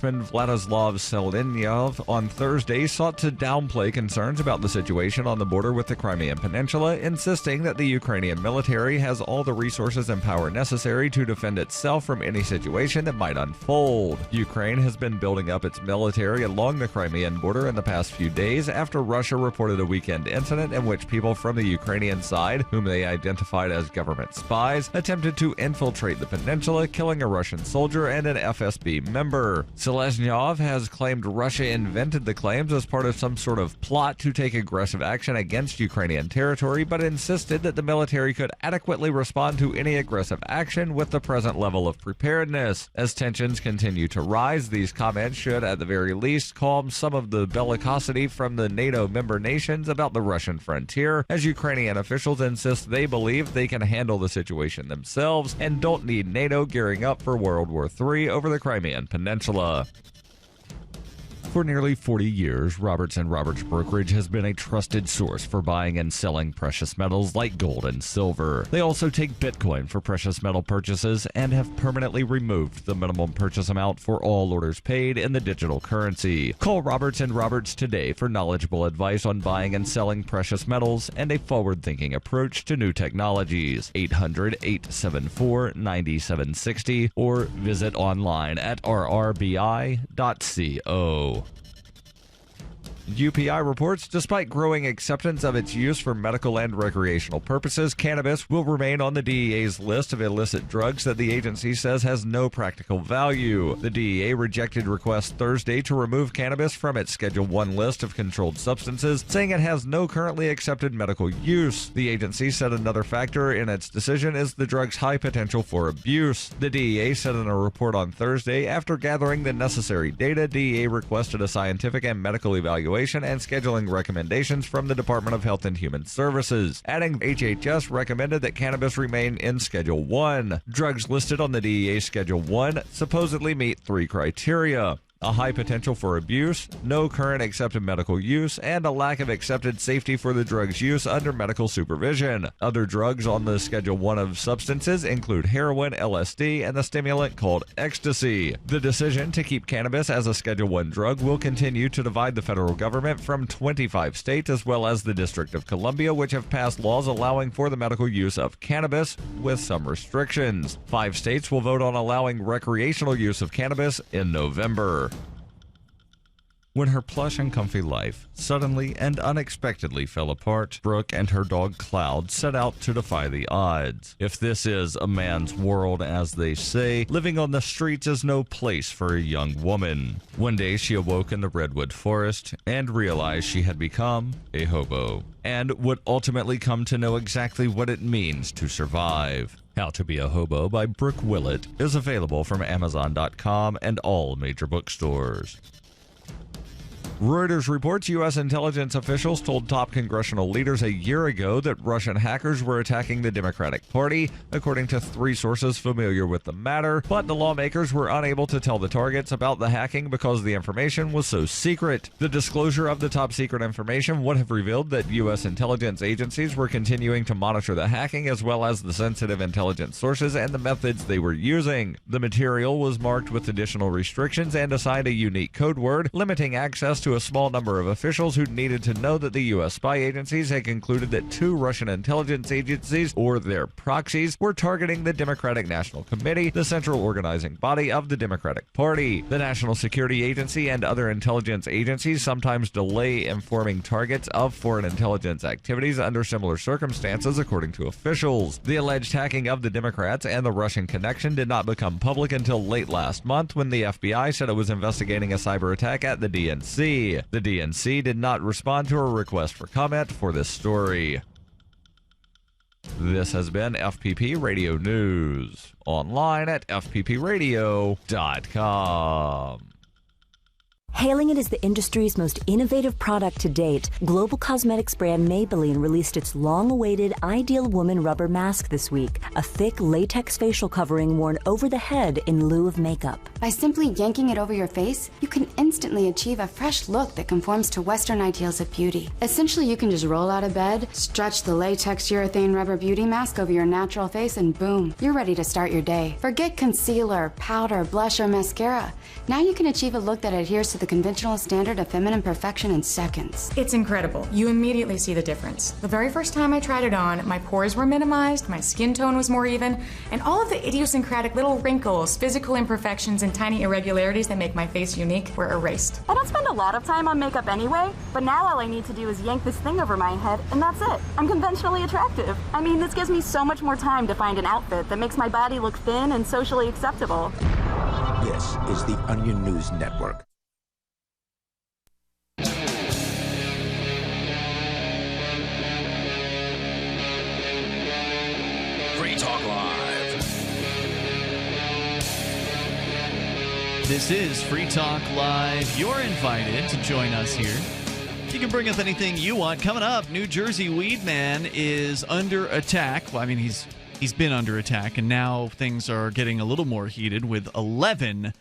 Vladislav Seleniov on Thursday sought to downplay concerns about the situation on the border with the Crimean Peninsula, insisting that the Ukrainian military has all the resources and power necessary to defend itself from any situation that might unfold. Ukraine has been building up its military along the Crimean border in the past few days after Russia reported a weekend incident in which people from the Ukrainian side, whom they identified as government spies, attempted to infiltrate the peninsula, killing a Russian soldier and an FSB member. Selesnyov has claimed Russia invented the claims as part of some sort of plot to take aggressive action against Ukrainian territory, but insisted that the military could adequately respond to any aggressive action with the present level of preparedness. As tensions continue to rise, these comments should, at the very least, calm some of the bellicosity from the NATO member nations about the Russian frontier, as Ukrainian officials insist they believe they can handle the situation themselves and don't need NATO gearing up for World War III over the Crimean Peninsula. For nearly 40 years, Roberts & Roberts Brokerage has been a trusted source for buying and selling precious metals like gold and silver. They also take Bitcoin for precious metal purchases and have permanently removed the minimum purchase amount for all orders paid in the digital currency. Call Roberts & Roberts today for knowledgeable advice on buying and selling precious metals and a forward-thinking approach to new technologies. 800-874-9760 or visit online at rrbi.co. UPI reports, despite growing acceptance of its use for medical and recreational purposes, cannabis will remain on the DEA's list of illicit drugs that the agency says has no practical value. The DEA rejected requests Thursday to remove cannabis from its Schedule I list of controlled substances, saying it has no currently accepted medical use. The agency said another factor in its decision is the drug's high potential for abuse. The DEA said in a report on Thursday, after gathering the necessary data, DEA requested a scientific and medical evaluation and scheduling recommendations from the Department of Health and Human Services, adding HHS recommended that cannabis remain in Schedule 1. Drugs listed on the DEA Schedule 1 supposedly meet 3 criteria: a high potential for abuse, no current accepted medical use, and a lack of accepted safety for the drug's use under medical supervision. Other drugs on the Schedule 1 of substances include heroin, LSD, and the stimulant called ecstasy. The decision to keep cannabis as a Schedule 1 drug will continue to divide the federal government from 25 states as well as the District of Columbia, which have passed laws allowing for the medical use of cannabis with some restrictions. 5 states will vote on allowing recreational use of cannabis in November. When her plush and comfy life suddenly and unexpectedly fell apart, Brooke and her dog Cloud set out to defy the odds. If this is a man's world, as they say, living on the streets is no place for a young woman. One day she awoke in the redwood forest and realized she had become a hobo, and would ultimately come to know exactly what it means to survive. How to Be a Hobo by Brooke Willett is available from Amazon.com and all major bookstores. Reuters reports U.S. intelligence officials told top congressional leaders a year ago that Russian hackers were attacking the Democratic Party, according to 3 sources familiar with the matter, but the lawmakers were unable to tell the targets about the hacking because the information was so secret. The disclosure of the top-secret information would have revealed that U.S. intelligence agencies were continuing to monitor the hacking as well as the sensitive intelligence sources and the methods they were using. The material was marked with additional restrictions and assigned a unique code word, limiting access to a small number of officials who needed to know that the U.S. spy agencies had concluded that 2 Russian intelligence agencies, or their proxies, were targeting the Democratic National Committee, the central organizing body of the Democratic Party. The National Security Agency and other intelligence agencies sometimes delay informing targets of foreign intelligence activities under similar circumstances, according to officials. The alleged hacking of the Democrats and the Russian connection did not become public until late last month, when the FBI said it was investigating a cyber attack at the DNC. The DNC did not respond to a request for comment for this story. This has been FPP Radio News, online at fppradio.com. Hailing it as the industry's most innovative product to date, global cosmetics brand Maybelline released its long-awaited Ideal Woman Rubber Mask this week, a thick latex facial covering worn over the head in lieu of makeup. By simply yanking it over your face, you can instantly achieve a fresh look that conforms to Western ideals of beauty. Essentially, you can just roll out of bed, stretch the latex urethane rubber beauty mask over your natural face, and boom, you're ready to start your day. Forget concealer, powder, blush, or mascara. Now you can achieve a look that adheres to the conventional standard of feminine perfection in seconds. It's incredible. You immediately see the difference. The very first time I tried it on, my pores were minimized, my skin tone was more even, and all of the idiosyncratic little wrinkles, physical imperfections, and tiny irregularities that make my face unique were erased. I don't spend a lot of time on makeup anyway, but now all I need to do is yank this thing over my head, and that's it. I'm conventionally attractive. I mean, this gives me so much more time to find an outfit that makes my body look thin and socially acceptable. This is the Onion News Network. Free Talk Live. This is Free Talk Live. You're invited to join us here. You can bring up anything you want. Coming up, New Jersey Weed Man is under attack. Well, I mean, he's been under attack, and now things are getting a little more heated with 11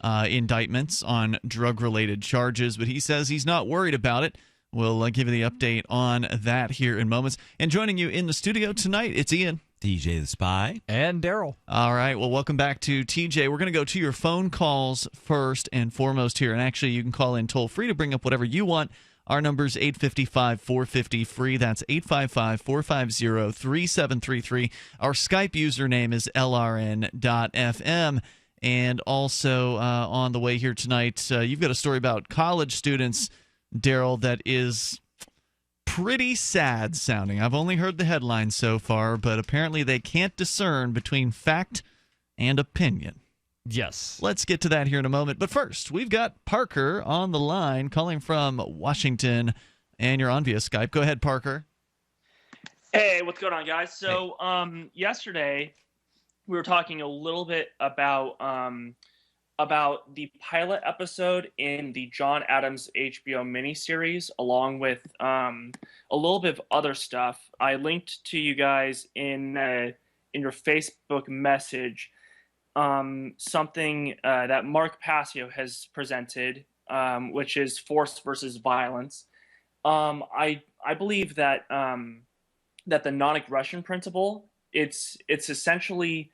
indictments on drug-related charges, but he says he's not worried about it. We'll give you the update on that here in moments. And joining you in the studio tonight, it's Ian. TJ the Spy. And Daryl. All right, well, welcome back to TJ. We're going to go to your phone calls first and foremost here, and actually you can call in toll-free to bring up whatever you want. Our number's 855-450-FREE. That's 855-450-3733. Our Skype username is LRN.FM. And also on the way here tonight, you've got a story about college students, Daryl, that is pretty sad sounding. I've only heard the headlines so far, but apparently they can't discern between fact and opinion. Yes. Let's get to that here in a moment. But first, we've got Parker on the line calling from Washington, and you're on via Skype. Go ahead, Parker. Hey, what's going on, guys? So yesterday we were talking a little bit about the pilot episode in the John Adams HBO miniseries, along with a little bit of other stuff. I linked to you guys in your Facebook message something that Mark Passio has presented, which is force versus violence. I believe that that the non-aggression principle, it's essentially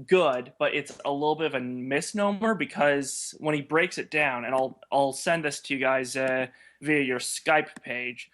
good, but it's a little bit of a misnomer, because when he breaks it down, and I'll send this to you guys via your Skype page,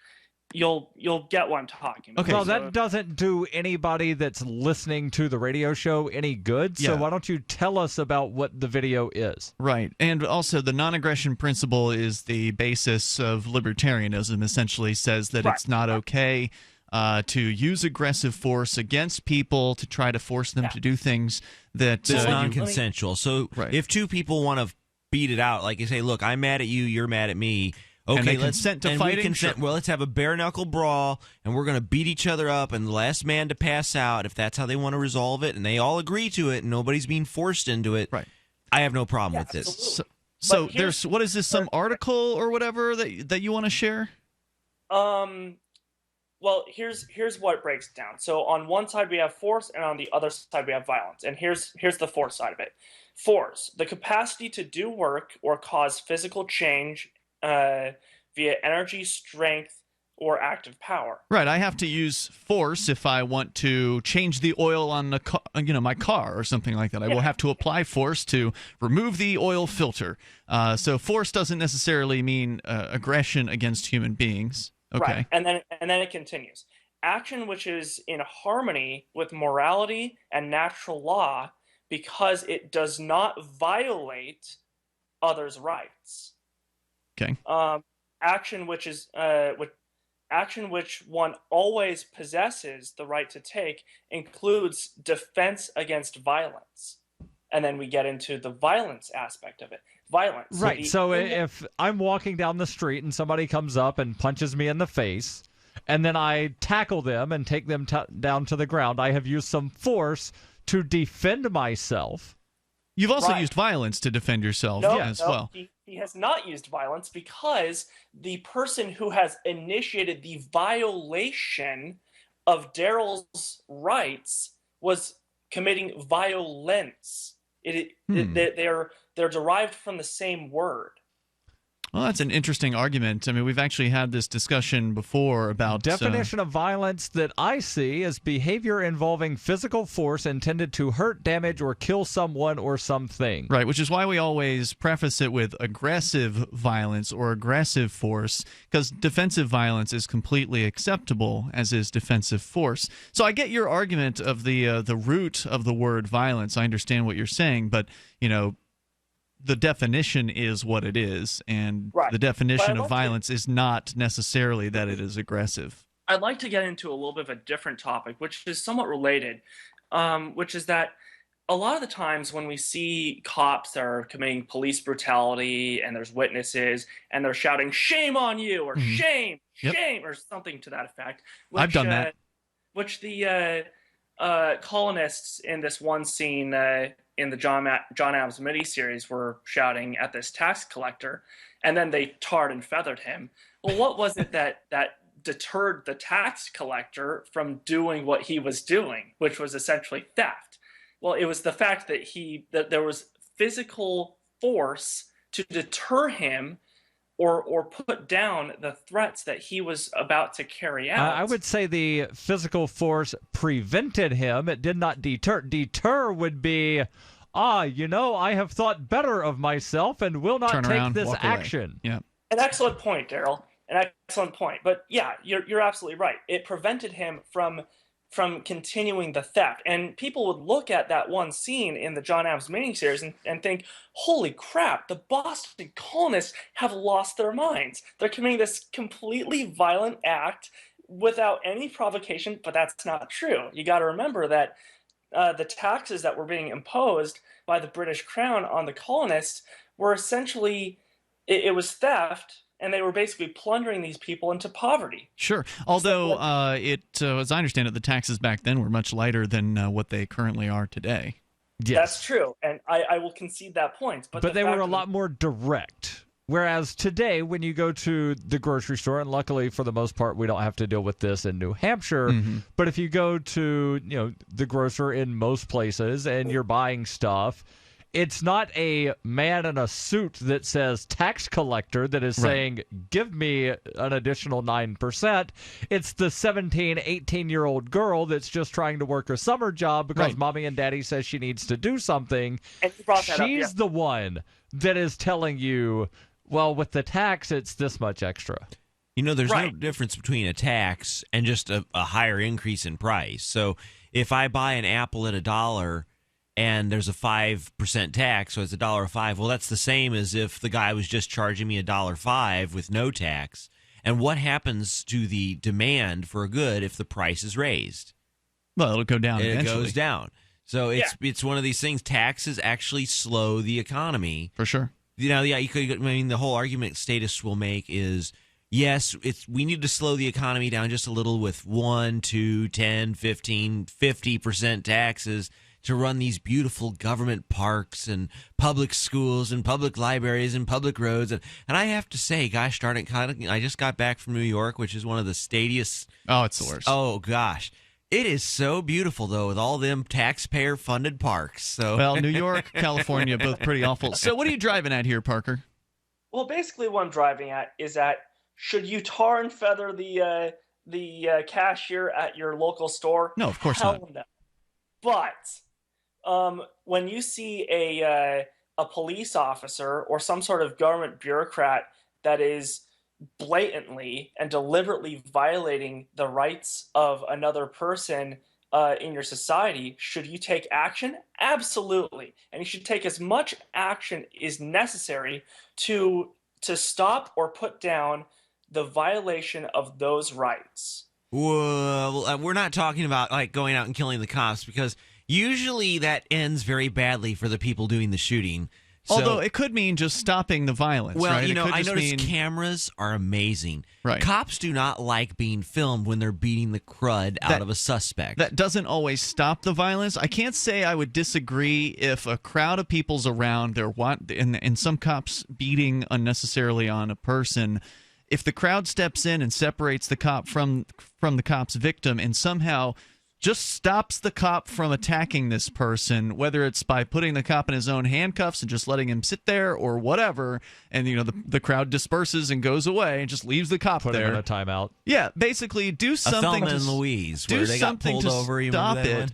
you'll get what I'm talking about. Okay, well, that doesn't do anybody that's listening to the radio show any good, so why don't you tell us about what the video is? Right, and also the non-aggression principle is the basis of libertarianism, essentially says that it's not okay to use aggressive force against people to try to force them to do things that... It's non-consensual. So if two people want to beat it out, like you say, look, I'm mad at you, you're mad at me... Okay, consent to fighting. Well, let's have a bare knuckle brawl, and we're going to beat each other up, and the last man to pass out, if that's how they want to resolve it, and they all agree to it, and nobody's being forced into it. Right. I have no problem with this. So there's what is this? Some article or whatever that you want to share? Well, here's what it breaks down. So on one side we have force, and on the other side we have violence. And here's the force side of it. Force: the capacity to do work or cause physical change via energy, strength, or active power. Right. I have to use force if I want to change the oil on the my car or something like that. I will have to apply force to remove the oil filter. So force doesn't necessarily mean aggression against human beings. Okay. Right. And then it continues. Action which is in harmony with morality and natural law because it does not violate others' rights. Okay. Action which one always possesses the right to take includes defense against violence. And then we get into the violence aspect of it. Violence. Right. So if I'm walking down the street and somebody comes up and punches me in the face, and then I tackle them and take them down to the ground, I have used some force to defend myself. You've also used violence to defend yourself as well. he has not used violence because the person who has initiated the violation of Daryl's rights was committing violence. They're derived from the same word. Well, that's an interesting argument. I mean, we've actually had this discussion before about... Definition of violence that I see is behavior involving physical force intended to hurt, damage, or kill someone or something. Right, which is why we always preface it with aggressive violence or aggressive force, because defensive violence is completely acceptable, as is defensive force. So I get your argument of the root of the word violence. I understand what you're saying, but, the definition is what it is, and the definition of violence is not necessarily that it is aggressive. I'd like to get into a little bit of a different topic, which is somewhat related, which is that a lot of the times when we see cops that are committing police brutality and there's witnesses and they're shouting, "Shame on you," or "Shame, shame," or something to that effect. Which, I've done that. Which the colonists in this one scene in the John Adams miniseries were shouting at this tax collector, and then they tarred and feathered him. Well, what was it that deterred the tax collector from doing what he was doing, which was essentially theft? Well, it was the fact that there was physical force to deter him or put down the threats that he was about to carry out. I would say the physical force prevented him. It did not deter. Deter would be, I have thought better of myself and will not take this action. Yeah. An excellent point, Daryl. An excellent point. But yeah, you're absolutely right. It prevented him from continuing the theft. And people would look at that one scene in the John Adams miniseries and think, holy crap, the Boston colonists have lost their minds. They're committing this completely violent act without any provocation, but that's not true. You got to remember that the taxes that were being imposed by the British Crown on the colonists were essentially, it was theft, and they were basically plundering these people into poverty. Sure. Although, as I understand it, the taxes back then were much lighter than what they currently are today. Yes. That's true, and I will concede that point. But they were a lot more direct. Whereas today, when you go to the grocery store, and luckily for the most part, we don't have to deal with this in New Hampshire, but if you go to the grocer in most places and you're buying stuff, it's not a man in a suit that says tax collector that is saying, give me an additional 9%. It's the 17, 18-year-old girl that's just trying to work a summer job because mommy and daddy says she needs to do something. And you brought that up, She's the one that is telling you, well, with the tax, it's this much extra. There's no difference between a tax and just a higher increase in price. So if I buy an apple at $1 and there's a 5% tax, so it's $1.05. Well, that's the same as if the guy was just charging me $1.05 with no tax. And what happens to the demand for a good if the price is raised? Well, it'll go down eventually. It goes down. So it's one of these things. Taxes actually slow the economy. For sure. The whole argument statists will make is, yes, we need to slow the economy down just a little with 1, 2, 10, 15, 50% taxes to run these beautiful government parks and public schools and public libraries and public roads. And I have to say, gosh darn it, I just got back from New York, which is one of the statiest. Oh, it's the worst. Oh, gosh. It is so beautiful, though, with all them taxpayer-funded parks. So, well, New York, California, both pretty awful. So what are you driving at here, Parker? Well, basically what I'm driving at is that should you tar and feather the cashier at your local store? No, of course not. No. But when you see a police officer or some sort of government bureaucrat that is blatantly and deliberately violating the rights of another person in your society, should you take action? Absolutely. And you should take as much action as necessary to stop or put down the violation of those rights. Well, we're not talking about like going out and killing the cops, because usually that ends very badly for the people doing the shooting. Although it could mean just stopping the violence. Well, right? I noticed cameras are amazing. Right. Cops do not like being filmed when they're beating the crud out of a suspect. That doesn't always stop the violence. I can't say I would disagree if a crowd of people's around, and some cops beating unnecessarily on a person. If the crowd steps in and separates the cop from the cop's victim and somehow just stops the cop from attacking this person, whether it's by putting the cop in his own handcuffs and just letting him sit there or whatever, and the crowd disperses and goes away and just leaves the cop Put there. him in a timeout. Yeah, basically do something. Thelma and Louise, do where they got something pulled to over. You stop remember that it. one?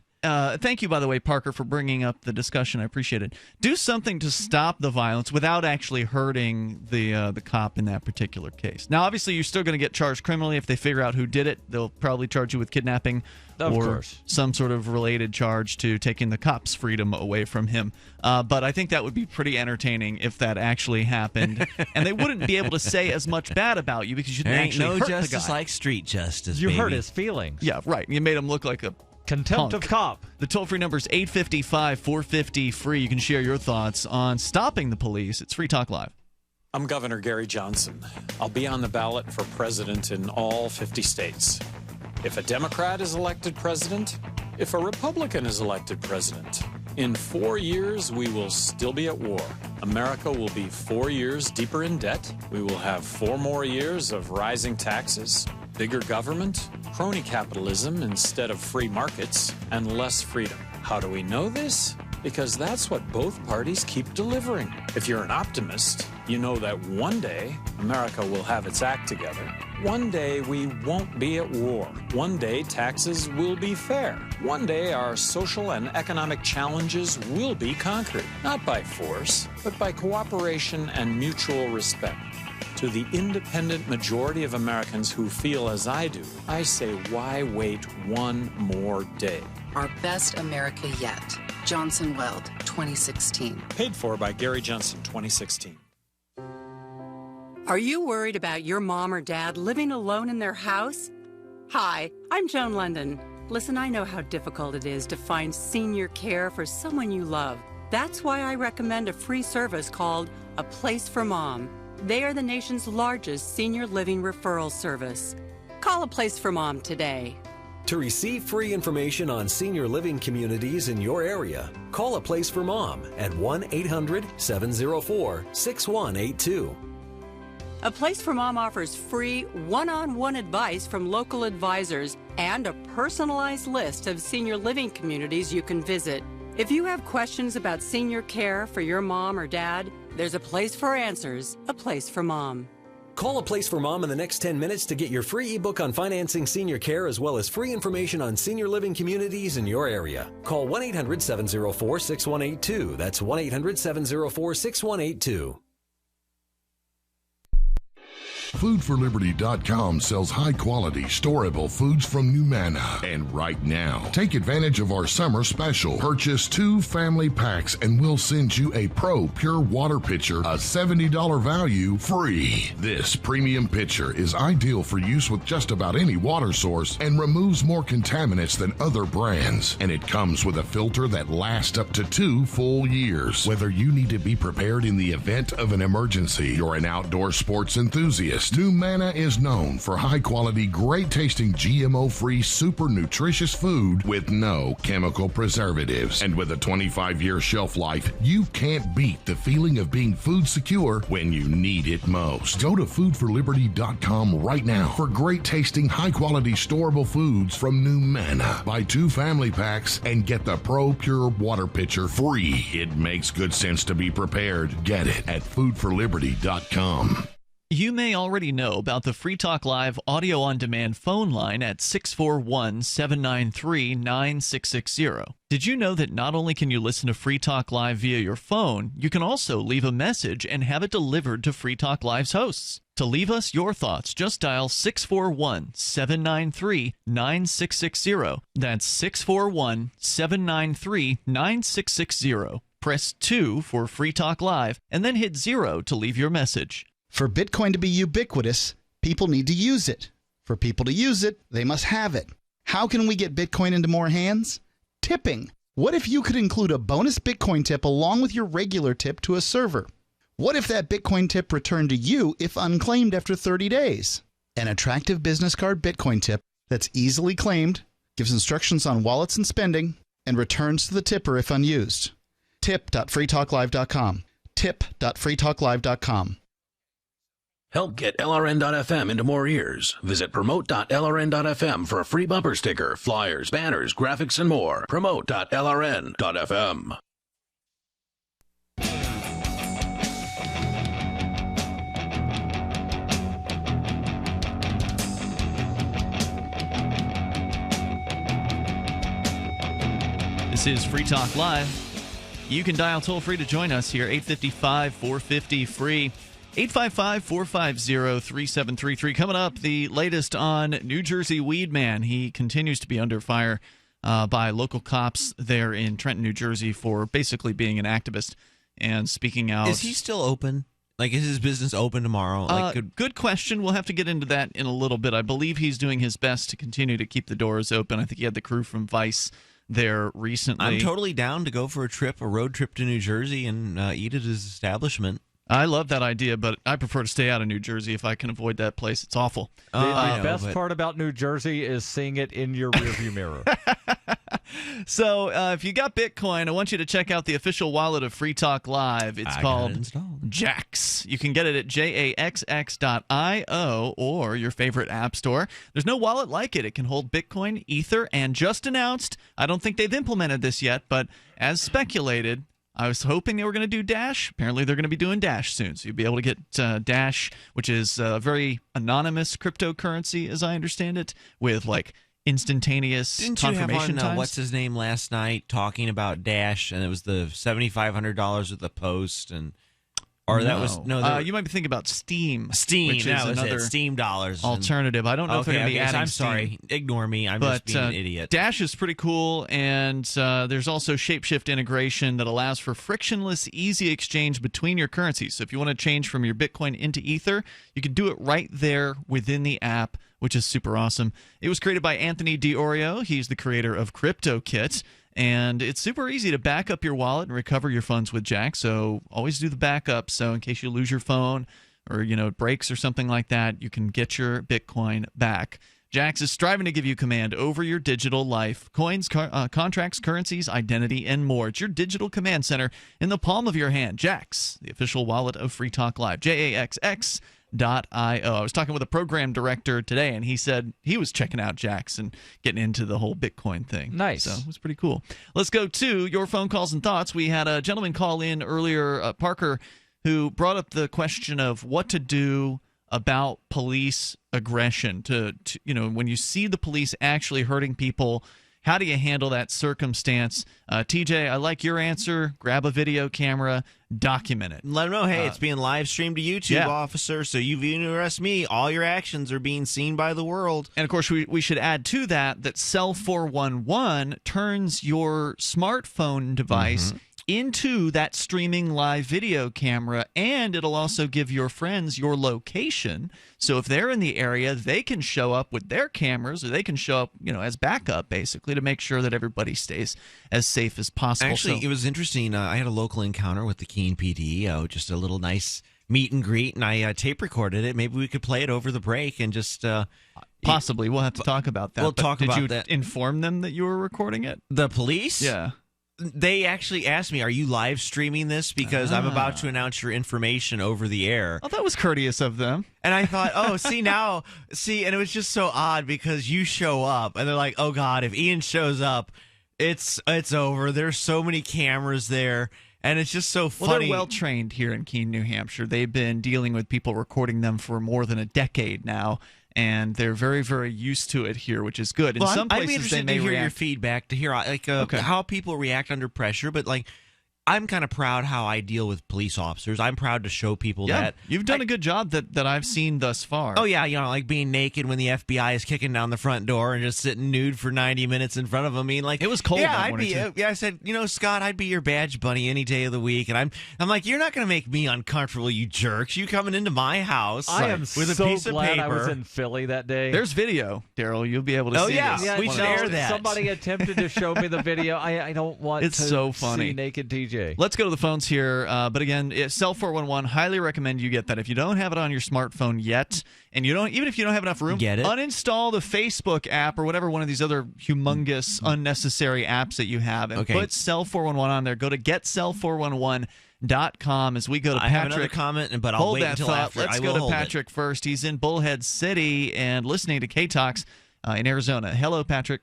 Thank you, by the way, Parker, for bringing up the discussion. I appreciate it. Do something to stop the violence without actually hurting the cop in that particular case. Now, obviously, you're still going to get charged criminally if they figure out who did it. They'll probably charge you with kidnapping or some sort of related charge to taking the cop's freedom away from him. But I think that would be pretty entertaining if that actually happened, and they wouldn't be able to say as much bad about you because you didn't actually hurt the guy. No justice like street justice. You baby. hurt his feelings. Yeah, right. You made him look like a contempt punk. of cop. The toll-free number is 855-450-FREE. You can share your thoughts on stopping the police. It's Free Talk Live. I'm Governor Gary Johnson. I'll be on the ballot for president in all 50 states. If a Democrat is elected president, if a Republican is elected president, in 4 years we will still be at war. America will be 4 years deeper in debt. We will have 4 more years of rising taxes, bigger government, crony capitalism instead of free markets, and less freedom. How do we know this? Because that's what both parties keep delivering. If you're an optimist, you know that one day America will have its act together. One day we won't be at war. One day taxes will be fair. One day our social and economic challenges will be conquered, not by force, but by cooperation and mutual respect. To the independent majority of Americans who feel as I do, I say, why wait one more day? Our best America yet. Johnson Weld, 2016. Paid for by Gary Johnson, 2016. Are you worried about your mom or dad living alone in their house? Hi, I'm Joan London. Listen, I know how difficult it is to find senior care for someone you love. That's why I recommend a free service called A Place for Mom. They are the nation's largest senior living referral service. Call A Place for Mom today. To receive free information on senior living communities in your area, call A Place for Mom at 1-800-704-6182. A Place for Mom offers free one-on-one advice from local advisors and a personalized list of senior living communities you can visit. If you have questions about senior care for your mom or dad, there's a place for answers, A Place for Mom. Call A Place for Mom in the next 10 minutes to get your free ebook on financing senior care as well as free information on senior living communities in your area. Call 1-800-704-6182. That's 1-800-704-6182. FoodForLiberty.com sells high-quality, storable foods from Numana. And right now, take advantage of our summer special. Purchase 2 family packs and we'll send you a Pro Pure Water Pitcher, a $70 value, free. This premium pitcher is ideal for use with just about any water source and removes more contaminants than other brands. And it comes with a filter that lasts up to 2 full years. Whether you need to be prepared in the event of an emergency, you're an outdoor sports enthusiast, Numana is known for high-quality, great-tasting, GMO-free, super nutritious food with no chemical preservatives. And with a 25-year shelf life, you can't beat the feeling of being food secure when you need it most. Go to FoodForLiberty.com right now for great-tasting, high-quality, storable foods from Numana. Buy 2 family packs and get the Pro Pure Water Pitcher free. It makes good sense to be prepared. Get it at FoodForLiberty.com. You may already know about the Free Talk Live audio-on-demand phone line at 641-793-9660. Did you know that not only can you listen to Free Talk Live via your phone, you can also leave a message and have it delivered to Free Talk Live's hosts? To leave us your thoughts, just dial 641-793-9660. That's 641-793-9660. Press 2 for Free Talk Live, and then hit 0 to leave your message. For Bitcoin to be ubiquitous, people need to use it. For people to use it, they must have it. How can we get Bitcoin into more hands? Tipping. What if you could include a bonus Bitcoin tip along with your regular tip to a server? What if that Bitcoin tip returned to you if unclaimed after 30 days? An attractive business card Bitcoin tip that's easily claimed, gives instructions on wallets and spending, and returns to the tipper if unused. Tip.freetalklive.com. Tip.freetalklive.com. Help get LRN.FM into more ears. Visit promote.lrn.fm for a free bumper sticker, flyers, banners, graphics, and more. Promote.lrn.fm. This is Free Talk Live. You can dial toll-free to join us here, 855-450-FREE. 855-450-3733. Coming up, the latest on New Jersey Weed Man. He continues to be under fire by local cops there in Trenton, New Jersey, for basically being an activist and speaking out. Is he still open? Like, is his business open tomorrow? Good question. We'll have to get into that in a little bit. I believe he's doing his best to continue to keep the doors open. I think he had the crew from Vice there recently. I'm totally down to go for a road trip to New Jersey and eat at his establishment. I love that idea, but I prefer to stay out of New Jersey if I can avoid that place. It's awful. The best part about New Jersey is seeing it in your rearview mirror. So if you got Bitcoin, I want you to check out the official wallet of Free Talk Live. It's called Jaxx. You can get it at jaxx.io or your favorite app store. There's no wallet like it. It can hold Bitcoin, Ether, and just announced, I don't think they've implemented this yet, but as speculated, I was hoping they were going to do Dash. Apparently, they're going to be doing Dash soon. So you'll be able to get Dash, which is a very anonymous cryptocurrency, as I understand it, with like instantaneous confirmation Didn't you have times. what's his name last night talking about Dash, and it was the $7,500 with the post, and you might be thinking about Steam. Which is another Steam dollars alternative. I don't know if they're going to be adding I'm Steam. sorry. Ignore me. I'm just being an idiot. Dash is pretty cool, and there's also Shapeshift integration that allows for frictionless, easy exchange between your currencies. So if you want to change from your Bitcoin into Ether, you can do it right there within the app, which is super awesome. It was created by Anthony D'Orio. He's the creator of CryptoKit. And it's super easy to back up your wallet and recover your funds with Jaxx. So always do the backup. So in case you lose your phone or it breaks or something like that, you can get your Bitcoin back. Jaxx is striving to give you command over your digital life. Coins, contracts, currencies, identity, and more. It's your digital command center in the palm of your hand. Jaxx, the official wallet of Free Talk Live. JAXX.io. I was talking with a program director today, and he said he was checking out Jaxx and getting into the whole Bitcoin thing. Nice. So it was pretty cool. Let's go to your phone calls and thoughts. We had a gentleman call in earlier, Parker, who brought up the question of what to do about police aggression. To when you see the police actually hurting people, how do you handle that circumstance? TJ, I like your answer. Grab a video camera, document it. Let them know, hey, it's being live streamed to YouTube, officer, so you arrest me. All your actions are being seen by the world. And, of course, we should add to that Cell 411 turns your smartphone device into that streaming live video camera, and it'll also give your friends your location. So if they're in the area, they can show up with their cameras, or they can show up, as backup, basically, to make sure that everybody stays as safe as possible. Actually, it was interesting. I had a local encounter with the Keene PD, just a little nice meet and greet, and I tape recorded it. Maybe we could play it over the break and just... Possibly. We'll have to talk about that. Did you inform them that you were recording it? The police? Yeah. They actually asked me, are you live streaming this? Because I'm about to announce your information over the air. Oh, that was courteous of them. And I thought, and it was just so odd because you show up and they're like, oh God, if Ian shows up, it's over. There's so many cameras there. And it's just so funny. Well, they're well trained here in Keene, New Hampshire. They've been dealing with people recording them for more than a decade now. And they're very, very used to it here, which is good. In some places, I'd be interested they may to hear react. your feedback, to hear how people react under pressure. But I'm kind of proud how I deal with police officers. I'm proud to show people that. You've done a good job that I've seen thus far. Oh, yeah, like being naked when the FBI is kicking down the front door and just sitting nude for 90 minutes in front of them. I mean, like, it was cold that morning, too. Yeah, I said, Scott, I'd be your badge bunny any day of the week. And I'm like, you're not going to make me uncomfortable, you jerks. You coming into my house I am with so a piece of glad paper. I was in Philly that day. There's video, Daryl. You'll be able to see this. Yeah, we should air that. Somebody attempted to show me the video. I don't want it's to so funny. see naked TJ. Let's go to the phones here. But again, Cell 411, highly recommend you get that. If you don't have it on your smartphone yet, and even if you don't have enough room, get it. Uninstall the Facebook app or whatever one of these other humongous, unnecessary apps that you have, and put Cell 411 on there. Go to getcell411.com as we go to Patrick. I have another comment, but I'll hold wait that until thought. after. Let's go to Patrick first. He's in Bullhead City and listening to K-Talks in Arizona. Hello, Patrick.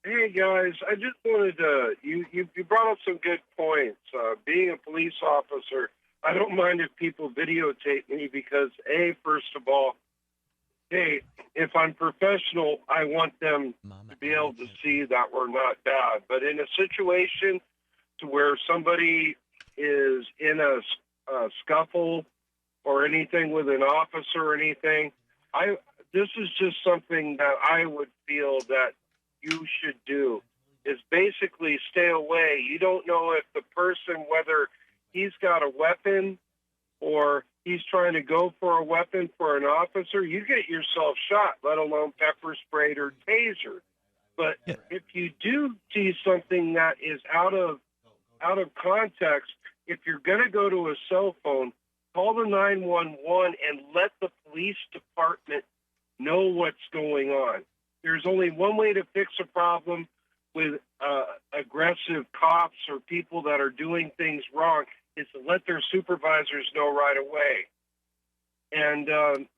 Hey guys, I just wanted to. You brought up some good points. Being a police officer, I don't mind if people videotape me because, first of all, if I'm professional, I want them to be able to see that we're not bad. But in a situation to where somebody is in a scuffle or anything with an officer or anything, this is just something that I would feel that you should do is basically stay away. You don't know if the person, whether he's got a weapon or he's trying to go for a weapon for an officer, you get yourself shot, let alone pepper sprayed or tasered. But if you do see something that is out of context, if you're going to go to a cell phone, call the 911 and let the police department know what's going on. There's only one way to fix a problem with aggressive cops or people that are doing things wrong is to let their supervisors know right away. And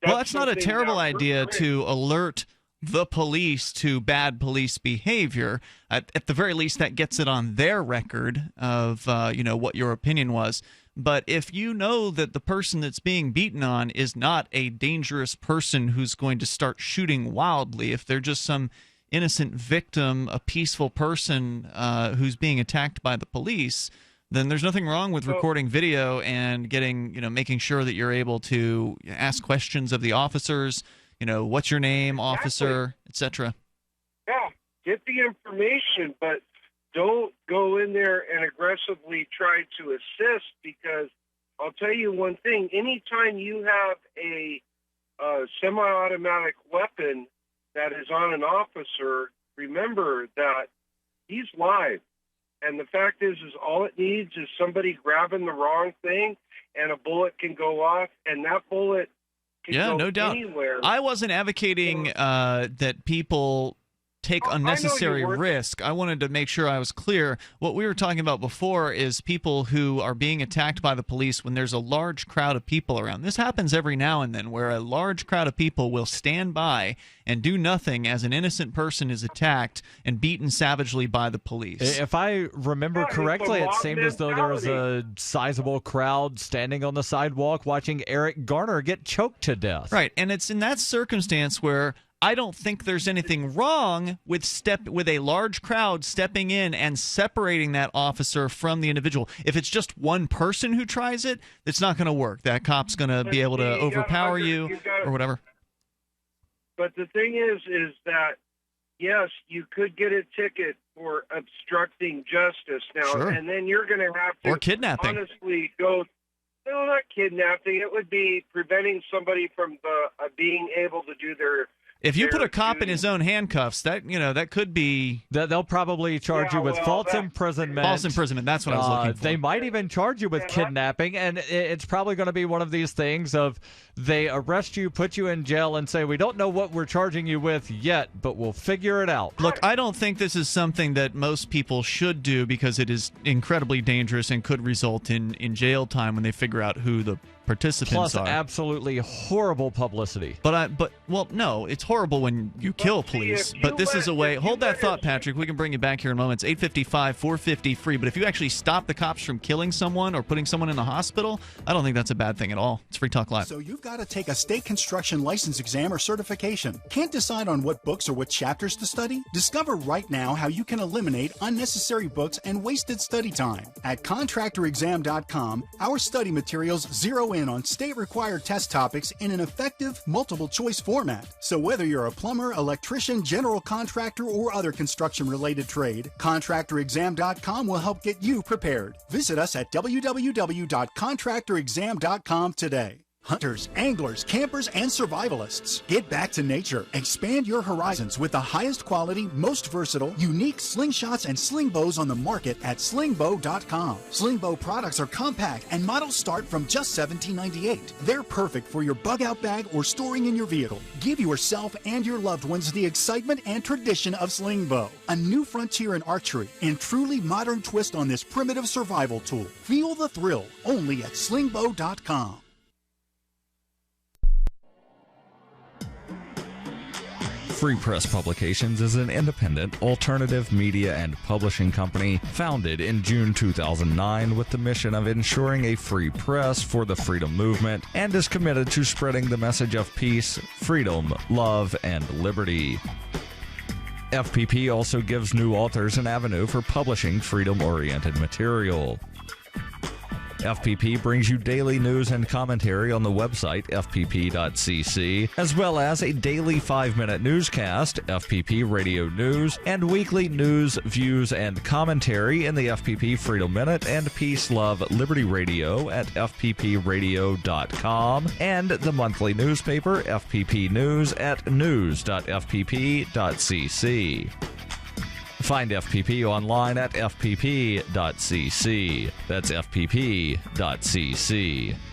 that's not a terrible idea to alert the police to bad police behavior. At the very least, that gets it on their record of what your opinion was. But if you know that the person that's being beaten on is not a dangerous person who's going to start shooting wildly, if they're just some innocent victim, a peaceful person who's being attacked by the police, then there's nothing wrong with recording video and making sure that you're able to ask questions of the officers. What's your name, officer, etc. Yeah, get the information, but don't go in there and aggressively try to assist, because I'll tell you one thing. Anytime you have a semi-automatic weapon that is on an officer, remember that he's live. And the fact is all it needs is somebody grabbing the wrong thing, and a bullet can go off, and that bullet can go no doubt. anywhere. I wasn't advocating that people take unnecessary risk. I wanted to make sure I was clear. What we were talking about before is people who are being attacked by the police when there's a large crowd of people around. This happens every now and then, where a large crowd of people will stand by and do nothing as an innocent person is attacked and beaten savagely by the police. If I remember correctly, it seemed as though there was a sizable crowd standing on the sidewalk watching Eric Garner get choked to death. Right, and it's in that circumstance where I don't think there's anything wrong with a large crowd stepping in and separating that officer from the individual. If it's just one person who tries it, it's not going to work. That cop's going to be able to overpower you or whatever. But the thing is that, yes, you could get a ticket for obstructing justice now, Sure. and then you're going to have to or kidnapping. honestly go. No, not kidnapping. It would be preventing somebody from being able to do their. If you put a cop in his own handcuffs, that could be. They'll probably charge you with false imprisonment. False imprisonment. That's what I was looking for. They might even charge you with kidnapping, and it's probably going to be one of these things of they arrest you, put you in jail, and say, we don't know what we're charging you with yet, but we'll figure it out. Look, I don't think this is something that most people should do because it is incredibly dangerous and could result in jail time when they figure out who the participants Plus, are. absolutely horrible publicity. Well, no, it's horrible when you kill police. But this is a way. Hold that thought, Patrick. We can bring you back here in a moment. It's 855-450-FREE. But if you actually stop the cops from killing someone or putting someone in the hospital, I don't think that's a bad thing at all. It's Free Talk Live. So you've got to take a state construction license exam or certification. Can't decide on what books or what chapters to study? Discover right now how you can eliminate unnecessary books and wasted study time. At contractorexam.com, our study materials zero in on state-required test topics in an effective, multiple-choice format. So whether you're a plumber, electrician, general contractor, or other construction-related trade, contractorexam.com will help get you prepared. Visit us at www.contractorexam.com today. Hunters, anglers, campers, and survivalists. Get back to nature. Expand your horizons with the highest quality, most versatile, unique slingshots and sling bows on the market at slingbow.com. Slingbow products are compact and models start from just $17.98. They're perfect for your bug-out bag or storing in your vehicle. Give yourself and your loved ones the excitement and tradition of Slingbow, a new frontier in archery and truly modern twist on this primitive survival tool. Feel the thrill only at slingbow.com. Free Press Publications is an independent, alternative media and publishing company founded in June 2009 with the mission of ensuring a free press for the freedom movement and is committed to spreading the message of peace, freedom, love, and liberty. FPP also gives new authors an avenue for publishing freedom-oriented material. FPP brings you daily news and commentary on the website fpp.cc, as well as a daily 5-minute newscast, FPP Radio News, and weekly news, views, and commentary in the FPP Freedom Minute and Peace, Love, Liberty Radio at fppradio.com, and the monthly newspaper FPP News at news.fpp.cc. Find FPP online at fpp.cc. That's fpp.cc,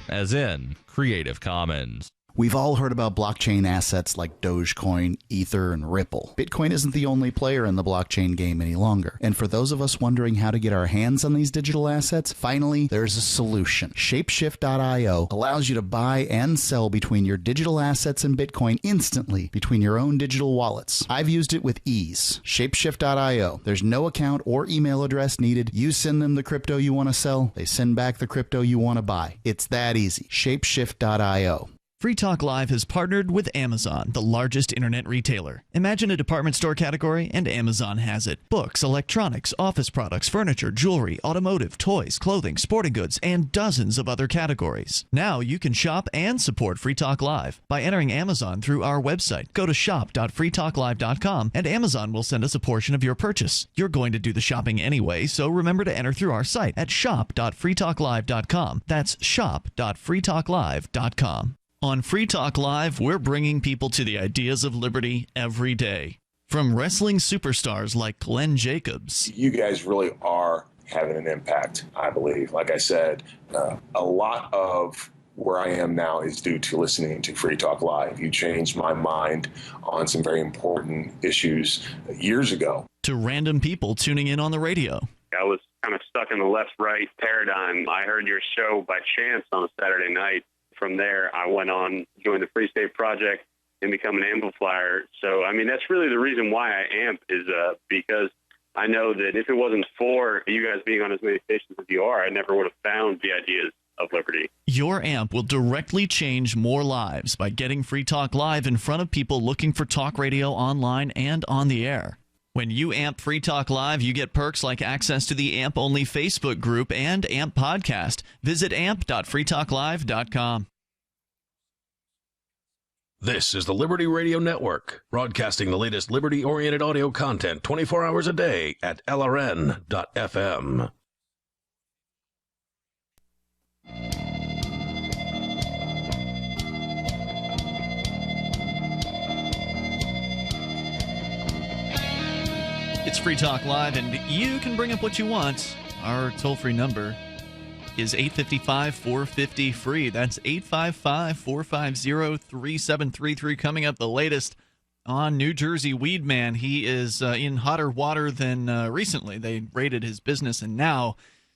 as in Creative Commons. We've all heard about blockchain assets like Dogecoin, Ether, and Ripple. Bitcoin isn't the only player in the blockchain game any longer. And for those of us wondering how to get our hands on these digital assets, finally, there's a solution. Shapeshift.io allows you to buy and sell between your digital assets and Bitcoin instantly between your own digital wallets. I've used it with ease. Shapeshift.io. There's no account or email address needed. You send them the crypto you want to sell. They send back the crypto you want to buy. It's that easy. Shapeshift.io. Free Talk Live has partnered with Amazon, the largest internet retailer. Imagine a department store category, and Amazon has it. Books, electronics, office products, furniture, jewelry, automotive, toys, clothing, sporting goods, and dozens of other categories. Now you can shop and support Free Talk Live by entering Amazon through our website. Go to shop.freetalklive.com, and Amazon will send us a portion of your purchase. You're going to do the shopping anyway, so remember to enter through our site at shop.freetalklive.com. That's shop.freetalklive.com. On Free Talk Live, we're bringing people to the ideas of liberty every day. From wrestling superstars like Glenn Jacobs. You guys really are having an impact, I believe. Like I said, a lot of where I am now is due to listening to Free Talk Live. You changed my mind on some very important issues years ago. To random people tuning in on the radio. I was kind of stuck in the left-right paradigm. I heard your show by chance on a Saturday night. From there, I went on, joined the Free State Project, and become an amplifier. So, I mean, that's really the reason why I amp is because I know that if it wasn't for you guys being on as many stations as you are, I never would have found the ideas of liberty. Your amp will directly change more lives by getting Free Talk Live in front of people looking for talk radio online and on the air. When you amp Free Talk Live, you get perks like access to the AMP-only Facebook group and AMP podcast. Visit amp.freetalklive.com. This is the Liberty Radio Network, broadcasting the latest liberty-oriented audio content 24 hours a day at LRN.FM. It's Free Talk Live, and you can bring up what you want. Our toll-free number is 855-450-FREE. That's 855-450-3733. Coming up, the latest on New Jersey Weed Man. He is in hotter water than recently. They raided his business, and now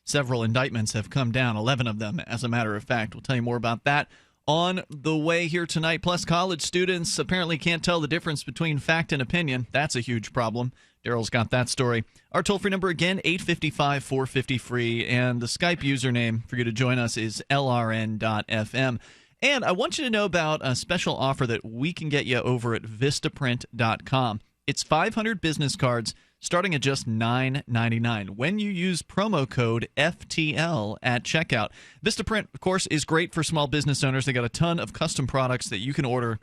several indictments have come down, 11 of them, as a matter of fact. We'll tell you more about that on the way here tonight. Plus, college students apparently can't tell the difference between fact and opinion. That's a huge problem. Daryl's got that story. Our toll-free number again, 855-450-FREE, and the Skype username for you to join us is LRN.FM. And I want you to know about a special offer that we can get you over at Vistaprint.com. It's 500 business cards starting at just $9.99 when you use promo code FTL at checkout. Vistaprint, of course, is great for small business owners. They got a ton of custom products that you can order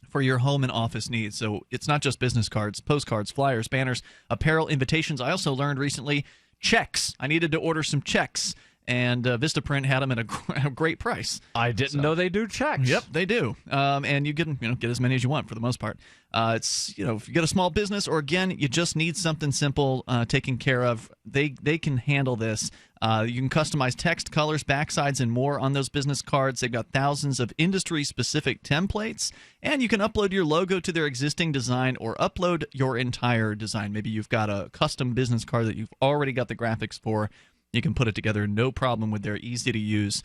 for your home and office needs. So it's not just business cards, postcards, flyers, banners, apparel, invitations. I also learned recently checks. I needed to order some checks, and Vistaprint had them at a great price. I didn't know they do checks. Yep, they do. And you can get as many as you want for the most part. It's if you get a small business, or again you just need something simple taken care of, they can handle this. You can customize text, colors, backsides, and more on those business cards. They've got thousands of industry-specific templates, and you can upload your logo to their existing design or upload your entire design. Maybe you've got a custom business card that you've already got the graphics for. You can put it together no problem with their easy-to-use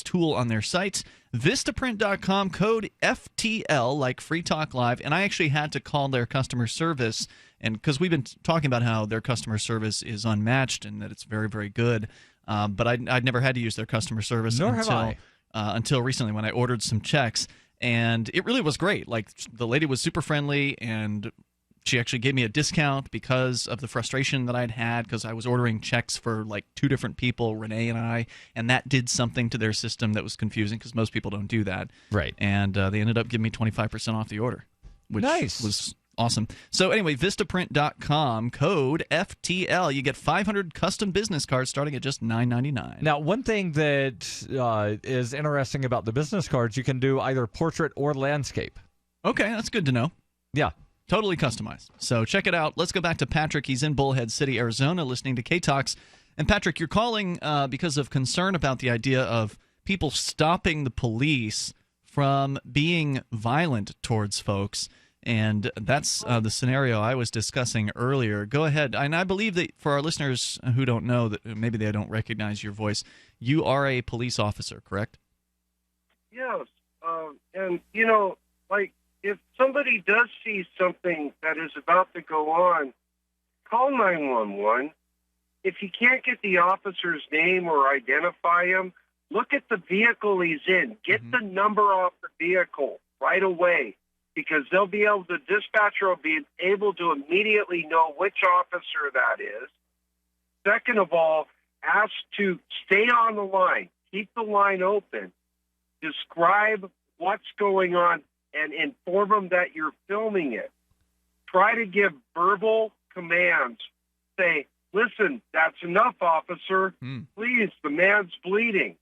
tool on their site. Vistaprint.com, code FTL, like Free Talk Live. And I actually had to call their customer service, and because we've been talking about how their customer service is unmatched and that it's very, very good. But I'd never had to use their customer service until recently when I ordered some checks. And it really was great. Like, the lady was super friendly, and she actually gave me a discount because of the frustration that I'd had because I was ordering checks for like two different people, Renee and I, and that did something to their system that was confusing because most people don't do that. Right. And they ended up giving me 25% off the order, which was awesome. So anyway, Vistaprint.com, code FTL. You get 500 custom business cards starting at just $9.99. Now, one thing that is interesting about the business cards, you can do either portrait or landscape. Okay, that's good to know. Yeah. Totally customized. So check it out. Let's go back to Patrick. He's in Bullhead City, Arizona, listening to K-Talks. And Patrick, you're calling because of concern about the idea of people stopping the police from being violent towards folks. And that's the scenario I was discussing earlier. Go ahead. And I believe that for our listeners who don't know, that maybe they don't recognize your voice, you are a police officer, correct? Yes. And, if somebody does see something that is about to go on, call 911. If you can't get the officer's name or identify him, look at the vehicle he's in. Get the number off the vehicle right away, because they'll be able to, dispatcher will be able to immediately know which officer that is. Second of all, ask to stay on the line. Keep the line open. Describe what's going on and inform them that you're filming it. Try to give verbal commands. Say, listen, that's enough, officer. Please, the man's bleeding.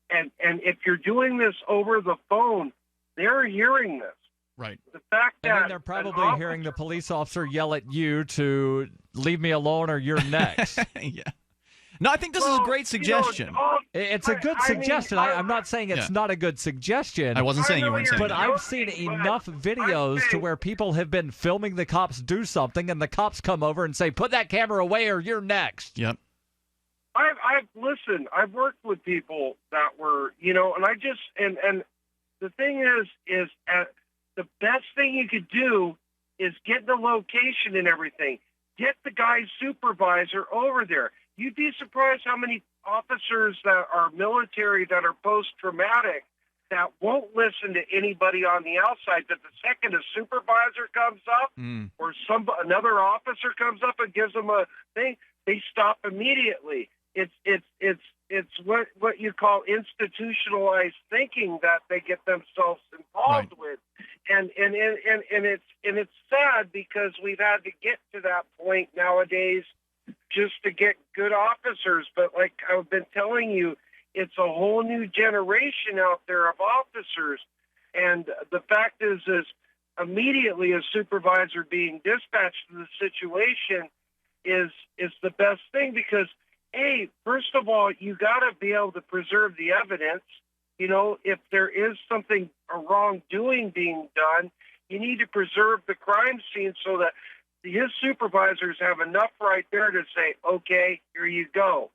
And if you're doing this over the phone, they're hearing this. Right. The fact And that then they're probably hearing the police officer yell at you to leave me alone or you're next. Yeah. No, I think this is a great suggestion. It's a good suggestion. I'm not saying it's not a good suggestion. I wasn't saying you weren't saying But that. I've seen enough videos to where people have been filming the cops do something, and the cops come over and say, put that camera away or you're next. Yep. I've worked with people that were, and I just, and the thing is the best thing you could do is get the location and everything. Get the guy's supervisor over there. You'd be surprised how many officers that are military that are post-traumatic that won't listen to anybody on the outside. But the second a supervisor comes up or another officer comes up and gives them a thing, they stop immediately. It's what you call institutionalized thinking that they get themselves involved with, and it's sad because we've had to get to that point nowadays just to get good officers. But like I've been telling you, it's a whole new generation out there of officers. And the fact is immediately a supervisor being dispatched to the situation is the best thing, because, hey, first of all, you got to be able to preserve the evidence. If there is something, a wrongdoing being done, you need to preserve the crime scene so that his supervisors have enough right there to say, okay, here you go.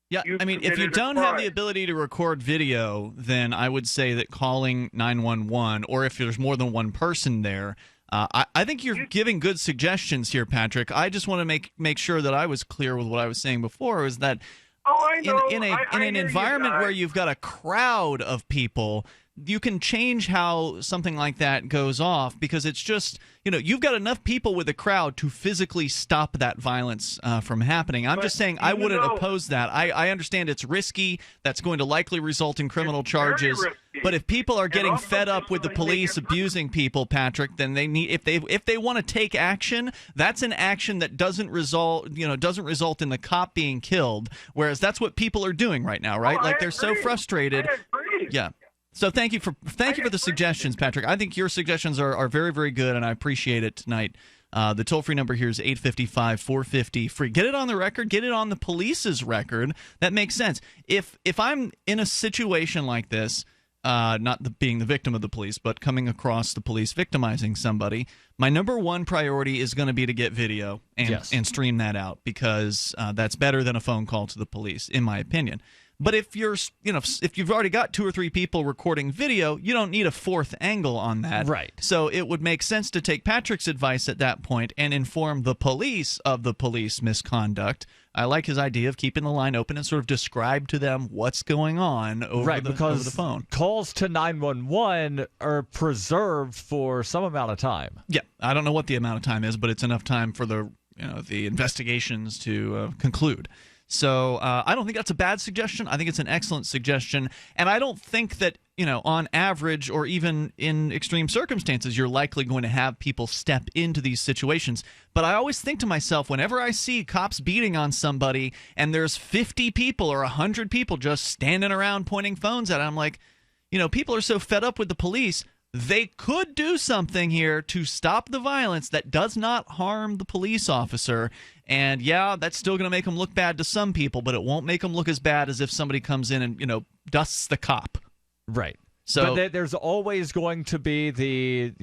Yeah, I mean, if you don't have the ability to record video, then I would say that calling 911, or if there's more than one person there, I think you're giving good suggestions here, Patrick. I just want to make sure that I was clear with what I was saying before, is that in an environment where you've got a crowd of people, you can change how something like that goes off, because it's just, you've got enough people with a crowd to physically stop that violence from happening. I'm just saying I wouldn't oppose that. I understand it's risky. That's going to likely result in criminal charges. But if people are getting fed up with the police abusing people, Patrick, then they need, if they want to take action, that's an action that doesn't result in the cop being killed. Whereas that's what people are doing right now, right? Like, they're so frustrated. Yeah. So thank you for the suggestions, Patrick. I think your suggestions are very, very good, and I appreciate it tonight. The toll-free number here is 855-450-FREE. Get it on the record. Get it on the police's record. That makes sense. If I'm in a situation like this, not being the victim of the police, but coming across the police victimizing somebody, my number one priority is going to be to get video and stream that out, because that's better than a phone call to the police, in my opinion. But if if you've already got 2 or 3 people recording video, you don't need a fourth angle on that. Right. So it would make sense to take Patrick's advice at that point and inform the police of the police misconduct. I like his idea of keeping the line open and sort of describe to them what's going on over the phone. Calls to 911 are preserved for some amount of time. Yeah, I don't know what the amount of time is, but it's enough time for the investigations to conclude. So I don't think that's a bad suggestion. I think it's an excellent suggestion. And I don't think that, on average or even in extreme circumstances, you're likely going to have people step into these situations. But I always think to myself, whenever I see cops beating on somebody and there's 50 people or 100 people just standing around pointing phones at it, I'm like, people are so fed up with the police. They could do something here to stop the violence that does not harm the police officer. And yeah, that's still going to make them look bad to some people, but it won't make them look as bad as if somebody comes in and, dusts the cop. Right. So but there's always going to be the,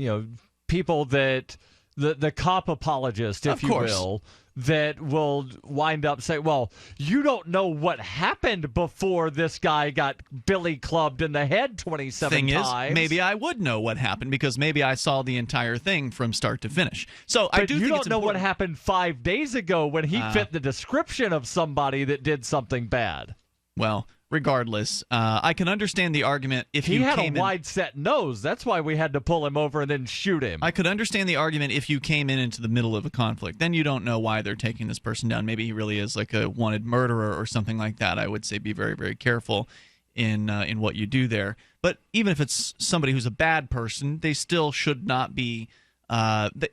people that the cop apologist, if you will, that will wind up saying, well, you don't know what happened before this guy got billy clubbed in the head 27 times. Maybe I would know what happened, because maybe I saw the entire thing from start to finish. So I do think you don't know what happened 5 days ago when he fit the description of somebody that did something bad. Well, regardless, I can understand the argument if he you had came a wide-set nose. That's why we had to pull him over and then shoot him. I could understand the argument if you came into the middle of a conflict. Then you don't know why they're taking this person down. Maybe he really is like a wanted murderer or something like that. I would say be very, very careful in what you do there. But even if it's somebody who's a bad person, they still should not be.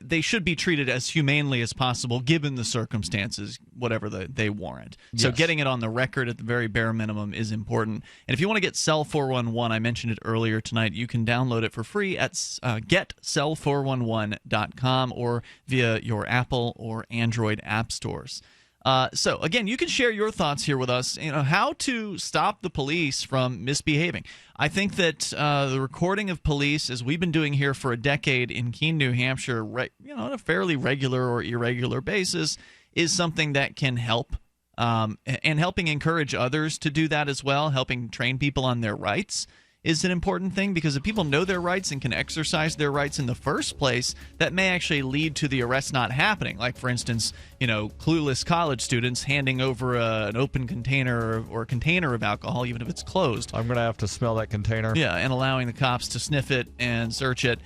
They should be treated as humanely as possible, given the circumstances, whatever they warrant. Yes. So getting it on the record at the very bare minimum is important. And if you want to get Cell 411, I mentioned it earlier tonight, you can download it for free at getcell411.com or via your Apple or Android app stores. So, again, you can share your thoughts here with us, how to stop the police from misbehaving. I think that the recording of police, as we've been doing here for a decade in Keene, New Hampshire, on a fairly regular or irregular basis, is something that can help, and helping encourage others to do that as well, helping train people on their rights is an important thing, because if people know their rights and can exercise their rights in the first place, that may actually lead to the arrest not happening. Like, for instance, clueless college students handing over an open container or a container of alcohol, even if it's closed. I'm going to have to smell that container. Yeah, and allowing the cops to sniff it and search it.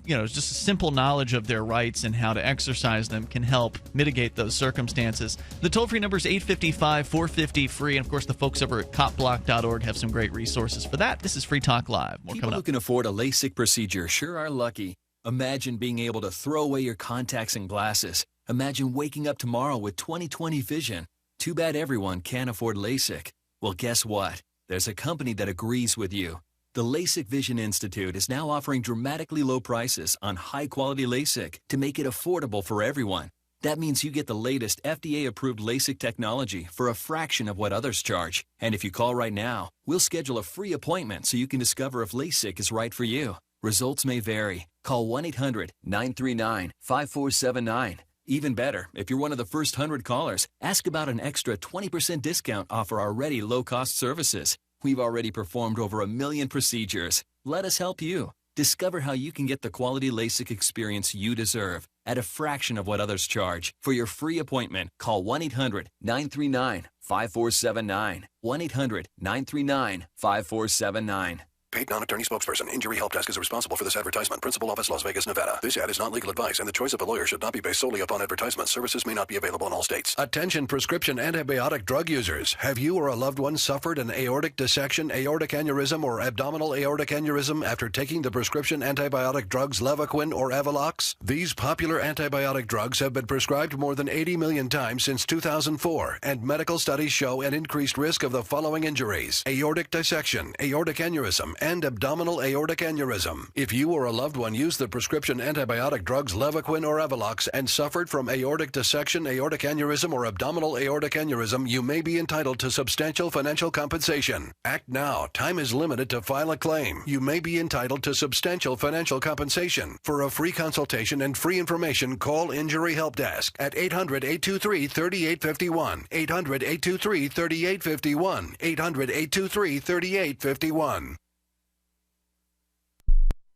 Just a simple knowledge of their rights and how to exercise them can help mitigate those circumstances. The toll-free number is 855-450-FREE. And, of course, the folks over at copblock.org have some great resources for that. This is Free Talk Live. More People coming who up. can afford a LASIK procedure sure are lucky. Imagine being able to throw away your contacts and glasses. Imagine waking up tomorrow with 20/20 vision. Too bad everyone can't afford LASIK. Well, guess what? There's a company that agrees with you. The LASIK Vision Institute is now offering dramatically low prices on high-quality LASIK to make it affordable for everyone. That means you get the latest FDA-approved LASIK technology for a fraction of what others charge. And if you call right now, we'll schedule a free appointment so you can discover if LASIK is right for you. Results may vary. Call 1-800-939-5479. Even better, if you're one of the first 100 callers, ask about an extra 20% discount off our already low-cost services. We've already performed over 1 million procedures. Let us help you. Discover how you can get the quality LASIK experience you deserve at a fraction of what others charge. For your free appointment, call 1-800-939-5479. 1-800-939-5479. Paid non-attorney spokesperson. Injury Help Desk is responsible for this advertisement. Principal office, Las Vegas, Nevada. This ad is not legal advice, and the choice of a lawyer should not be based solely upon advertisement. Services may not be available in all states. Attention prescription antibiotic drug users. Have you or a loved one suffered an aortic dissection, aortic aneurysm, or abdominal aortic aneurysm after taking the prescription antibiotic drugs Levaquin or Avelox? These popular antibiotic drugs have been prescribed more than 80 million times since 2004, and medical studies show an increased risk of the following injuries: aortic dissection, aortic aneurysm, and abdominal aortic aneurysm. If you or a loved one used the prescription antibiotic drugs Levaquin or Avelox and suffered from aortic dissection, aortic aneurysm, or abdominal aortic aneurysm, you may be entitled to substantial financial compensation. Act now. Time is limited to file a claim. You may be entitled to substantial financial compensation. For a free consultation and free information, call Injury Help Desk at 800-823-3851. 800-823-3851. 800-823-3851.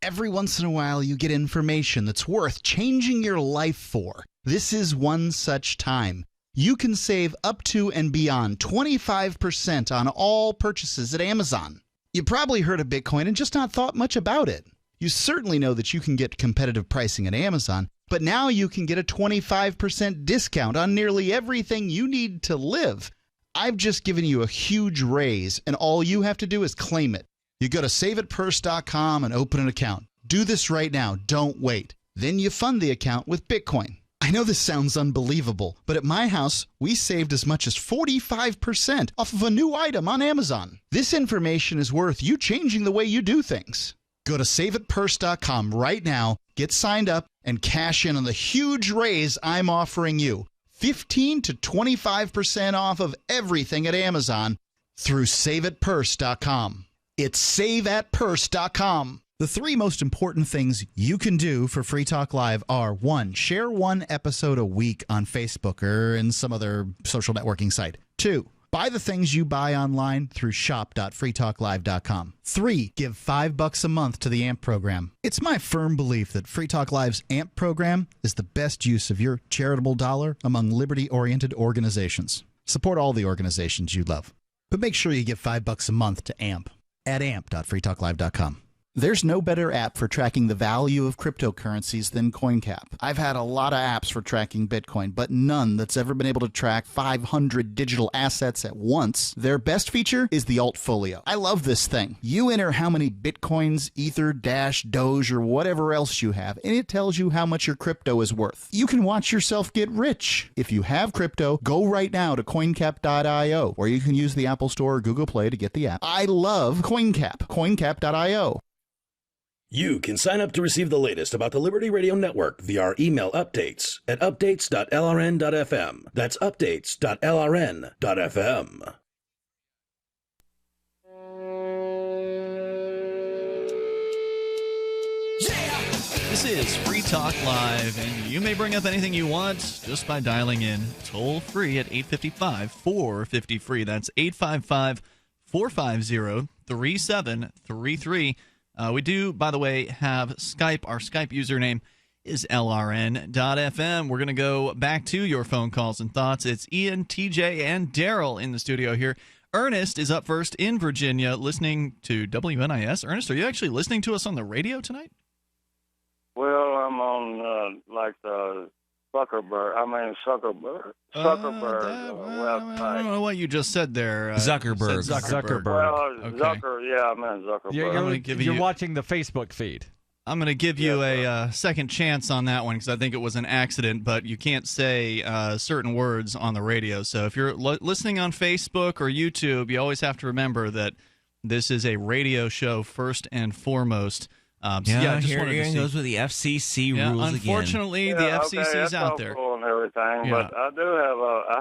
Every once in a while, you get information that's worth changing your life for. This is one such time. You can save up to and beyond 25% on all purchases at Amazon. You probably heard of Bitcoin and just not thought much about it. You certainly know that you can get competitive pricing at Amazon, but now you can get a 25% discount on nearly everything you need to live. I've just given you a huge raise, and all you have to do is claim it. You go to saveitpurse.com and open an account. Do this right now. Don't wait. Then you fund the account with Bitcoin. I know this sounds unbelievable, but at my house, we saved as much as 45% off of a new item on Amazon. This information is worth you changing the way you do things. Go to saveitpurse.com right now, get signed up, and cash in on the huge raise I'm offering you. 15 to 25% off of everything at Amazon through saveitpurse.com. It's saveatpurse.com. The three most important things you can do for Free Talk Live are: 1, share one episode a week on Facebook or in some other social networking site. 2, buy the things you buy online through shop.freetalklive.com. 3, give $5 a month to the AMP program. It's my firm belief that Free Talk Live's AMP program is the best use of your charitable dollar among liberty-oriented organizations. Support all the organizations you love, but make sure you give $5 a month to AMP at amp.freetalklive.com. There's no better app for tracking the value of cryptocurrencies than CoinCap. I've had a lot of apps for tracking Bitcoin, but none that's ever been able to track 500 digital assets at once. Their best feature is the Altfolio. I love this thing. You enter how many Bitcoins, Ether, Dash, Doge, or whatever else you have, and it tells you how much your crypto is worth. You can watch yourself get rich. If you have crypto, go right now to coincap.io, or you can use the Apple Store or Google Play to get the app. I love CoinCap. coincap.io. You can sign up to receive the latest about the Liberty Radio Network via our email updates at updates.lrn.fm. That's updates.lrn.fm. This is Free Talk Live, and you may bring up anything you want just by dialing in toll-free at 855-450-FREE. That's 855-450-3733. We do, by the way, have Skype. Our Skype username is LRN.FM. We're going to go back to your phone calls and thoughts. It's Ian, TJ, and Daryl in the studio here. Ernest is up first in Virginia listening to WNIS. Ernest, are you actually listening to us on the radio tonight? Well, I'm on, the Zuckerberg website. I don't know what you just said there. Zuckerberg. Well, Okay. I meant Zuckerberg. You're watching the Facebook feed. I'm going to give you a second chance on that one because I think it was an accident, but you can't say certain words on the radio. So if you're listening on Facebook or YouTube, you always have to remember that this is a radio show first and foremost. Here goes with the FCC rules unfortunately, again. the FCC's out there. And everything, but I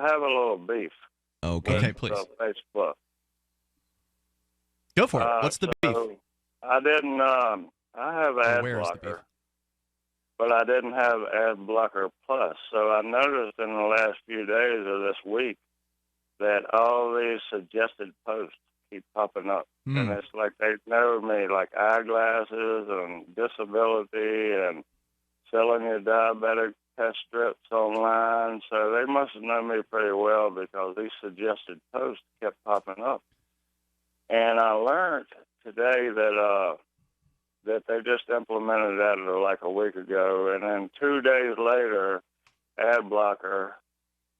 have a little beef. Okay, please. Facebook. Go for it. What's the beef? I didn't. I have ad blocker, but I didn't have Ad Blocker Plus. So I noticed in the last few days of this week that all these suggested posts keep popping up. And it's like they know me, like eyeglasses and disability and selling you diabetic test strips online. So they must have known me pretty well because these suggested posts kept popping up. And I learned today that they just implemented that like a week ago. And then 2 days later, Ad Blocker,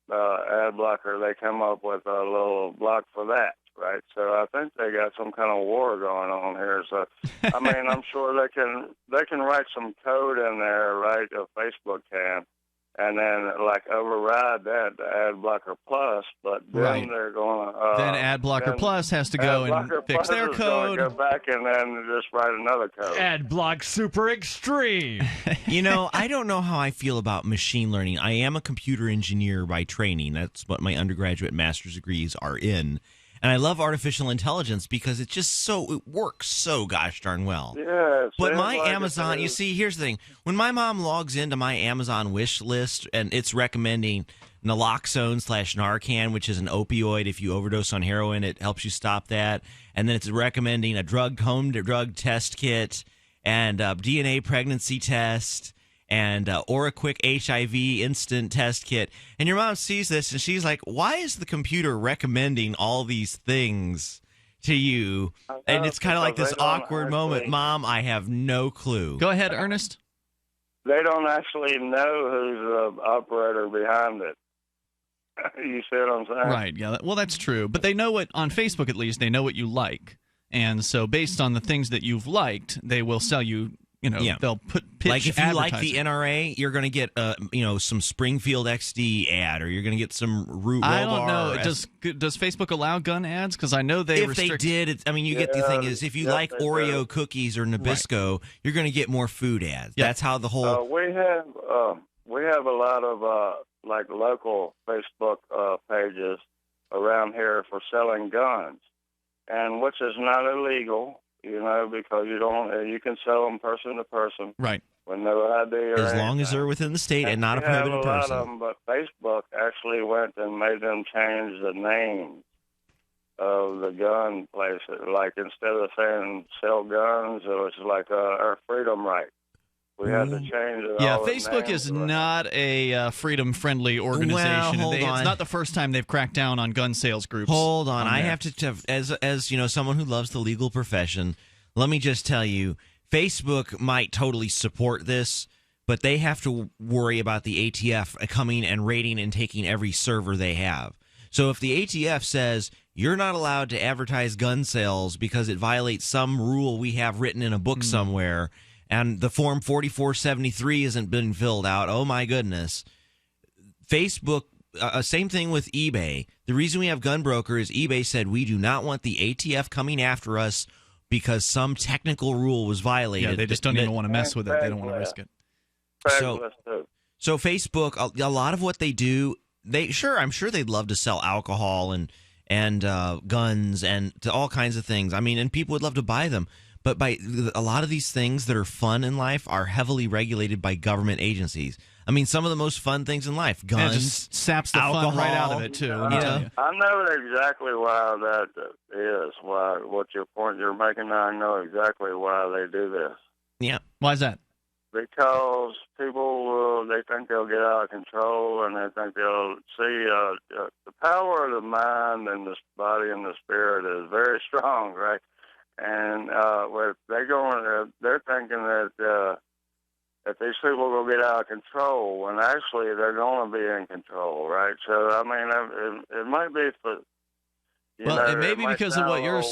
they come up with a little block for that. Right, so I think they got some kind of war going on here. So, I mean, I'm sure they can write some code in there, right? Facebook can, and then like override that to Ad Blocker Plus. But then they're going to then Ad Blocker Plus has to go and fix their code. Go back and then just write another code. Ad Block Super Extreme. I don't know how I feel about machine learning. I am a computer engineer by training. That's what my undergraduate master's degrees are in. And I love artificial intelligence because it works so gosh darn well. Yeah. But my Amazon, you see, here's the thing. When my mom logs into my Amazon wish list and it's recommending naloxone/Narcan, which is an opioid. If you overdose on heroin, it helps you stop that. And then it's recommending a home drug test kit and a DNA pregnancy test and or a quick HIV instant test kit. And your mom sees this and she's like, why is the computer recommending all these things to you? And it's kind of like this awkward moment. Mom, I have no clue. Go ahead, Ernest. They don't actually know who's the operator behind it. You see what I'm saying? Right, yeah. Well, that's true. But they know what, on Facebook at least, they know what you like. And so based on the things that you've liked, they will sell you. They'll pitch like if you like the advertising. NRA, you're going to get some Springfield XD ad, or you're going to get some Root. I don't know. Does Facebook allow gun ads? Because I know they restrict. If they did, you get the thing is if you like Oreo cookies or Nabisco, you're going to get more food ads. Yep. That's how the whole. We have a lot of like local Facebook pages around here for selling guns, and which is not illegal. Because you can sell them person to person. Right. With no ID or as long as they're within the state and not a prohibited person. We have a lot of them, but Facebook actually went and made them change the name of the gun places. Like instead of saying sell guns, it was like our freedom right. We had to change it. Yeah, Facebook is not a freedom-friendly organization. Well, It's not the first time they've cracked down on gun sales groups. Hold on, I have to, as someone who loves the legal profession, let me just tell you, Facebook might totally support this, but they have to worry about the ATF coming and raiding and taking every server they have. So if the ATF says you're not allowed to advertise gun sales because it violates some rule we have written in a book somewhere, and the form 4473 isn't been filled out, oh my goodness. Facebook, same thing with eBay. The reason we have Gun Broker is eBay said we do not want the ATF coming after us because some technical rule was violated. Yeah, they just don't even want to mess with it. They don't want to risk it. So Facebook, a lot of what they do, I'm sure they'd love to sell alcohol and guns and to all kinds of things. I mean, and people would love to buy them. But by a lot of these things that are fun in life are heavily regulated by government agencies. I mean, some of the most fun things in life, guns, just saps the alcohol, fun right out of it too. I know exactly why that is. What your point you're making, I know exactly why they do this. Yeah, why is that? Because people they think they'll get out of control, and they think they'll see the power of the mind and the body and the spirit is very strong, right? And they're thinking that these people will get out of control, when actually they're going to be in control, right? So, I mean, it might be for. It may be because of what you're.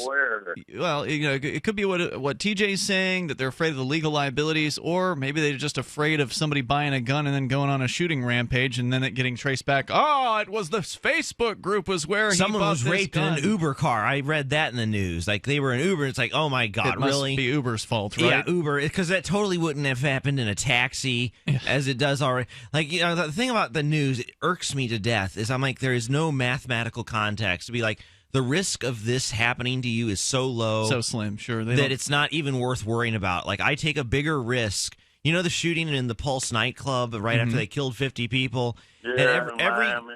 Well, it could be what TJ's saying, that they're afraid of the legal liabilities, or maybe they're just afraid of somebody buying a gun and then going on a shooting rampage and then it getting traced back. Oh, it was this Facebook group was where someone was raped gun. in an Uber car. I read that in the news. Like they were in Uber. It's like, oh my God, it must really? Be Uber's fault, right? Yeah, Uber, because that totally wouldn't have happened in a taxi as it does already. Like the thing about the news, it irks me to death. Is I'm like, there is no mathematical context to be like. The risk of this happening to you is so low. So slim, sure. That it's not even worth worrying about. Like, I take a bigger risk You know the shooting in the Pulse nightclub right after they killed 50 people? Yeah, and Miami.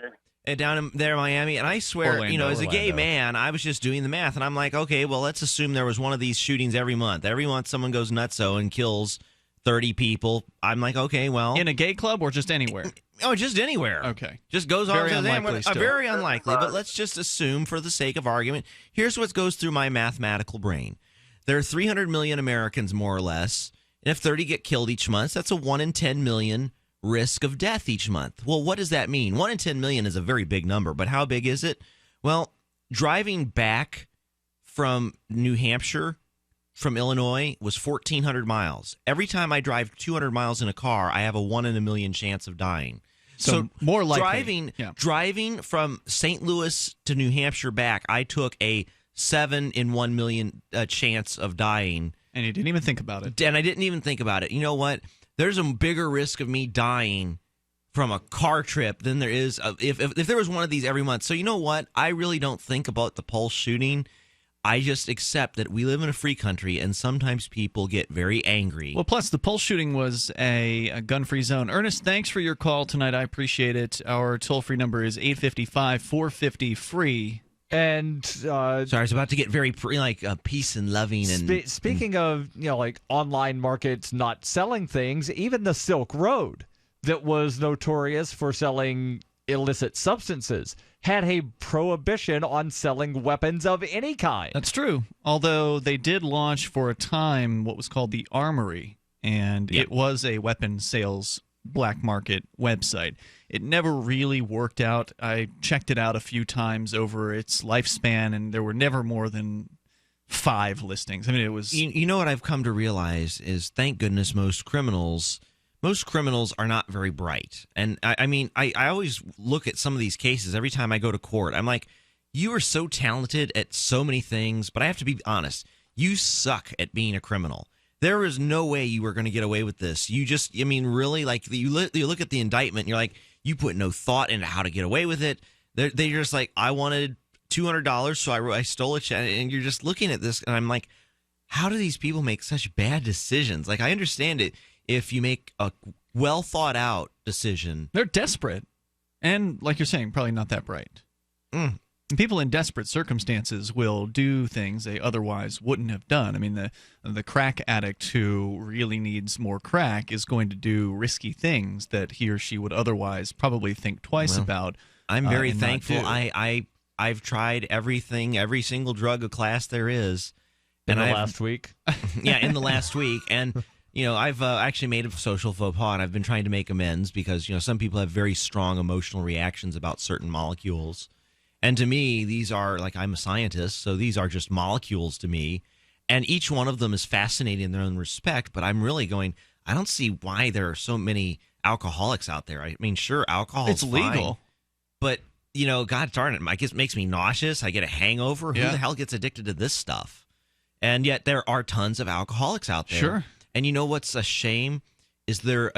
And down there in Miami. And I swear, as a gay man, I was just doing the math. And I'm like, okay, well, let's assume there was one of these shootings every month. Every month someone goes nutso and kills 30 people. I'm like, okay, well. In a gay club or just anywhere? Oh, just anywhere. Okay. Just goes on. Very unlikely still. Very unlikely, but let's just assume for the sake of argument. Here's what goes through my mathematical brain. There are 300 million Americans, more or less, and if 30 get killed each month, that's a 1 in 10 million risk of death each month. Well, what does that mean? 1 in 10 million is a very big number, but how big is it? Well, driving back from New Hampshire from Illinois was 1,400 miles. Every time I drive 200 miles in a car, I have a 1 in a million chance of dying. So more likely. Driving from St. Louis to New Hampshire back, I took a 7 in 1 million chance of dying. And you didn't even think about it. And I didn't even think about it. You know what? There's a bigger risk of me dying from a car trip than there is if there was one of these every month. So you know what? I really don't think about the Pulse shooting. I just accept that we live in a free country, and sometimes people get very angry. Well, plus the Pulse shooting was a gun-free zone. Ernest, thanks for your call tonight. I appreciate it. Our toll-free number is 855-450-FREE. And sorry, I was about to get very peace and loving. And speaking of online markets not selling things, even the Silk Road that was notorious for selling illicit substances had a prohibition on selling weapons of any kind. That's true. Although they did launch for a time what was called the Armory, and it was a weapons sales black market website. It never really worked out. I checked it out a few times over its lifespan, and there were never more than 5 listings. I mean, it was... You know what I've come to realize is, thank goodness most criminals are not very bright. And I always look at some of these cases every time I go to court. I'm like, you are so talented at so many things, but I have to be honest, you suck at being a criminal. There is no way you were going to get away with this. You just, really, you look at the indictment, and you're like, you put no thought into how to get away with it. They're just like, I wanted $200, so I stole it. And you're just looking at this, and I'm like, how do these people make such bad decisions? Like, I understand it if you make a well thought out decision. They're desperate. And like you're saying, probably not that bright. People in desperate circumstances will do things they otherwise wouldn't have done. I mean, the crack addict who really needs more crack is going to do risky things that he or she would otherwise probably think twice about. I'm very thankful. I've tried everything, every single drug of class there is. In the last week? Yeah, in the last week. And, I've actually made a social faux pas, and I've been trying to make amends because, some people have very strong emotional reactions about certain molecules. And to me, these are, I'm a scientist, so these are just molecules to me. And each one of them is fascinating in their own respect, but I'm really going, I don't see why there are so many alcoholics out there. I mean, sure, alcohol is legal. But, God darn it, it makes me nauseous. I get a hangover. Who the hell gets addicted to this stuff? And yet there are tons of alcoholics out there. Sure. And you know what's a shame? Is they're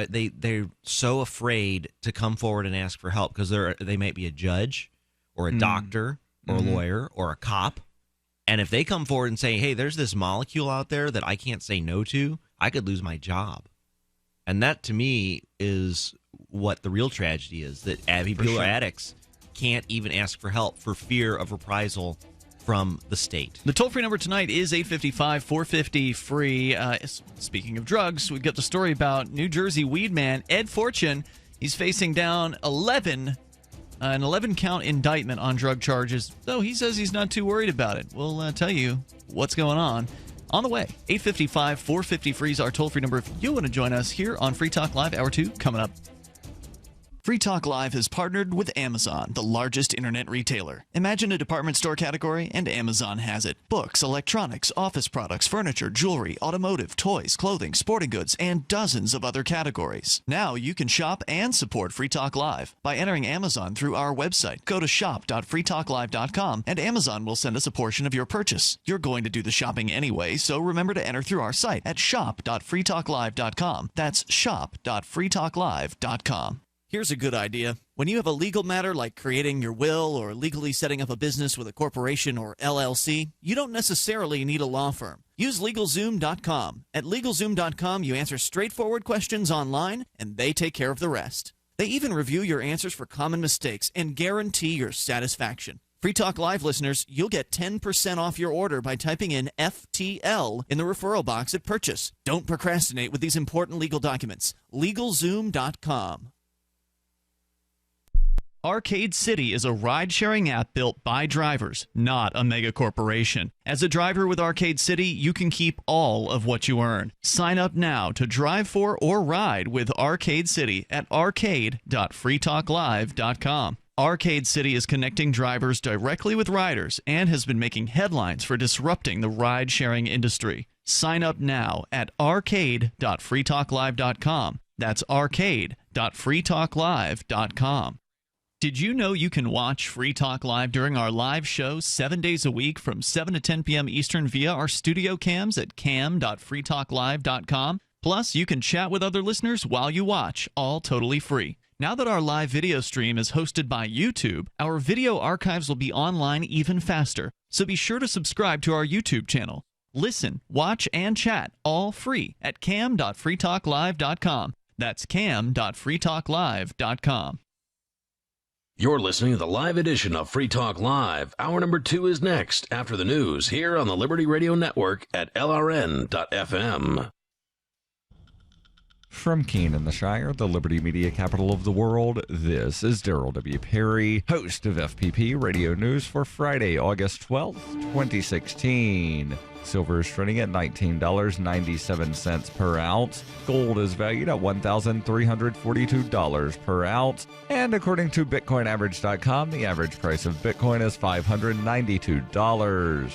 so afraid to come forward and ask for help because they might be a judge or a doctor or a lawyer or a cop. And if they come forward and say, hey, there's this molecule out there that I can't say no to, I could lose my job. And that, to me, is what the real tragedy is, that people who are addicts can't even ask for help for fear of reprisal from the state. The toll-free number tonight is 855-450-FREE. Speaking of drugs, we've got the story about New Jersey weed man Ed Fortune. He's facing down an 11-count indictment on drug charges, though he says he's not too worried about it. We'll tell you what's going on the way. 855-450-FREE is our toll-free number if you want to join us here on Free Talk Live. Hour 2 coming up. Free Talk Live has partnered with Amazon, the largest internet retailer. Imagine a department store category, and Amazon has it. Books, electronics, office products, furniture, jewelry, automotive, toys, clothing, sporting goods, and dozens of other categories. Now you can shop and support Free Talk Live by entering Amazon through our website. Go to shop.freetalklive.com, and Amazon will send us a portion of your purchase. You're going to do the shopping anyway, so remember to enter through our site at shop.freetalklive.com. That's shop.freetalklive.com. Here's a good idea. When you have a legal matter like creating your will or legally setting up a business with a corporation or LLC, you don't necessarily need a law firm. Use LegalZoom.com. At LegalZoom.com, you answer straightforward questions online, and they take care of the rest. They even review your answers for common mistakes and guarantee your satisfaction. Free Talk Live listeners, you'll get 10% off your order by typing in FTL in the referral box at purchase. Don't procrastinate with these important legal documents. LegalZoom.com. Arcade City is a ride-sharing app built by drivers, not a mega corporation. As a driver with Arcade City, you can keep all of what you earn. Sign up now to drive for or ride with Arcade City at arcade.freetalklive.com. Arcade City is connecting drivers directly with riders and has been making headlines for disrupting the ride-sharing industry. Sign up now at arcade.freetalklive.com. That's arcade.freetalklive.com. Did you know you can watch Free Talk Live during our live show 7 days a week from 7 to 10 p.m. Eastern via our studio cams at cam.freetalklive.com? Plus, you can chat with other listeners while you watch, all totally free. Now that our live video stream is hosted by YouTube, our video archives will be online even faster, so be sure to subscribe to our YouTube channel. Listen, watch, and chat all free at cam.freetalklive.com. That's cam.freetalklive.com. You're listening to the live edition of Free Talk Live. Hour number 2 is next after the news here on the Liberty Radio Network at LRN.FM. From Keene in the Shire, the Liberty Media capital of the world, this is Daryl W. Perry, host of FPP Radio News for Friday, August 12th, 2016. Silver is trading at $19.97 per ounce. Gold is valued at $1,342 per ounce. And according to BitcoinAverage.com, the average price of Bitcoin is $592.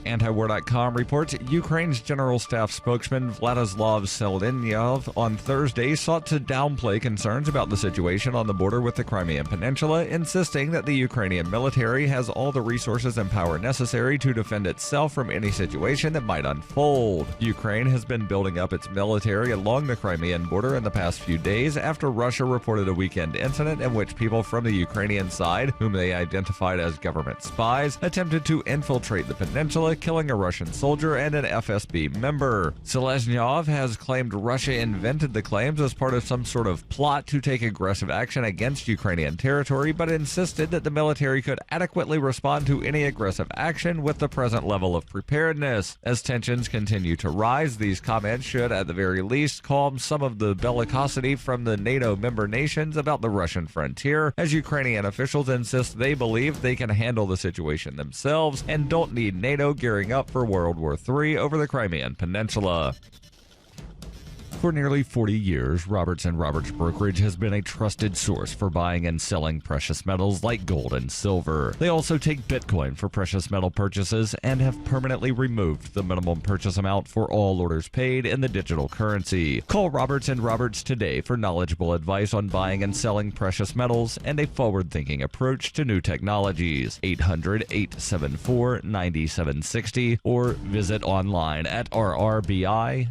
Antiwar.com reports Ukraine's General Staff spokesman Vladislav Seldenyov on Thursday sought to downplay concerns about the situation on the border with the Crimean Peninsula, insisting that the Ukrainian military has all the resources and power necessary to defend itself from any situation that might unfold. Ukraine has been building up its military along the Crimean border in the past few days after Russia reported a weekend incident in which people from the Ukrainian side, whom they identified as government spies, attempted to infiltrate the peninsula, killing a Russian soldier and an FSB member. Selesnyov has claimed Russia invented the claims as part of some sort of plot to take aggressive action against Ukrainian territory, but insisted that the military could adequately respond to any aggressive action with the present level of preparedness. As tensions continue to rise, these comments should, at the very least, calm some of the bellicosity from the NATO member nations about the Russian frontier, as Ukrainian officials insist they believe they can handle the situation themselves and don't need NATO gearing up for World War III over the Crimean Peninsula. For nearly 40 years, Roberts & Roberts Brokerage has been a trusted source for buying and selling precious metals like gold and silver. They also take Bitcoin for precious metal purchases and have permanently removed the minimum purchase amount for all orders paid in the digital currency. Call Roberts & Roberts today for knowledgeable advice on buying and selling precious metals and a forward-thinking approach to new technologies. 800-874-9760 or visit online at rrbi.co.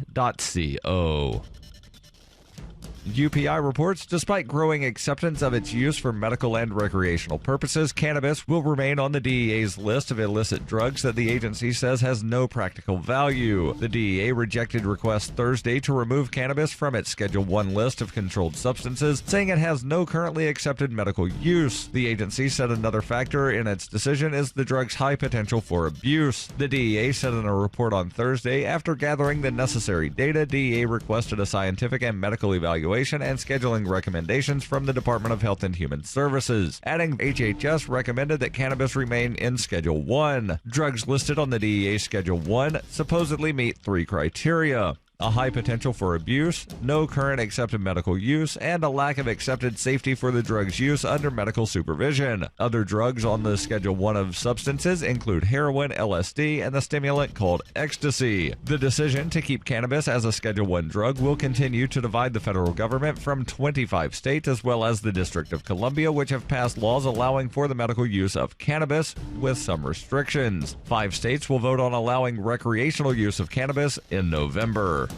UPI reports, despite growing acceptance of its use for medical and recreational purposes, cannabis will remain on the DEA's list of illicit drugs that the agency says has no practical value. The DEA rejected requests Thursday to remove cannabis from its Schedule I list of controlled substances, saying it has no currently accepted medical use. The agency said another factor in its decision is the drug's high potential for abuse. The DEA said in a report on Thursday, after gathering the necessary data, DEA requested a scientific and medical evaluation and scheduling recommendations from the Department of Health and Human Services, adding HHS recommended that cannabis remain in Schedule 1. Drugs listed on the DEA Schedule 1 supposedly meet 3 criteria: a high potential for abuse, no current accepted medical use, and a lack of accepted safety for the drug's use under medical supervision. Other drugs on the Schedule 1 of substances include heroin, LSD, and the stimulant called ecstasy. The decision to keep cannabis as a Schedule 1 drug will continue to divide the federal government from 25 states as well as the District of Columbia, which have passed laws allowing for the medical use of cannabis with some restrictions. 5 states will vote on allowing recreational use of cannabis in November.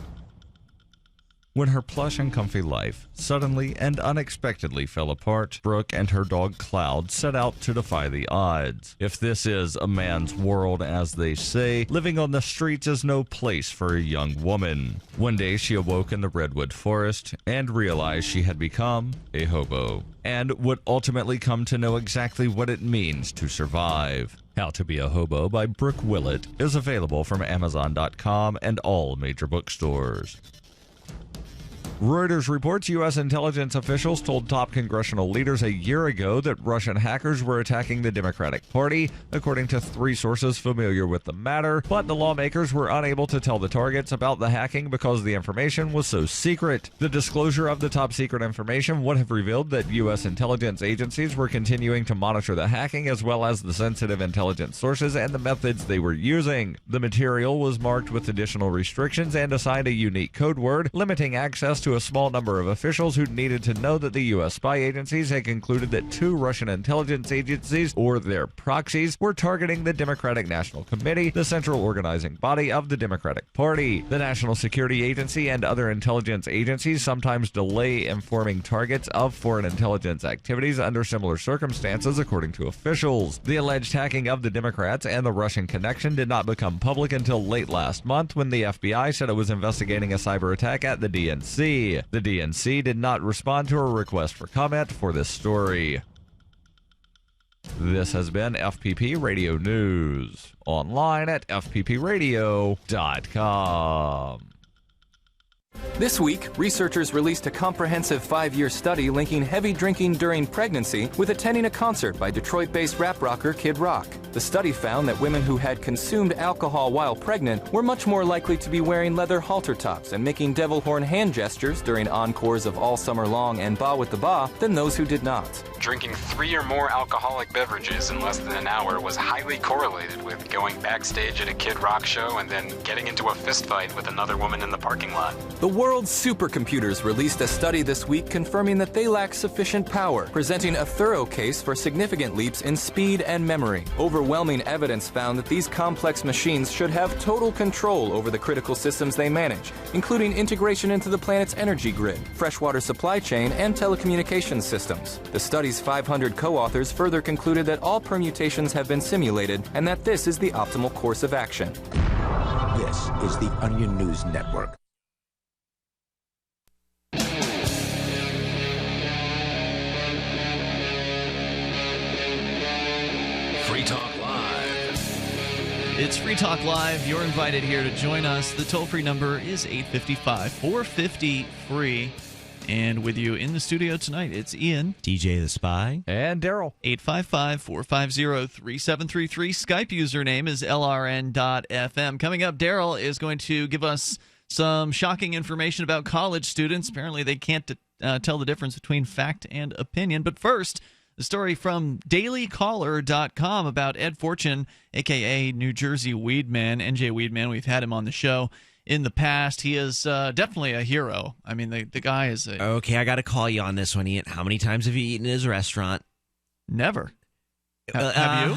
When her plush and comfy life suddenly and unexpectedly fell apart, Brooke and her dog Cloud set out to defy the odds. If this is a man's world, as they say, living on the streets is no place for a young woman. One day she awoke in the redwood forest and realized she had become a hobo, and would ultimately come to know exactly what it means to survive. How to Be a Hobo by Brooke Willett is available from Amazon.com and all major bookstores. Reuters reports U.S. intelligence officials told top congressional leaders a year ago that Russian hackers were attacking the Democratic Party, according to 3 sources familiar with the matter, but the lawmakers were unable to tell the targets about the hacking because the information was so secret. The disclosure of the top-secret information would have revealed that U.S. intelligence agencies were continuing to monitor the hacking as well as the sensitive intelligence sources and the methods they were using. The material was marked with additional restrictions and assigned a unique code word, limiting access to a small number of officials who needed to know that the U.S. spy agencies had concluded that 2 Russian intelligence agencies, or their proxies, were targeting the Democratic National Committee, the central organizing body of the Democratic Party. The National Security Agency and other intelligence agencies sometimes delay informing targets of foreign intelligence activities under similar circumstances, according to officials. The alleged hacking of the Democrats and the Russian connection did not become public until late last month, when the FBI said it was investigating a cyber attack at the DNC. The DNC did not respond to a request for comment for this story. This has been FPP Radio News, online at fppradio.com. This week, researchers released a comprehensive 5-year study linking heavy drinking during pregnancy with attending a concert by Detroit-based rap rocker Kid Rock. The study found that women who had consumed alcohol while pregnant were much more likely to be wearing leather halter tops and making devil horn hand gestures during encores of All Summer Long and Ba with the Ba than those who did not. Drinking 3 or more alcoholic beverages in less than an hour was highly correlated with going backstage at a Kid Rock show and then getting into a fistfight with another woman in the parking lot. The world's supercomputers released a study this week confirming that they lack sufficient power, presenting a thorough case for significant leaps in speed and memory. Overwhelming evidence found that these complex machines should have total control over the critical systems they manage, including integration into the planet's energy grid, freshwater supply chain, and telecommunications systems. The study's 500 co-authors further concluded that all permutations have been simulated and that this is the optimal course of action. This is the Onion News Network. Free Talk Live. It's Free Talk Live. You're invited here to join us. The toll-free number is 855-450-FREE. And with you in the studio tonight, it's Ian, DJ the Spy, and Daryl. 855-450-3733. Skype username is LRN.FM. Coming up, Daryl is going to give us some shocking information about college students. Apparently, they can't tell the difference between fact and opinion. But first, the story from dailycaller.com about Ed Fortune, a.k.a. New Jersey Weedman, NJ Weedman. We've had him on the show in the past. He is definitely a hero. I mean, the guy is a... Okay, I got to call you on this one, Ian. How many times have you eaten at his restaurant? Never. Have you?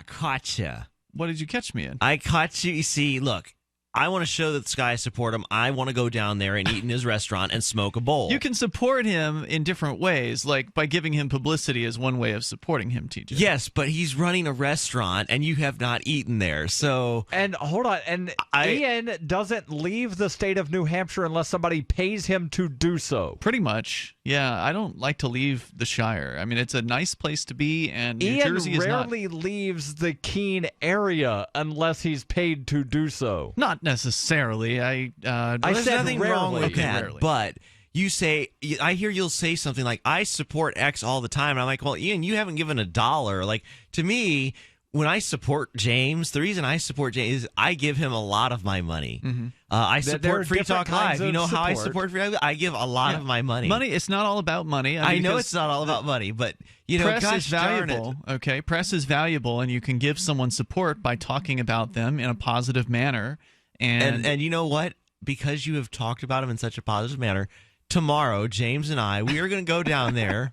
Caught you. What did you catch me in? I caught you. You see, look, I want to show that this guy support him. I want to go down there and eat in his restaurant and smoke a bowl. You can support him in different ways, like by giving him publicity is one way of supporting him, TJ. Yes, but he's running a restaurant and you have not eaten there. So And hold on, and Ian doesn't leave the state of New Hampshire unless somebody pays him to do so. Pretty much. Yeah, I don't like to leave the Shire. I mean, it's a nice place to be, and New Jersey is not... Ian rarely leaves the Keene area unless he's paid to do so. Not necessarily. I there's said nothing rarely. wrong with that, Rarely. but you say, I hear you'll say something like, I support X all the time, and I'm like, well, Ian, you haven't given $1. Like, to me, when I support James, the reason I support James is I give him a lot of my money. Mm-hmm. I There are support Free different Talk Live. kinds You of know how I support. support Free Talk Live? I give a lot of my money. Money, it's not all about money. I know because it's not all about money, but, you know, press gosh is valuable. darn it. Okay, press is valuable, and you can give someone support by talking about them in a positive manner. And you know what? Because you have talked about him in such a positive manner, tomorrow, James and I, we are going to go down there,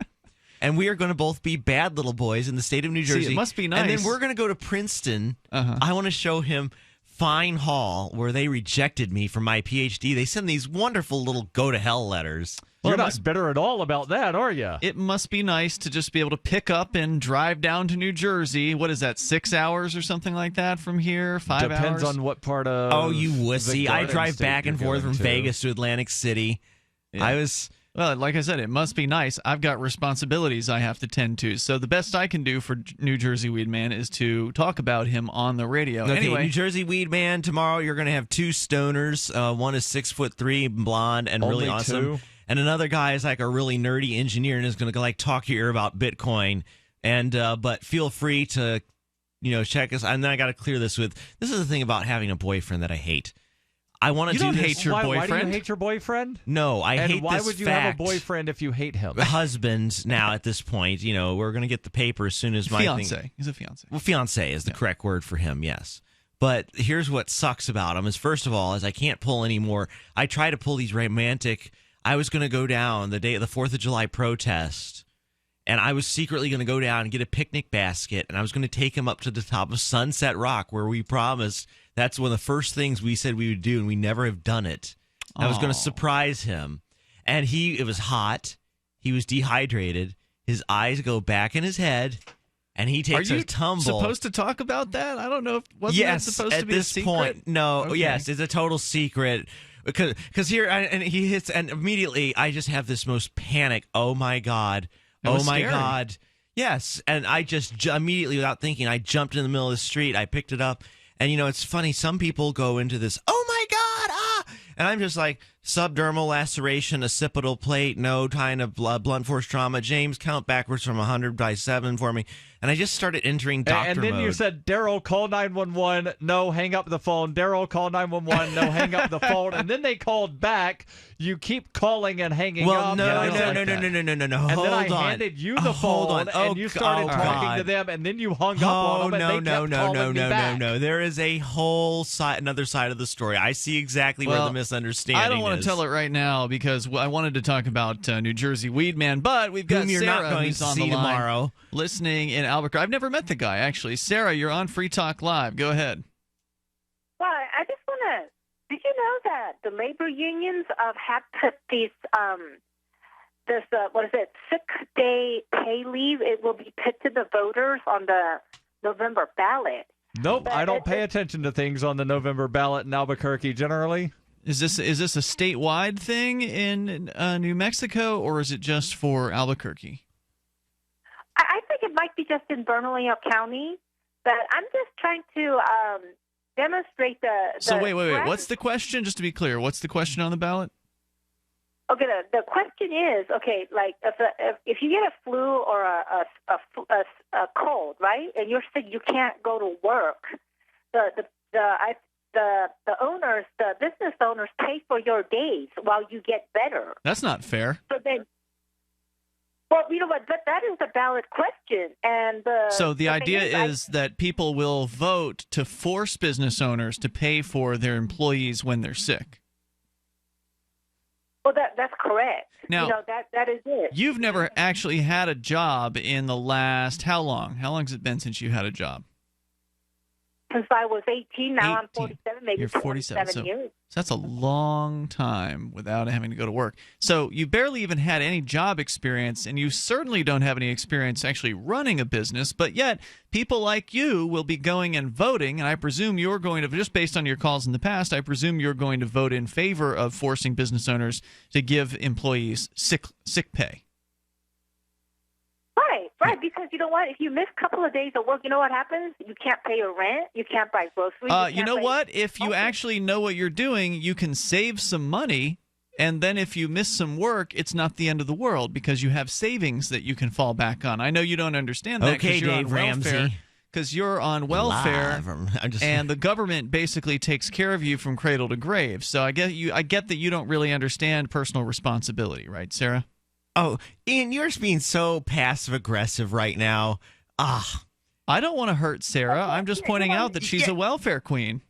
and we are going to both be bad little boys in the state of New Jersey. See, it must be nice. And then we're going to go to Princeton. I want to show him fine hall where they rejected me for my PhD. They send these wonderful little go to hell letters. You're not bitter at all about that, are you? It must be nice to just be able to pick up and drive down to New Jersey. What is that, 6 hours or something like that from here? 5 hours? Depends on what part of... Oh, you wussy. I drive State back and you're forth from going to. Vegas to Atlantic City. Yeah. Well, like I said, it must be nice. I've got responsibilities I have to tend to. So the best I can do for New Jersey Weed Man is to talk about him on the radio. Okay, Anyway, New Jersey Weed Man, tomorrow you're going to have two stoners. One is 6'3", blonde, and really Only awesome. two? And another guy is like a really nerdy engineer and is going to like talk your ear about Bitcoin. And but feel free to, check us. And then I got to clear this with, this is the thing about having a boyfriend that I hate. I want to You don't this. hate your boyfriend? Why do you hate your boyfriend? No, I and hate why this would you fact. have a boyfriend if you hate him? Husband now at this point. We're going to get the paper as soon as my fiance. thing. He's a fiance. Well, fiance is the correct word for him, yes. But here's what sucks about him is, first of all, is I can't pull anymore. I try to pull these romantic. I was going to go down the day of the 4th of July protest, and I was secretly going to go down and get a picnic basket, and I was going to take him up to the top of Sunset Rock, where we promised that's one of the first things we said we would do, and we never have done it. I was going to surprise him. And it was hot. He was dehydrated. His eyes go back in his head, and he takes a tumble. Supposed to talk about that? I don't know. Wasn't that supposed to be at this a secret? point, no. Okay. Yes, it's a total secret. Because here, and he hits, and immediately I just have this most panic. Oh my God. It was my scary. God. Yes. And I just immediately, without thinking, I jumped in the middle of the street. I picked it up. And, it's funny. Some people go into this, oh my God, and I'm just like, subdermal laceration, occipital plate, no kind of blunt force trauma. James, count backwards from 100 by 7 for me. And I just started entering doctor And then mode. you said, Daryl, call 911. No, hang up the phone. Daryl, call 911. No, hang up the phone. And then they called back. You keep calling and hanging Well, up. no. And And then I Hold on. handed you the Hold phone, on. and you started talking to them, and then you hung up on them, and they kept calling me back. No. There is a whole side, another side of the story. I see exactly where the misunderstanding is. I don't want to tell it right now because I wanted to talk about New Jersey Weed Man, but we've got Whom you're Sarah not going who's to on see the line tomorrow. listening in Albuquerque. I've never met the guy, actually. Sarah, you're on Free Talk Live. Go ahead. Well, I just want to. Did you know that the labor unions have put these sick day pay leave? It will be put to the voters on the November ballot. Nope, I don't pay attention to things on the November ballot in Albuquerque generally. Is this a statewide thing in New Mexico, or is it just for Albuquerque? I think it might be just in Bernalillo County, but I'm just trying to demonstrate the. So wait. What's the question? Just to be clear, what's the question on the ballot? Okay, the question is, okay, like if you get a flu or a cold, right, and you're sick, you can't go to work. The owners, the business owners, pay for your days while you get better. That's not fair. So then, well, you know what? That is a valid question, and so the idea is that people will vote to force business owners to pay for their employees when they're sick. Well, that's correct. Now, that is it. You've never actually had a job in the last how long? How long has it been since you had a job? Since I was 18. Now I'm 47. Maybe You're 47. 27 years. So that's a long time without having to go to work. So you barely even had any job experience, and you certainly don't have any experience actually running a business, but yet people like you will be going and voting, and I presume you're going to, just based on your calls in the past, I presume you're going to vote in favor of forcing business owners to give employees sick pay. Right, because you know what? If you miss a couple of days of work, you know what happens? You can't pay your rent. You can't buy groceries. You know what? If you actually know what you're doing, you can save some money, and then if you miss some work, it's not the end of the world because you have savings that you can fall back on. I know you don't understand that Okay, Dave Ramsey. Because you're on welfare, and the government basically takes care of you from cradle to grave. So I get that you don't really understand personal responsibility, right, Sarah? Oh, Ian, you're being so passive-aggressive right now. I don't want to hurt Sarah. I'm just pointing out that she's a welfare queen.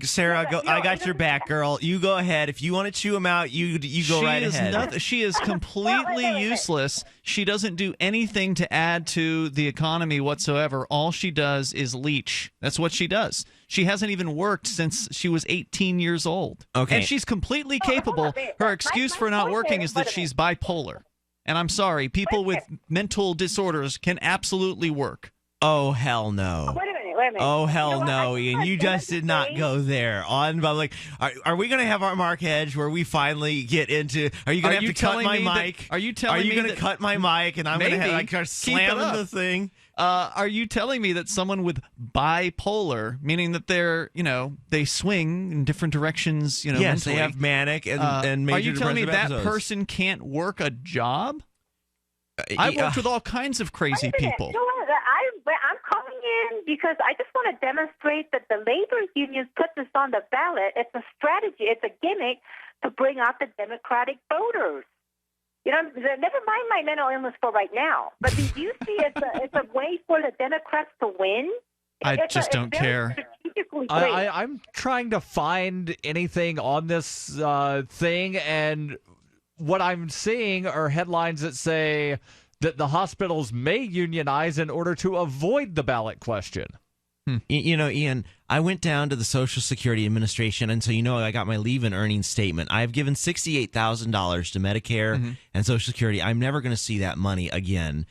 Sarah, I got your back, girl. You go ahead. If you want to chew them out, you go right ahead. She is completely useless. She doesn't do anything to add to the economy whatsoever. All she does is leech. That's what she does. She hasn't even worked since she was 18 years old. Okay. And she's completely capable. Her excuse for not working is that she's bipolar. And I'm sorry, people with mental disorders can absolutely work. Oh, hell no. Wait a minute. Oh, hell no, Ian. You just did not go there. Are we going to have our Mark Hedge where we finally get into... Are you going to have to cut my mic? Are you telling me Are you going to cut my mic and I'm going to start slamming the thing? Are you telling me that someone with bipolar, meaning that they swing in different directions, yes, mentally, they have manic and major are you telling me that episodes. person can't work a job? I've worked with all kinds of crazy people. I'm calling in because I just want to demonstrate that the labor unions put this on the ballot. It's a strategy. It's a gimmick to bring out the Democratic voters. Never mind my mental illness for right now. But do you see it's a way for the Democrats to win? I just don't care. I'm trying to find anything on this thing, and what I'm seeing are headlines that say that the hospitals may unionize in order to avoid the ballot question. Ian, I went down to the Social Security Administration, and so I got my leave and earnings statement. I've given $68,000 to Medicare and Social Security. I'm never going to see that money again.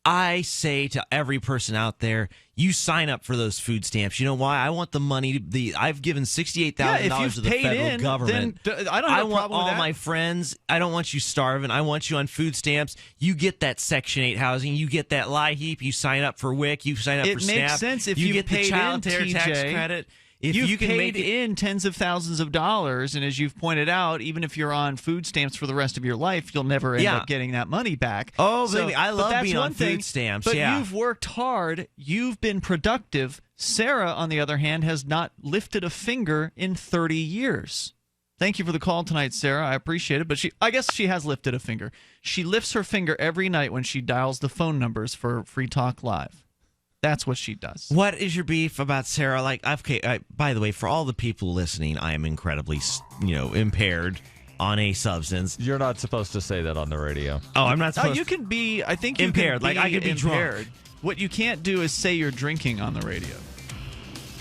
I say to every person out there, you sign up for those food stamps. You know why? I want the money. I've given $68,000 to the federal government. I don't have a problem with that. I want all my friends. I don't want you starving. I want you on food stamps. You get that Section 8 housing. You get that LIHEAP. You sign up for WIC. You sign up for SNAP. It makes sense if you get the child care tax credit. If you can paid in tens of thousands of dollars, and as you've pointed out, even if you're on food stamps for the rest of your life, you'll never end up getting that money back. Oh, baby, I love being on food stamps. But you've worked hard. You've been productive. Sarah, on the other hand, has not lifted a finger in 30 years. Thank you for the call tonight, Sarah. I appreciate it. But I guess she has lifted a finger. She lifts her finger every night when she dials the phone numbers for Free Talk Live. That's what she does. What is your beef about Sarah? By the way, for all the people listening, I am incredibly, impaired on a substance. You're not supposed to say that on the radio. Oh, I'm not supposed. You can be. I think you impaired. Can be I could be impaired. Drunk. What you can't do is say you're drinking on the radio.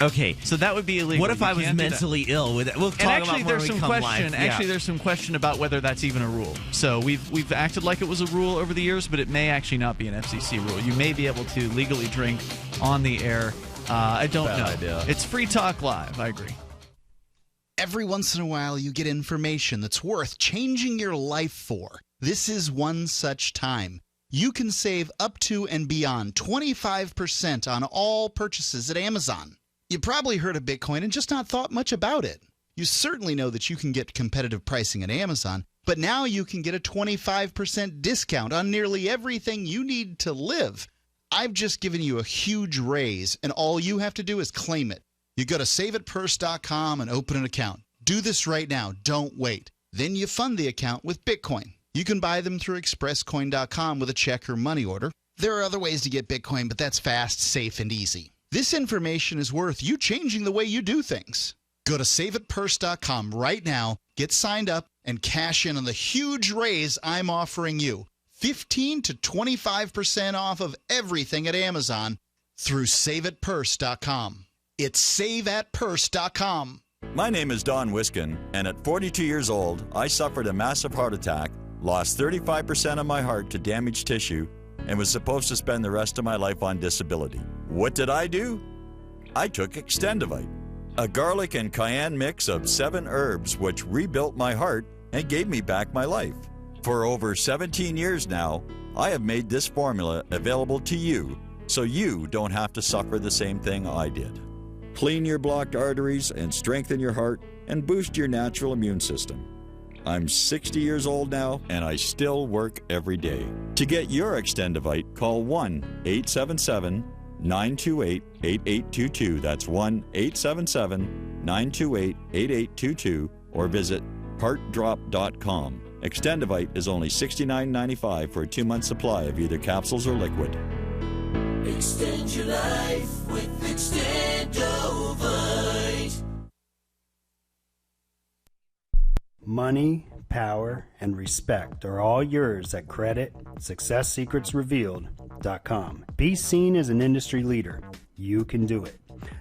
Okay, so that would be illegal. What if I was mentally ill with it? We'll talk about when we come live. Actually, there's some question about whether that's even a rule. So we've acted like it was a rule over the years, but it may actually not be an FCC rule. You may be able to legally drink on the air. I don't know. Idea. It's Free Talk Live. I agree. Every once in a while, you get information that's worth changing your life for. This is one such time. You can save up to and beyond 25% on all purchases at Amazon. You probably heard of Bitcoin and just not thought much about it. You certainly know that you can get competitive pricing at Amazon, but now you can get a 25% discount on nearly everything you need to live. I've just given you a huge raise, and all you have to do is claim it. You go to saveitpurse.com and open an account. Do this right now. Don't wait. Then you fund the account with Bitcoin. You can buy them through expresscoin.com with a check or money order. There are other ways to get Bitcoin, but that's fast, safe, and easy. This information is worth you changing the way you do things. Go to saveitpurse.com right now, get signed up, and cash in on the huge raise I'm offering you. 15 to 25% off of everything at Amazon through saveitpurse.com. It's saveatpurse.com. My name is Don Wiskin, and at 42 years old, I suffered a massive heart attack, lost 35% of my heart to damaged tissue, and was supposed to spend the rest of my life on disability. What did I do? I took Extendivite, a garlic and cayenne mix of 7 herbs which rebuilt my heart and gave me back my life. For over 17 years now, I have made this formula available to you so you don't have to suffer the same thing I did. Clean your blocked arteries and strengthen your heart and boost your natural immune system. I'm 60 years old now, and I still work every day. To get your Extendivite, call 1-877-928-8822. That's 1-877-928-8822, or visit heartdrop.com. Extendivite is only $69.95 for a 2-month supply of either capsules or liquid. Extend your life with Extendovite. Money, power, and respect are all yours at CreditSuccessSecretsRevealed.com. Be seen as an industry leader. You can do it.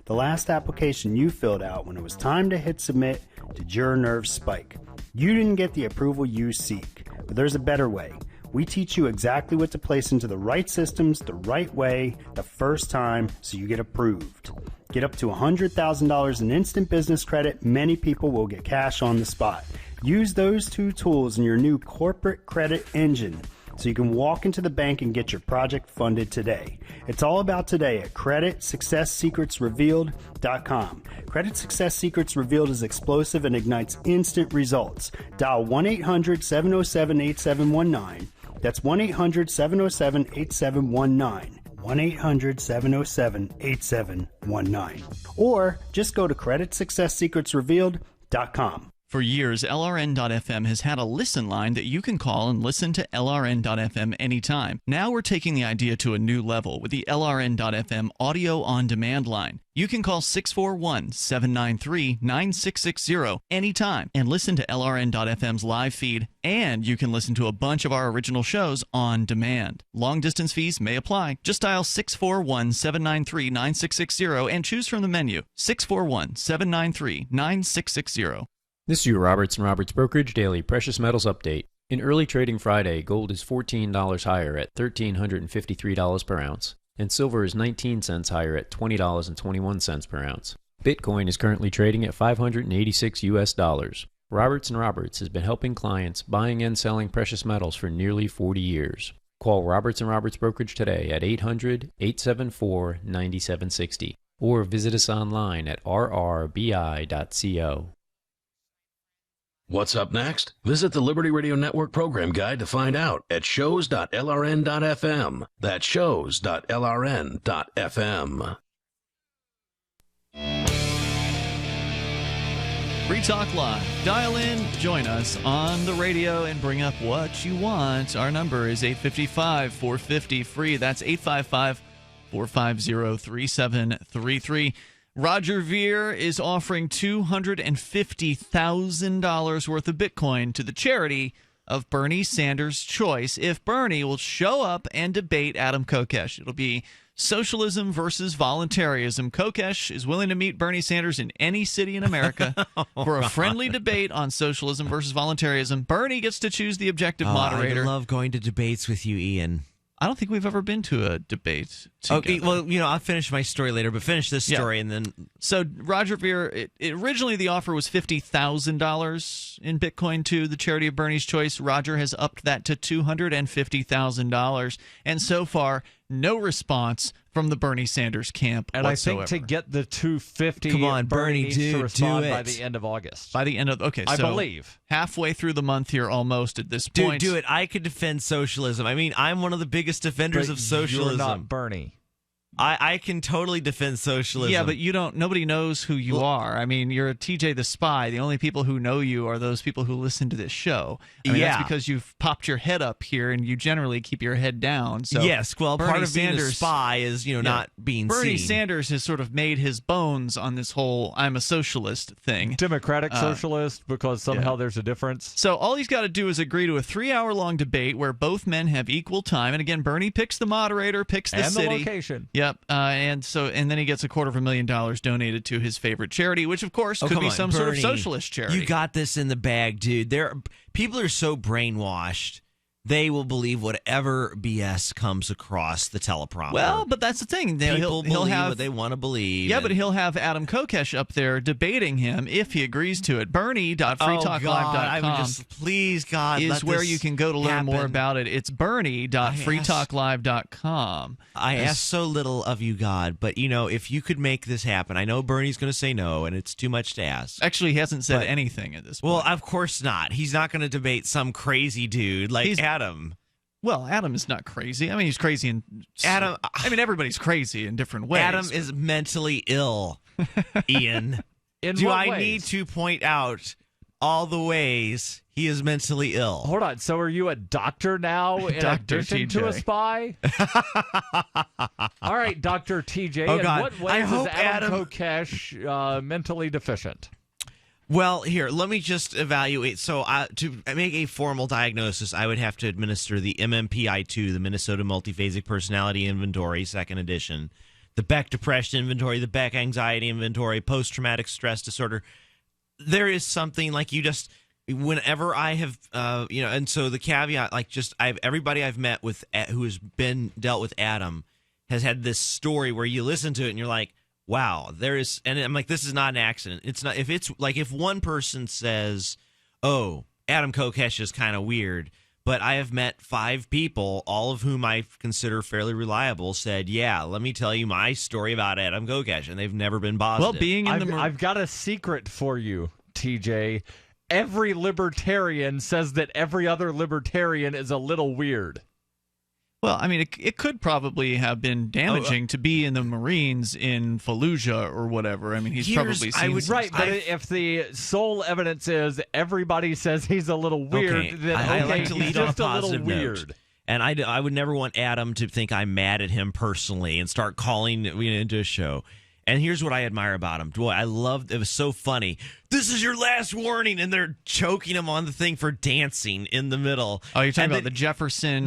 The last application you filled out when it was time to hit submit did your nerves spike. You didn't get the approval you seek, but there's a better way. We teach you exactly what to place into the right systems, the right way, the first time, so you get approved. Get up to $100,000 in instant business credit. Many people will get cash on the spot. Use those two tools in your new corporate credit engine so you can walk into the bank and get your project funded today. It's all about today at CreditSuccessSecretsRevealed.com. Credit Success Secrets Revealed is explosive and ignites instant results. Dial 1-800-707-8719. That's 1-800-707-8719. 1-800-707-8719. Or just go to CreditSuccessSecretsRevealed.com. For years, LRN.FM has had a listen line that you can call and listen to LRN.FM anytime. Now we're taking the idea to a new level with the LRN.FM audio on demand line. You can call 641-793-9660 anytime and listen to LRN.FM's live feed, and you can listen to a bunch of our original shows on demand. Long distance fees may apply. Just dial 641-793-9660 and choose from the menu 641-793-9660. This is your Roberts & Roberts Brokerage Daily Precious Metals Update. In early trading Friday, gold is $14 higher at $1,353 per ounce, and silver is 19 cents higher at $20.21 per ounce. Bitcoin is currently trading at $586 US. Roberts & Roberts has been helping clients buying and selling precious metals for nearly 40 years. Call Roberts & Roberts Brokerage today at 800-874-9760 or visit us online at rrbi.co. What's up next? Visit the Liberty Radio Network program guide to find out at shows.lrn.fm. That's shows.lrn.fm. Free Talk Live. Dial in, join us on the radio, and bring up what you want. Our number is 855-450-FREE. That's 855-450-3733. Roger Ver is offering $250,000 worth of Bitcoin to the charity of Bernie Sanders' choice if Bernie will show up and debate Adam Kokesh. It'll be socialism versus voluntarism. Kokesh is willing to meet Bernie Sanders in any city in America for a friendly debate on socialism versus voluntarism. Bernie gets to choose the objective moderator. I love going to debates with you, Ian. I don't think we've ever been to a debate together. Okay, well, I'll finish my story later, but finish this story and then... So Roger Ver, originally the offer was $50,000 in Bitcoin to the charity of Bernie's choice. Roger has upped that to $250,000. And so far, no response from the Bernie Sanders camp and whatsoever. I think to get the $250,000, come on, Bernie, needs to respond do it by the end of August. By the end of I believe halfway through the month here, almost at this point. Do it. I could defend socialism. I mean, I'm one of the biggest defenders of socialism. You're not Bernie. I can totally defend socialism. Yeah, but nobody knows who you are. I mean, you're a TJ the Spy. The only people who know you are those people who listen to this show. I mean, that's because you've popped your head up here and you generally keep your head down. So yes, well, Bernie part of Sanders, being a spy is, not being Bernie seen. Sanders has sort of made his bones on this whole I'm a socialist thing. Democratic socialist, because somehow there's a difference. So all he's got to do is agree to a 3-hour-long debate where both men have equal time. And again, Bernie picks the moderator, picks the city. And the location. Yep. And then he gets $250,000 donated to his favorite charity, which of course could be some sort of socialist charity. You got this in the bag, dude. People are so brainwashed. They will believe whatever BS comes across the teleprompter. Well, but that's the thing. He'll believe have what they want to believe. Yeah, but he'll have Adam Kokesh up there debating him if he agrees to it. Bernie.freetalklive.com please, God, is where you can go to learn more about it. It's Bernie.freetalklive.com. I ask so little of you, God, but if you could make this happen, I know Bernie's going to say no, and it's too much to ask. Actually, he hasn't said anything at this point. Well, of course not. He's not going to debate some crazy dude like Adam. Well, Adam is not crazy. I mean, he's crazy in Adam. I mean, everybody's crazy in different ways. Adam is mentally ill, Ian. Do I need to point out all the ways he is mentally ill? Hold on. So are you a doctor now in addition to a spy? All right, Dr. TJ. Oh, God. In what ways is Adam Kokesh mentally deficient? Well, here, let me just evaluate. So to make a formal diagnosis, I would have to administer the MMPI-2, the Minnesota Multiphasic Personality Inventory, 2nd edition, the Beck Depression Inventory, the Beck Anxiety Inventory, Post-Traumatic Stress Disorder. There is something like whenever I have, and so the caveat, everybody I've met with who has been dealt with Adam has had this story where you listen to it and you're like, wow, and I'm like, this is not an accident. It's not, if one person says, oh, Adam Kokesh is kind of weird, but I have met 5 people, all of whom I consider fairly reliable, said, yeah, let me tell you my story about Adam Kokesh, and they've never been positive. Well, I've got a secret for you, TJ. Every libertarian says that every other libertarian is a little weird. Well, I mean, it could probably have been damaging to be in the Marines in Fallujah or whatever. I mean, he's probably seen but if the sole evidence is everybody says he's a little weird, then I like to he's lead on a just a little positive weird. note. And I would never want Adam to think I'm mad at him personally and start calling into a show. And here's what I admire about him. Boy, it was so funny. This is your last warning, and they're choking him on the thing for dancing in the middle. Oh, you're talking about the Jefferson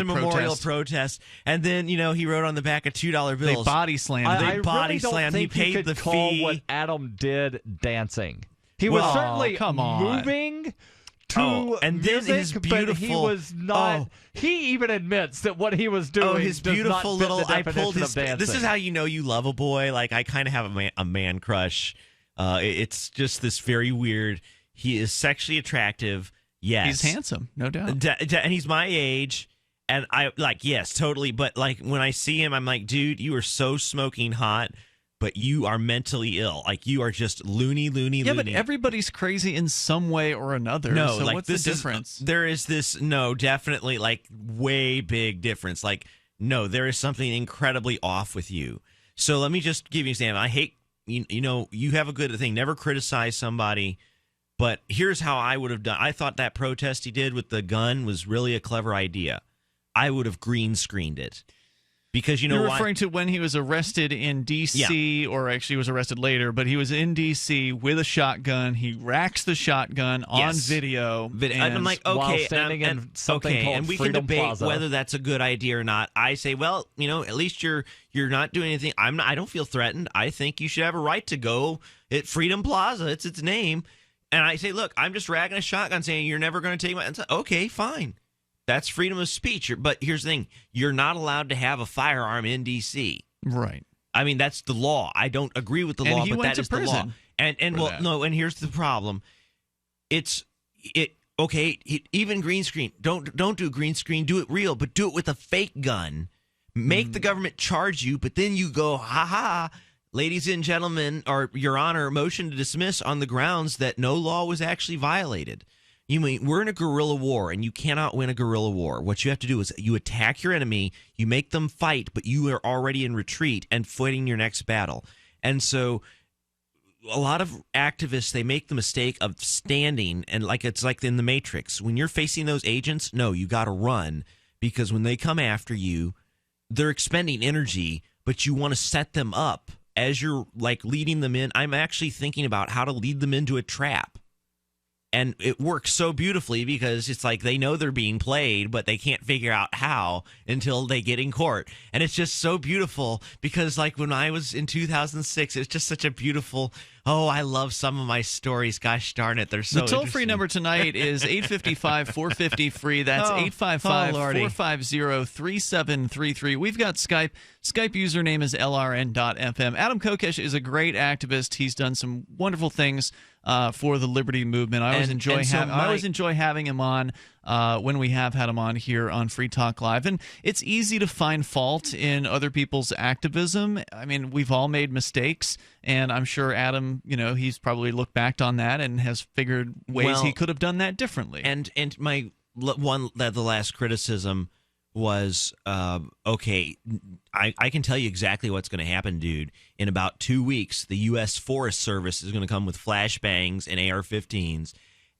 Memorial protest. And then, he wrote on the back of $2 bills. They body slammed. I really don't think he paid you could the call fee. what Adam did dancing. He was certainly moving to and then music, his beautiful, but he was not. He even admits that what he was doing. His does beautiful not fit little. the I pulled his. of dancing. This is how you know you love a boy. Like I kind of have a man crush. It's just this very weird. He is sexually attractive. Yes, he's handsome, no doubt, and he's my age. And I yes, totally. But when I see him, I'm like, dude, you are so smoking hot. But you are mentally ill. Like, you are just loony. Yeah, but everybody's crazy in some way or another. No, so what's the difference? There is this, definitely, way big difference. No, there is something incredibly off with you. So let me just give you an example. I hate, you have a good thing. Never criticize somebody. But here's how I would have done. I thought that protest he did with the gun was really a clever idea. I would have green screened it. Because you're referring to when he was arrested in D.C., or actually he was arrested later, but he was in D.C. with a shotgun. He racks the shotgun on video. And I'm like, okay, while standing in something called and we Freedom can debate Plaza. whether that's a good idea or not. I say, well, at least you're not doing anything. I don't feel threatened. I think you should have a right to go at Freedom Plaza. It's its name. And I say, look, I'm just racking a shotgun saying you're never going to take my... Okay, fine. That's freedom of speech. But here's the thing. You're not allowed to have a firearm in D.C. Right. I mean, that's the law. I don't agree with the law, but that is the law. And here's the problem. Even green screen. Don't do green screen. Do it real, but do it with a fake gun. Make the government charge you, but then you go, ha-ha, ladies and gentlemen, or Your Honor, motion to dismiss on the grounds that no law was actually violated. We're in a guerrilla war, and you cannot win a guerrilla war. What you have to do is you attack your enemy, you make them fight, but you are already in retreat and fighting your next battle. And so a lot of activists, they make the mistake of standing, and it's like in the Matrix. When you're facing those agents, no, you got to run, because when they come after you, they're expending energy, but you want to set them up as you're leading them in. I'm actually thinking about how to lead them into a trap. And it works so beautifully because it's like they know they're being played, but they can't figure out how until they get in court. And it's just so beautiful because when I was in 2006, it's just such a beautiful, I love some of my stories. Gosh darn it. They're so The toll-free number tonight is 855-450-FREE. That's 855-450-3733. We've got Skype. Skype username is LRN.FM. Adam Kokesh is a great activist. He's done some wonderful things for the Liberty Movement. I always enjoy having him on when we have had him on here on Free Talk Live. And it's easy to find fault in other people's activism. I mean, we've all made mistakes, and I'm sure Adam, he's probably looked back on that and has figured ways he could have done that differently. And the last criticism was, I can tell you exactly what's going to happen, dude. In about 2 weeks, the U.S. Forest Service is going to come with flashbangs and AR-15s.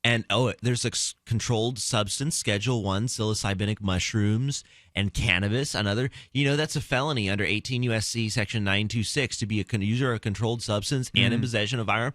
And, there's a controlled substance, Schedule 1, psilocybinic mushrooms and cannabis. Another, that's a felony under 18 U.S.C. Section 926 to be a user of a controlled substance and in possession of a firearm.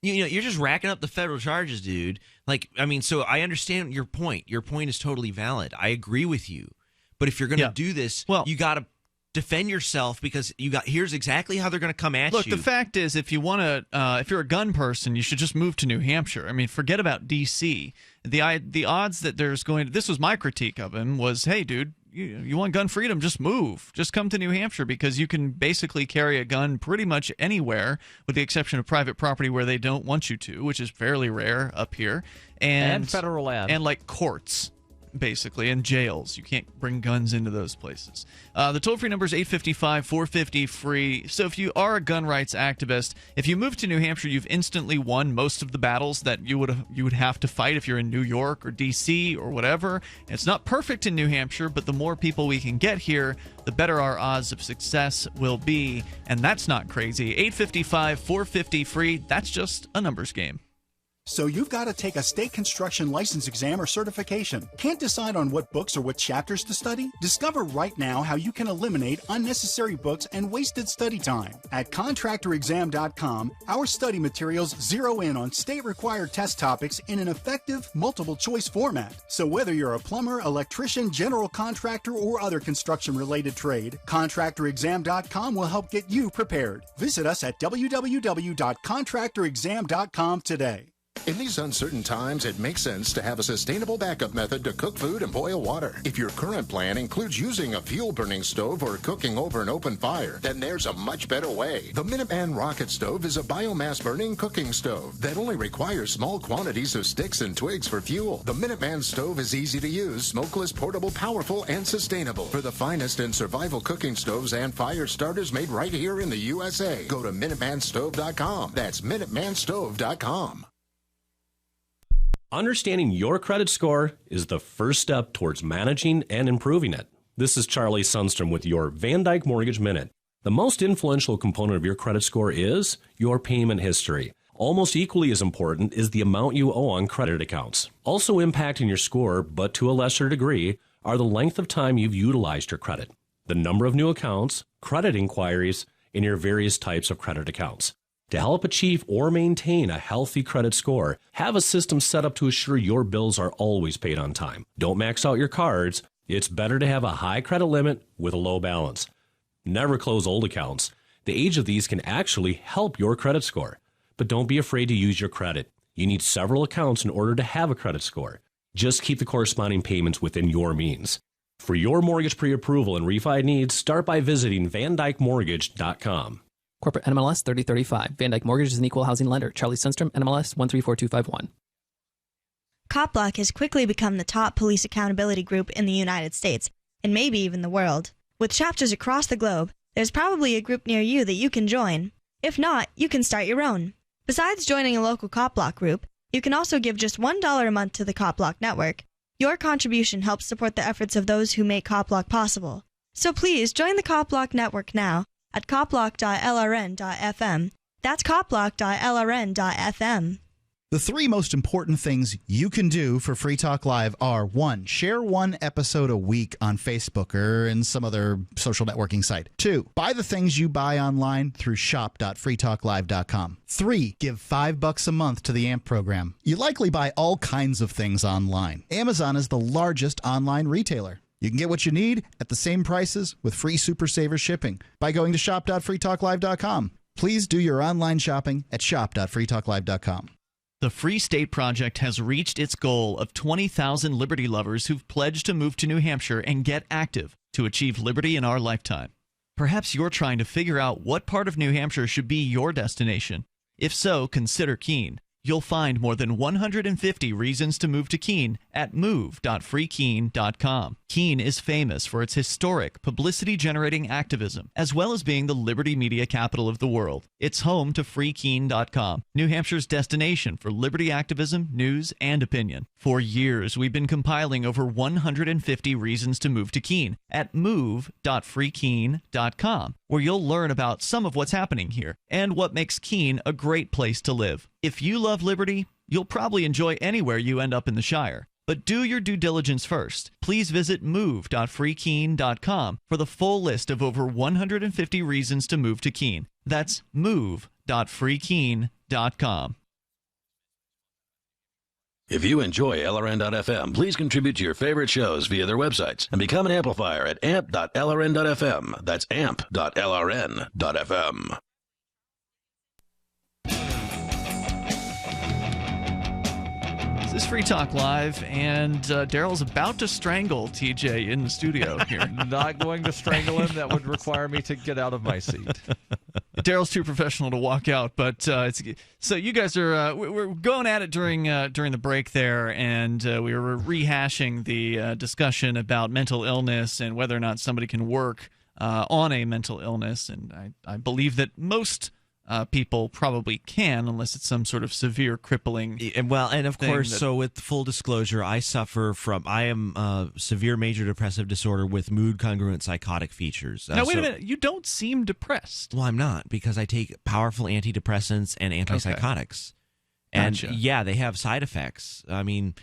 You're just racking up the federal charges, dude. Like, I mean, so I understand your point. Your point is totally valid. I agree with you. But if you're going to do this, you got to defend yourself, because here's exactly how they're going to come at you. Look, the fact is, if you want to, if you're a gun person, you should just move to New Hampshire. I mean, forget about D.C. The odds that there's going to, this was my critique of him, was, hey, dude, you want gun freedom, just move. Just come to New Hampshire, because you can basically carry a gun pretty much anywhere, with the exception of private property where they don't want you to, which is fairly rare up here. And federal land. And like courts, basically, and jails. You can't bring guns into those places. The toll-free number is 855-450-FREE. So if you are a gun rights activist, if you move to New Hampshire, you've instantly won most of the battles that you would have to fight if you're in New York or D.C. or whatever. It's not perfect in New Hampshire, but the more people we can get here, the better our odds of success will be. And that's not crazy. 855-450-FREE. That's just a numbers game. So you've got to take a state construction license exam or certification. Can't decide on what books or what chapters to study? Discover right now how you can eliminate unnecessary books and wasted study time. At contractorexam.com, our study materials zero in on state-required test topics in an effective, multiple-choice format. So whether you're a plumber, electrician, general contractor, or other construction-related trade, contractorexam.com will help get you prepared. Visit us at www.contractorexam.com today. In these uncertain times, it makes sense to have a sustainable backup method to cook food and boil water. If your current plan includes using a fuel-burning stove or cooking over an open fire, then there's a much better way. The Minuteman Rocket Stove is a biomass-burning cooking stove that only requires small quantities of sticks and twigs for fuel. The Minuteman Stove is easy to use, smokeless, portable, powerful, and sustainable. For the finest in survival cooking stoves and fire starters made right here in the USA, go to MinutemanStove.com. That's MinutemanStove.com. Understanding your credit score is the first step towards managing and improving it. This is Charlie Sundstrom with your Van Dyke Mortgage Minute. The most influential component of your credit score is your payment history. Almost equally as important is the amount you owe on credit accounts. Also impacting your score, but to a lesser degree, are the length of time you've utilized your credit, the number of new accounts, credit inquiries, and your various types of credit accounts. To help achieve or maintain a healthy credit score, have a system set up to assure your bills are always paid on time. Don't max out your cards. It's better to have a high credit limit with a low balance. Never close old accounts. The age of these can actually help your credit score. But don't be afraid to use your credit. You need several accounts in order to have a credit score. Just keep the corresponding payments within your means. For your mortgage pre-approval and refi needs, start by visiting VanDykeMortgage.com. Corporate NMLS 3035. Van Dyke Mortgage is an equal housing lender. Charlie Sundstrom, NMLS 134251. CopBlock has quickly become the top police accountability group in the United States, and maybe even the world. With chapters across the globe, there's probably a group near you that you can join. If not, you can start your own. Besides joining a local CopBlock group, you can also give just $1 a month to the CopBlock network. Your contribution helps support the efforts of those who make CopBlock possible. So please join the CopBlock network now at copblock.lrn.fm. That's copblock.lrn.fm. The three most important things you can do for Free Talk Live are: 1, share one episode a week on Facebook or in some other social networking site. 2, buy the things you buy online through shop.freetalklive.com. 3, give $5 a month to the AMP program. You likely buy all kinds of things online. Amazon is the largest online retailer. You can get what you need at the same prices with free Super Saver shipping by going to shop.freetalklive.com. Please do your online shopping at shop.freetalklive.com. The Free State Project has reached its goal of 20,000 liberty lovers who've pledged to move to New Hampshire and get active to achieve liberty in our lifetime. Perhaps you're trying to figure out what part of New Hampshire should be your destination. If so, consider Keene. You'll find more than 150 reasons to move to Keene at move.freekeene.com. Keene is famous for its historic, publicity-generating activism, as well as being the liberty media capital of the world. It's home to freekeene.com, New Hampshire's destination for liberty activism, news, and opinion. For years, we've been compiling over 150 reasons to move to Keene at move.freekeene.com, where you'll learn about some of what's happening here and what makes Keene a great place to live. If you love liberty, you'll probably enjoy anywhere you end up in the Shire. But do your due diligence first. Please visit move.freekeene.com for the full list of over 150 reasons to move to Keene. That's move.freekeene.com. If you enjoy LRN.FM, please contribute to your favorite shows via their websites and become an amplifier at amp.lrn.fm. That's amp.lrn.fm. This is Free Talk Live, and Daryl's about to strangle TJ in the studio here. Not going to strangle him. That would require me to get out of my seat. Daryl's too professional to walk out, but so you guys are we're going at it during the break there, and we were rehashing the discussion about mental illness and whether or not somebody can work on a mental illness, and I believe that most people probably can, unless it's some sort of severe crippling. And of course, so with full disclosure, I am severe major depressive disorder with mood congruent psychotic features. Now, wait a minute. You don't seem depressed. Well, I'm not, because I take powerful antidepressants and antipsychotics. Okay. And gotcha. yeah, they have side effects. I mean,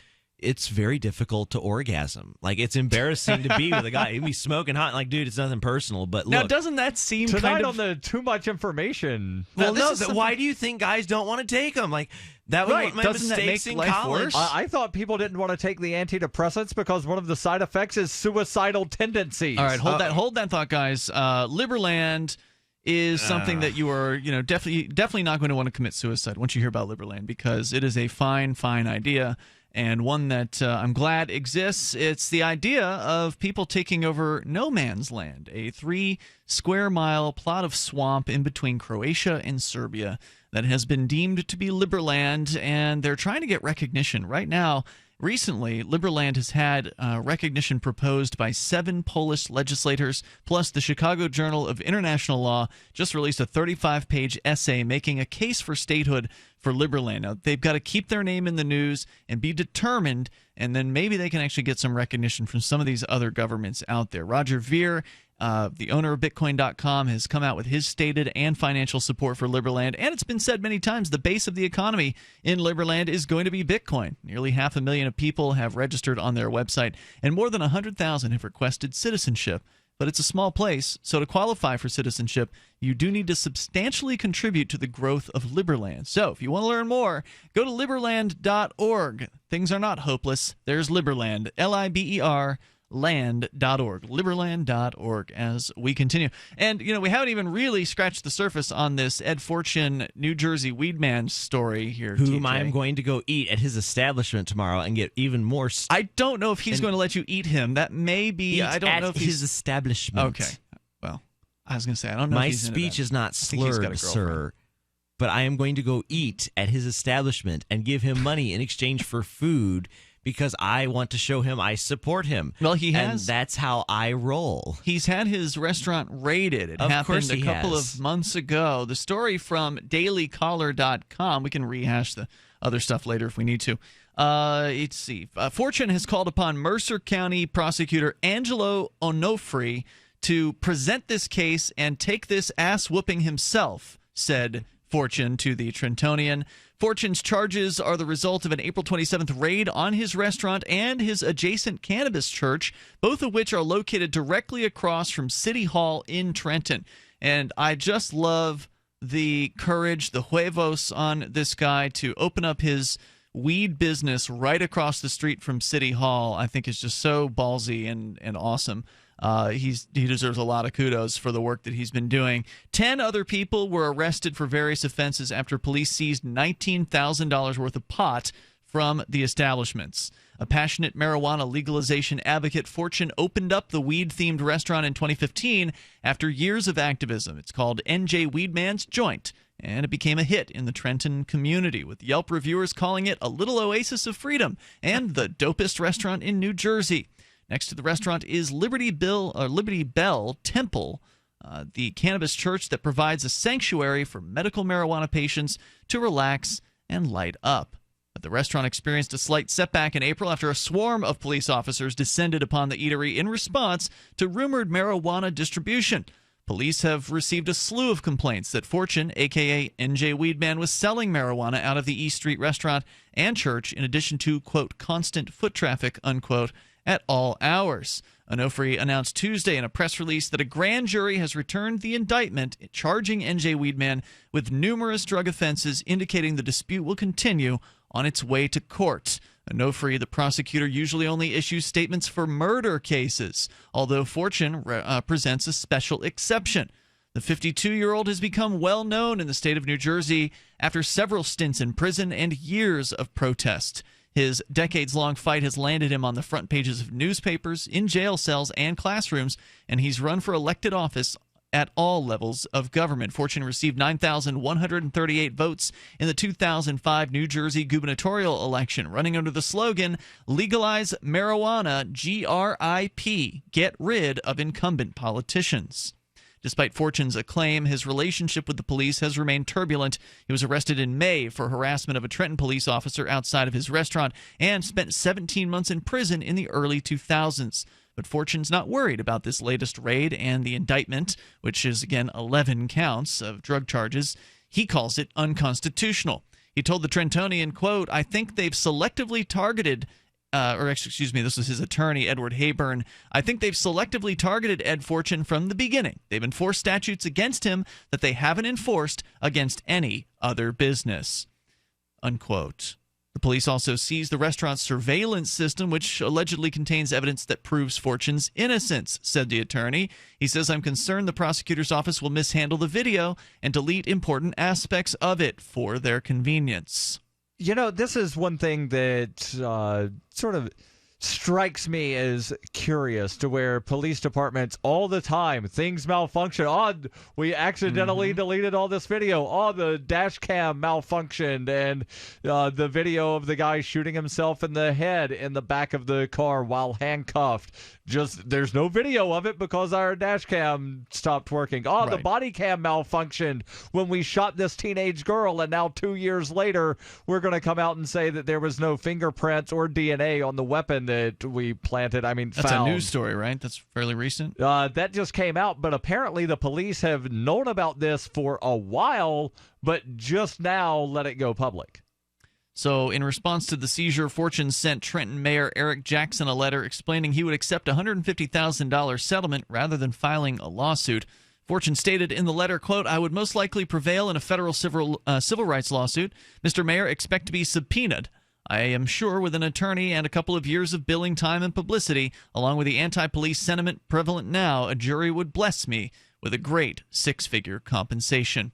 it's very difficult to orgasm. Like, it's embarrassing to be with a guy. He'd be smoking hot. Like, dude, it's nothing personal. But look, now, doesn't that seem tonight kind of on the too much information? Well, no. Why do you think guys don't want to take them? Like, that was Right. my Doesn't that mistakes make in life college. worse? I thought people didn't want to take the antidepressants because one of the side effects is suicidal tendencies. All right, hold that thought, guys. Liberland is something that you are, definitely not going to want to commit suicide once you hear about Liberland, because it is a fine idea, and one that I'm glad exists. It's the idea of people taking over no man's land, a 3-square-mile plot of swamp in between Croatia and Serbia that has been deemed to be Liberland, and they're trying to get recognition right now. Recently, Liberland has had recognition proposed by 7 Polish legislators, plus the Chicago Journal of International Law just released a 35-page essay making a case for statehood for Liberland. Now, they've got to keep their name in the news and be determined, and then maybe they can actually get some recognition from some of these other governments out there. Roger Ver, the owner of Bitcoin.com, has come out with his stated and financial support for Liberland, and it's been said many times the base of the economy in Liberland is going to be Bitcoin. Nearly 500,000 people have registered on their website, and more than 100,000 have requested citizenship. But it's a small place, so to qualify for citizenship, you do need to substantially contribute to the growth of Liberland. So if you want to learn more, go to liberland.org. Things are not hopeless. There's Liberland, L-I-B-E-R, land.org, liberland.org, as we continue. And, we haven't even really scratched the surface on this Ed Fortune, New Jersey weed man story here, Whom TJ. I'm going to go eat at his establishment tomorrow and get even more. I don't know if he's going to let you eat him. That may be. I don't know if his establishment. Okay. Well, I was going to say, I don't know. My if he's into speech that. is not I think he's got a slurred, girlfriend. sir. But I am going to go eat at his establishment and give him money in exchange for food, because I want to show him I support him. Well, he has. And that's how I roll. He's had his restaurant raided. It Of happened course a he couple has. of months ago. The story from dailycaller.com. We can rehash the other stuff later if we need to. Let's see. Fortune has called upon Mercer County prosecutor Angelo Onofri to present this case and take this ass-whooping himself, said Fortune to the Trentonian. Fortune's charges are the result of an April 27th raid on his restaurant and his adjacent cannabis church, both of which are located directly across from City Hall in Trenton. And I just love the courage, the huevos on this guy to open up his weed business right across the street from City Hall. I think is just so ballsy and awesome. He deserves a lot of kudos for the work that he's been doing. 10 other people were arrested for various offenses after police seized $19,000 worth of pot from the establishments. A passionate marijuana legalization advocate, Fortune opened up the weed-themed restaurant in 2015 after years of activism. It's called NJ Weedman's Joint, and it became a hit in the Trenton community, with Yelp reviewers calling it a little oasis of freedom and the dopest restaurant in New Jersey. Next to the restaurant is Liberty Bell Temple, the cannabis church that provides a sanctuary for medical marijuana patients to relax and light up. But the restaurant experienced a slight setback in April after a swarm of police officers descended upon the eatery in response to rumored marijuana distribution. Police have received a slew of complaints that Fortune, a.k.a. NJ Weedman, was selling marijuana out of the East Street restaurant and church in addition to, quote, constant foot traffic, unquote, at all hours. Onofri announced Tuesday in a press release that a grand jury has returned the indictment charging NJ Weedman with numerous drug offenses, indicating the dispute will continue on its way to court. Onofre, the prosecutor, usually only issues statements for murder cases, although Fortune presents a special exception. The 52-year-old has become well known in the state of New Jersey after several stints in prison and years of protest. His decades-long fight has landed him on the front pages of newspapers, in jail cells, and classrooms, and he's run for elected office at all levels of government. Fortune received 9,138 votes in the 2005 New Jersey gubernatorial election, running under the slogan, Legalize Marijuana, GRIP, Get Rid of Incumbent Politicians. Despite Fortune's acclaim, his relationship with the police has remained turbulent. He was arrested in May for harassment of a Trenton police officer outside of his restaurant and spent 17 months in prison in the early 2000s. But Fortune's not worried about this latest raid and the indictment, which is, again, 11 counts of drug charges. He calls it unconstitutional. He told the Trentonian, quote, I think they've selectively targeted this was his attorney, Edward Hayburn. I think they've selectively targeted Ed Fortune from the beginning. They've enforced statutes against him that they haven't enforced against any other business. Unquote. The police also seized the restaurant's surveillance system, which allegedly contains evidence that proves Fortune's innocence, said the attorney. He says, I'm concerned the prosecutor's office will mishandle the video and delete important aspects of it for their convenience. You know, this is one thing that sort of strikes me as curious, to where police departments all the time, things malfunction. Oh, we accidentally deleted all this video. Oh, the dash cam malfunctioned, and the video of the guy shooting himself in the head in the back of the car while handcuffed. Just there's no video of it because our dash cam stopped working. Oh, right. The body cam malfunctioned when we shot this teenage girl, and now 2 years later we're going to come out and say that there was no fingerprints or DNA on the weapon that we planted. I mean, that's found. A news story, right? That's fairly recent. That just came out, but apparently the police have known about this for a while, but just now let it go public. So in response to the seizure, Fortune sent Trenton Mayor Eric Jackson a letter explaining he would accept a $150,000 settlement rather than filing a lawsuit. Fortune stated in the letter, quote, I would most likely prevail in a federal civil rights lawsuit. Mr. Mayor, expect to be subpoenaed. I am sure with an attorney and a couple of years of billing time and publicity, along with the anti-police sentiment prevalent now, a jury would bless me with a great six-figure compensation.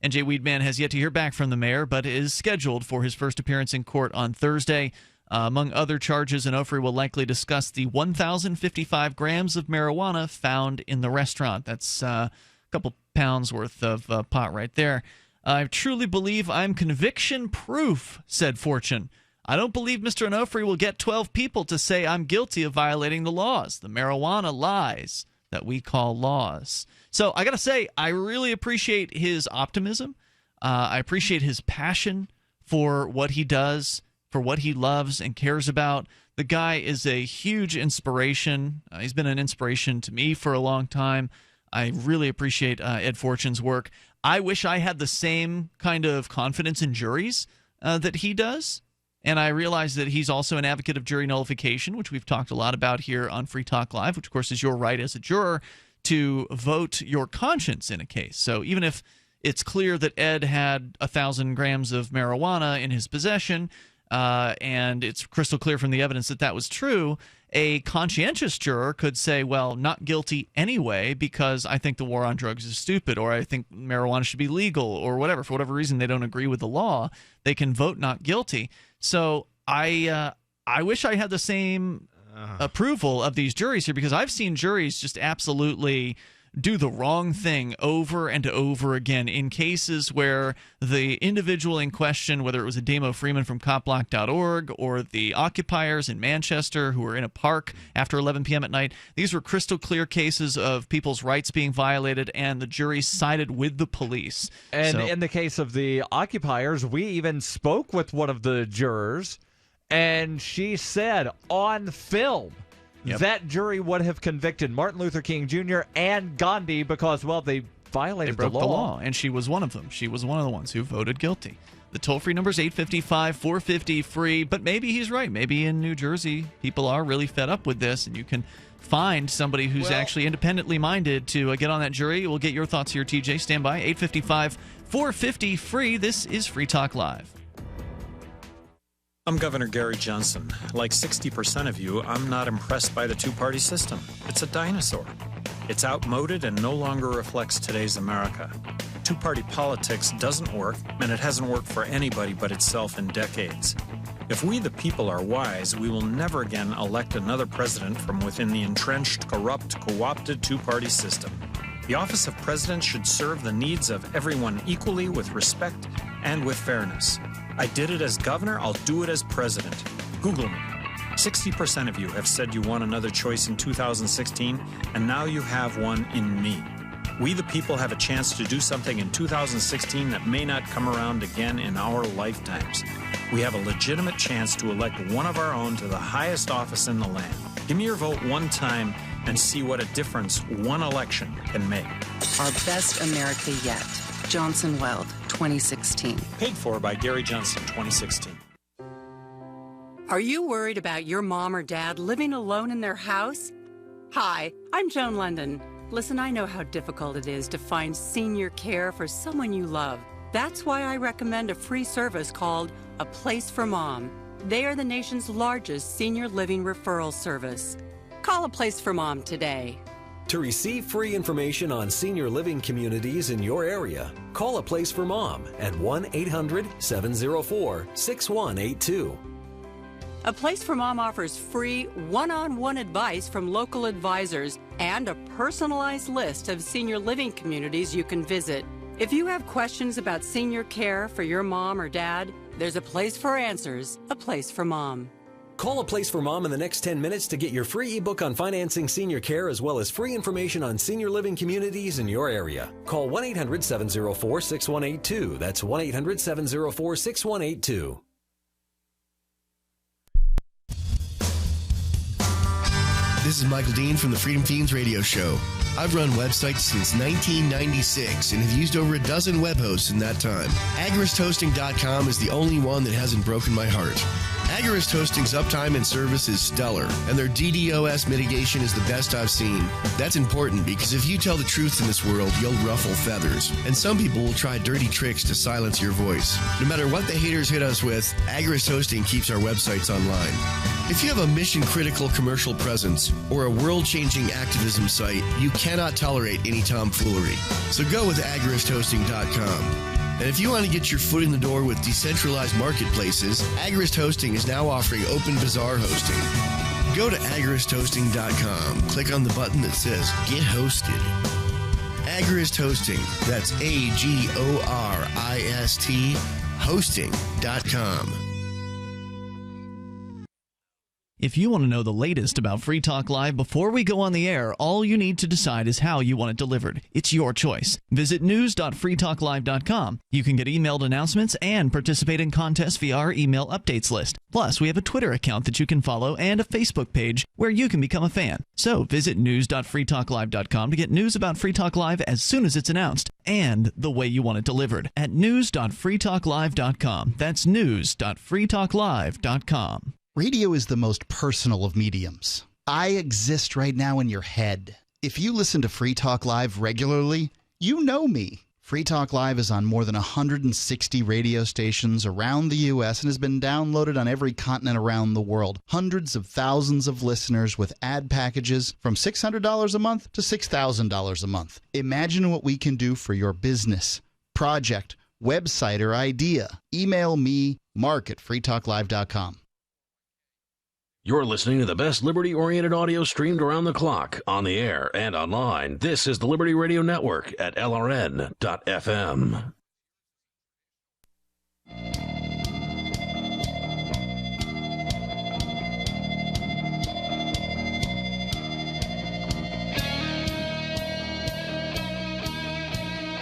NJ Weidman has yet to hear back from the mayor, but is scheduled for his first appearance in court on Thursday. Among other charges, Onofre will likely discuss the 1,055 grams of marijuana found in the restaurant. That's a couple pounds worth of pot right there. I truly believe I'm conviction-proof, said Fortune. I don't believe Mr. Onofre will get 12 people to say I'm guilty of violating the laws, the marijuana lies that we call laws. So I got to say, I really appreciate his optimism. I appreciate his passion for what he does, for what he loves and cares about. The guy is a huge inspiration. He's been an inspiration to me for a long time. I really appreciate Ed Fortune's work. I wish I had the same kind of confidence in juries that he does. And I realize that he's also an advocate of jury nullification, which we've talked a lot about here on Free Talk Live, which, of course, is your right as a juror to vote your conscience in a case. So even if it's clear that Ed had 1,000 grams of marijuana in his possession, and it's crystal clear from the evidence that that was true, a conscientious juror could say, well, not guilty anyway because I think the war on drugs is stupid, or I think marijuana should be legal, or whatever. For whatever reason they don't agree with the law, they can vote not guilty. So I wish I had the same approval of these juries here, because I've seen juries just absolutely do the wrong thing over and over again in cases where the individual in question, whether it was Ademo Freeman from copblock.org or the occupiers in Manchester who were in a park after 11 p.m. at night, these were crystal clear cases of people's rights being violated, and the jury sided with the police. And in the case of the occupiers, we even spoke with one of the jurors, and she said on film that jury would have convicted Martin Luther King Jr. and Gandhi because, well, they violated the law. And she was one of them. She was one of the ones who voted guilty. The toll-free number is 855-450-FREE, but maybe he's right. Maybe in New Jersey, people are really fed up with this, and you can find somebody who's actually independently minded to get on that jury. We'll get your thoughts here, TJ. Stand by. 855-450-FREE. This is Free Talk Live. I'm Governor Gary Johnson. Like 60% of you, I'm not impressed by the two-party system. It's a dinosaur. It's outmoded and no longer reflects today's America. Two-party politics doesn't work, and it hasn't worked for anybody but itself in decades. If we the people are wise, we will never again elect another president from within the entrenched, corrupt, co-opted two-party system. The office of president should serve the needs of everyone equally, with respect and with fairness. I did it as governor, I'll do it as president. Google me. 60% of you have said you want another choice in 2016, and now you have one in me. We the people have a chance to do something in 2016 that may not come around again in our lifetimes. We have a legitimate chance to elect one of our own to the highest office in the land. Give me your vote one time and see what a difference one election can make. Our best America yet. Johnson Weld, 2016. Paid for by Gary Johnson, 2016. Are you worried about your mom or dad living alone in their house? Hi, I'm Joan London. Listen, I know how difficult it is to find senior care for someone you love. That's why I recommend a free service called A Place for Mom. They are the nation's largest senior living referral service. Call A Place for Mom today. To receive free information on senior living communities in your area, call A Place for Mom at 1-800-704-6182. A Place for Mom offers free one-on-one advice from local advisors and a personalized list of senior living communities you can visit. If you have questions about senior care for your mom or dad, there's a place for answers, A Place for Mom. Call A Place for Mom in the next 10 minutes to get your free ebook on financing senior care, as well as free information on senior living communities in your area. Call 1-800-704-6182. That's 1-800-704-6182. This is Michael Dean from the Freedom Feens radio show. I've run websites since 1996 and have used over a dozen web hosts in that time. AgoristHosting.com is the only one that hasn't broken my heart. Agorist Hosting's uptime and service is stellar, and their DDoS mitigation is the best I've seen. That's important because if you tell the truth in this world, you'll ruffle feathers, and some people will try dirty tricks to silence your voice. No matter what the haters hit us with, Agorist Hosting keeps our websites online. If you have a mission-critical commercial presence or a world-changing activism site, you cannot tolerate any tomfoolery. So go with AgoristHosting.com. And if you want to get your foot in the door with decentralized marketplaces, Agorist Hosting is now offering Open Bazaar hosting. Go to agoristhosting.com, click on the button that says Get Hosted. Agorist Hosting, that's AGORIST hosting.com. If you want to know the latest about Free Talk Live before we go on the air, all you need to decide is how you want it delivered. It's your choice. Visit news.freetalklive.com. You can get emailed announcements and participate in contests via our email updates list. Plus, we have a Twitter account that you can follow and a Facebook page where you can become a fan. So visit news.freetalklive.com to get news about Free Talk Live as soon as it's announced and the way you want it delivered at news.freetalklive.com. That's news.freetalklive.com. Radio is the most personal of mediums. I exist right now in your head. If you listen to Free Talk Live regularly, you know me. Free Talk Live is on more than 160 radio stations around the U.S. and has been downloaded on every continent around the world. Hundreds of thousands of listeners with ad packages from $600 a month to $6,000 a month. Imagine what we can do for your business, project, website, or idea. Email me, mark@freetalklive.com. You're listening to the best liberty-oriented audio streamed around the clock, on the air and online. This is the Liberty Radio Network at LRN.FM.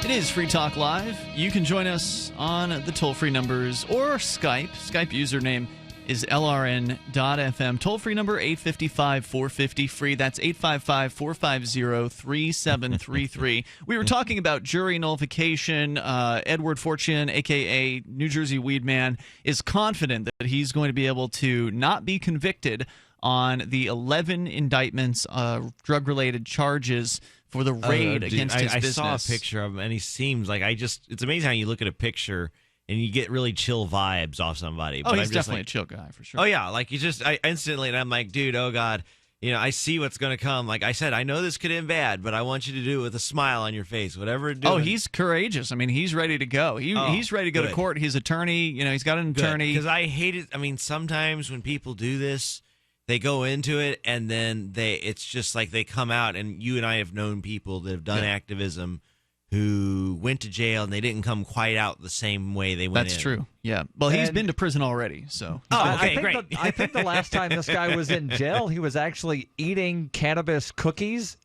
It is Free Talk Live. You can join us on the toll-free numbers or Skype. Skype username is LRN.FM. Toll-free number 855-450-FREE. That's 855-450-3733. We were talking about jury nullification. Edward Fortune, a.k.a. New Jersey Weed Man, is confident that he's going to be able to not be convicted on the 11 indictments, drug-related charges for the raid against his business. I saw a picture of him, and he seems like it's amazing how you look at a picture and you get really chill vibes off somebody. Oh, But he's I'm just definitely like, a chill guy for sure. Oh yeah, like I instantly, and I'm like, dude, oh god, I see what's gonna come. Like I said, I know this could end bad, but I want you to do it with a smile on your face, whatever it doing. Oh, he's courageous. I mean, he's ready to go. He's ready to go to court. His attorney, he's got an attorney. Because I hate it. I mean, sometimes when people do this, they go into it and then it's just like they come out. And you and I have known people that have done activism who went to jail and they didn't come quite out the same way they went in. That's true. Yeah. Well, he's been to prison already, so. Great. I think the last time this guy was in jail, he was actually eating cannabis cookies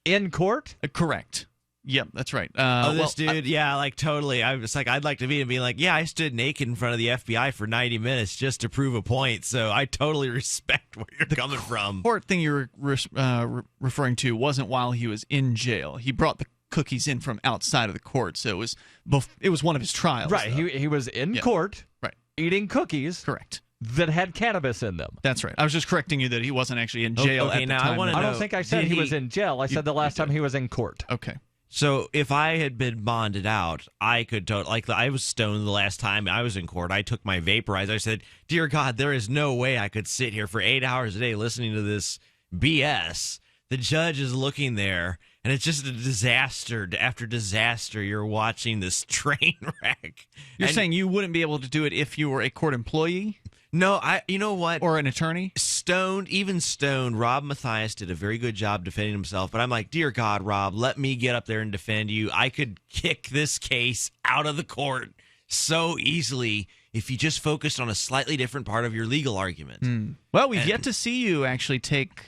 in court. Correct. Yep, that's right. This dude, like totally. I was like, I'd like to be and be like, yeah, I stood naked in front of the FBI for 90 minutes just to prove a point. So I totally respect where you're coming from. The court thing you were referring to wasn't while he was in jail. He brought the cookies in from outside of the court, so it was one of his trials. Right, he was in court, right, eating cookies. Correct. That had cannabis in them. That's right. I was just correcting you that he wasn't actually in jail at the time. I don't think I said he was in jail. I said the last time he was in court. Okay. So if I had been bonded out, I could I was stoned the last time I was in court. I took my vaporizer. I said, "Dear God, there is no way I could sit here for 8 hours a day listening to this BS." The judge is looking there, and it's just a disaster after disaster. You're watching this train wreck. You're saying you wouldn't be able to do it if you were a court employee? No, you know what? Or an attorney? Even stoned, Rob Mathias did a very good job defending himself. But I'm like, dear God, Rob, let me get up there and defend you. I could kick this case out of the court so easily if you just focused on a slightly different part of your legal argument. Well, we've yet to see you actually take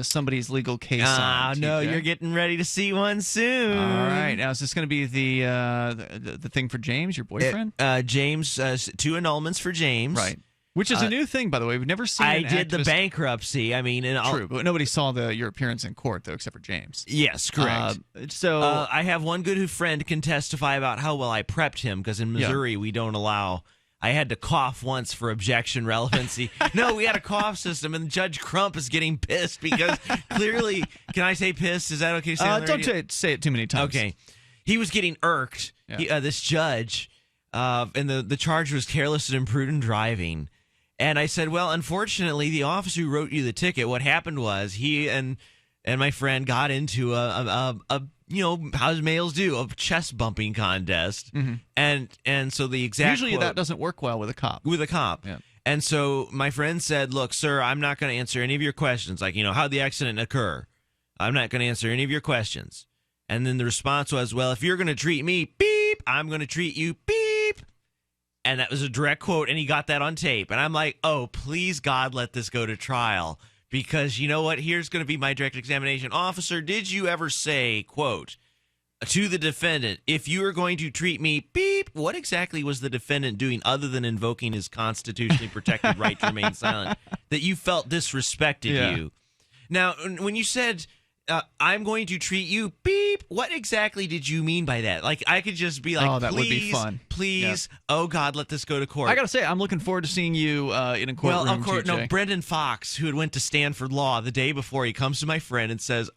somebody's legal case on. No, TJ. you're getting ready to see one soon. All right. Now, is this going to be the thing for James, your boyfriend? James, 2 annulments for James. Right. Which is a new thing, by the way. We've never seen I did the bankruptcy. I mean, true, but nobody saw your appearance in court, though, except for James. Yes, correct. So I have one good friend can testify about how well I prepped him, because in Missouri we don't allow. I had to cough once for objection relevancy. No, we had a cough system, and Judge Crump is getting pissed because clearly, can I say pissed? Is that okay to say on the radio? Don't say it too many times. Okay. He was getting irked, this judge, and the charge was careless and imprudent driving. And I said, well, unfortunately, the officer who wrote you the ticket, what happened was he and my friend got into a how males do, a chest bumping contest. Mm-hmm. And so the exact usually quote, that doesn't work well with a cop. Yeah. And so my friend said, look, sir, I'm not going to answer any of your questions. Like, how'd the accident occur? I'm not going to answer any of your questions. And then the response was, well, if you're going to treat me, beep, I'm going to treat you, beep. And that was a direct quote, and he got that on tape. And I'm like, oh, please, God, let this go to trial. Because you know what? Here's going to be my direct examination. Officer, did you ever say, quote, to the defendant, if you are going to treat me, beep, what exactly was the defendant doing other than invoking his constitutionally protected right to remain silent, that you felt disrespected you? Now, when you said, I'm going to treat you, beep, what exactly did you mean by that? Like, I could just be like, oh, that please, would be fun. Please, oh, God, let this go to court. I got to say, I'm looking forward to seeing you in a courtroom, Well, of course, TJ. no, Brendan Fox, who had went to Stanford Law the day before, he comes to my friend and says,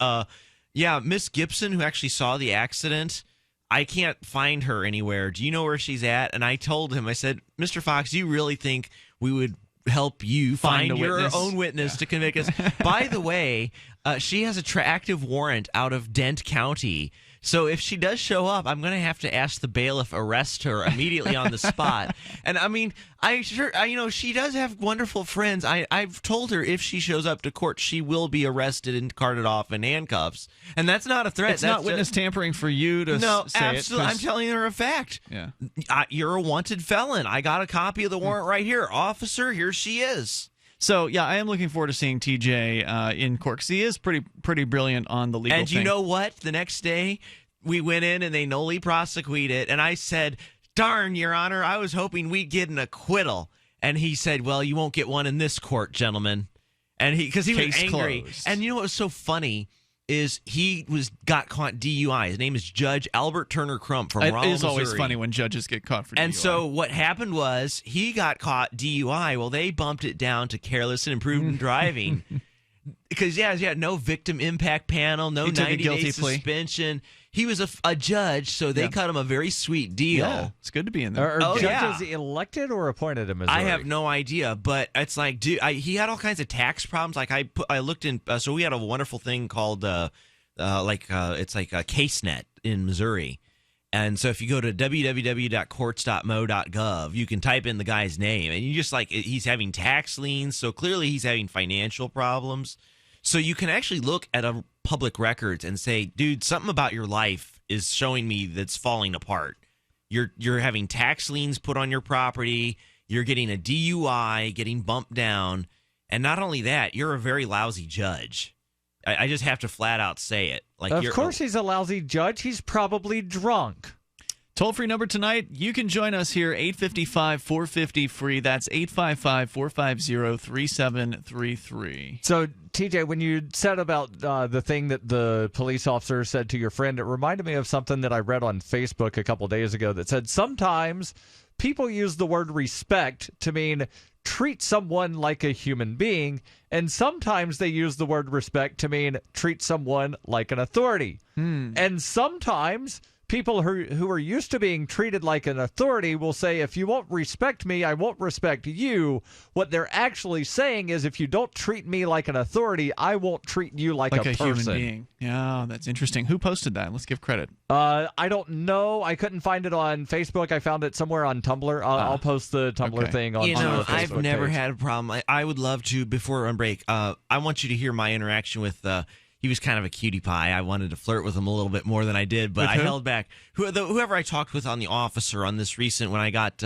yeah, Miss Gibson, who actually saw the accident, I can't find her anywhere. Do you know where she's at? And I told him, I said, Mr. Fox, do you really think we would help you find your own witness to convict us? By the way, she has a active warrant out of Dent County. So if she does show up, I'm going to have to ask the bailiff arrest her immediately on the spot. And I mean, she does have wonderful friends. I've told her if she shows up to court, she will be arrested and carted off in handcuffs. And that's not a threat. It's not witness tampering for you to say absolutely. it. I'm telling her a fact. Yeah. You're a wanted felon. I got a copy of the warrant right here. Officer, here she is. So, yeah, I am looking forward to seeing TJ in court, because he is pretty brilliant on the legal And thing. you know what? The next day, we went in and they noli prosequit it, and I said, darn, Your Honor, I was hoping we'd get an acquittal. And he said, well, you won't get one in this court, gentlemen. And because he was Case angry. closed. And you know what was so funny is he got caught DUI. His name is Judge Albert Turner Crump from Rolla, It is always Missouri. funny when judges get caught for DUI. And so what happened was he got caught DUI. Well, they bumped it down to careless and imprudent driving. Because no victim impact panel, no 90-day suspension. He was a judge, so they cut him a very sweet deal. Yeah, it's good to be in there. Are judges elected or appointed in Missouri? I have no idea, but it's like, dude, he had all kinds of tax problems. Like I looked in, so we had a wonderful thing called it's like a CaseNet in Missouri. And so if you go to www.courts.mo.gov, you can type in the guy's name, and you just he's having tax liens, so clearly he's having financial problems. So you can actually look at a public records and say, dude, something about your life is showing me that's falling apart. You're having tax liens put on your property, you're getting a DUI, getting bumped down, and not only that, you're a very lousy judge. I just have to flat out say it. Of course he's a lousy judge. He's probably drunk. Toll-free number tonight. You can join us here, 855-450-FREE. That's 855-450-3733. So, TJ, when you said about the thing that the police officer said to your friend, it reminded me of something that I read on Facebook a couple days ago that said sometimes people use the word respect to mean treat someone like a human being, and sometimes they use the word respect to mean treat someone like an authority. And sometimes people who are used to being treated like an authority will say, if you won't respect me, I won't respect you. What they're actually saying is, if you don't treat me like an authority, I won't treat you like a person. Human being. Yeah, that's interesting. Who posted that? Let's give credit. I don't know. I couldn't find it on Facebook. I found it somewhere on Tumblr. I'll post the Tumblr thing on our Facebook I've never page. had a problem. I would love to, before on break, I want you to hear my interaction with he was kind of a cutie pie. I wanted to flirt with him a little bit more than I did, but I held back. Whoever I talked with on The Officer on this recent, when I got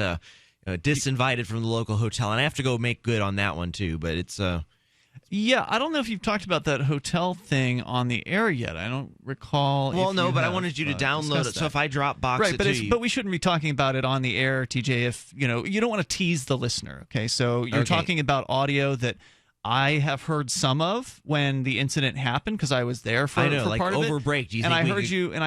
disinvited from the local hotel, and I have to go make good on that one too, but it's... Yeah, I don't know if you've talked about that hotel thing on the air yet. I don't recall. Well, no, but I wanted you to download it, so if I drop box it to you. But we shouldn't be talking about it on the air, TJ, if you don't want to tease the listener, okay? So you're talking about audio that I have heard some of when the incident happened, because I was there for, for part of it. Over break. Do you think I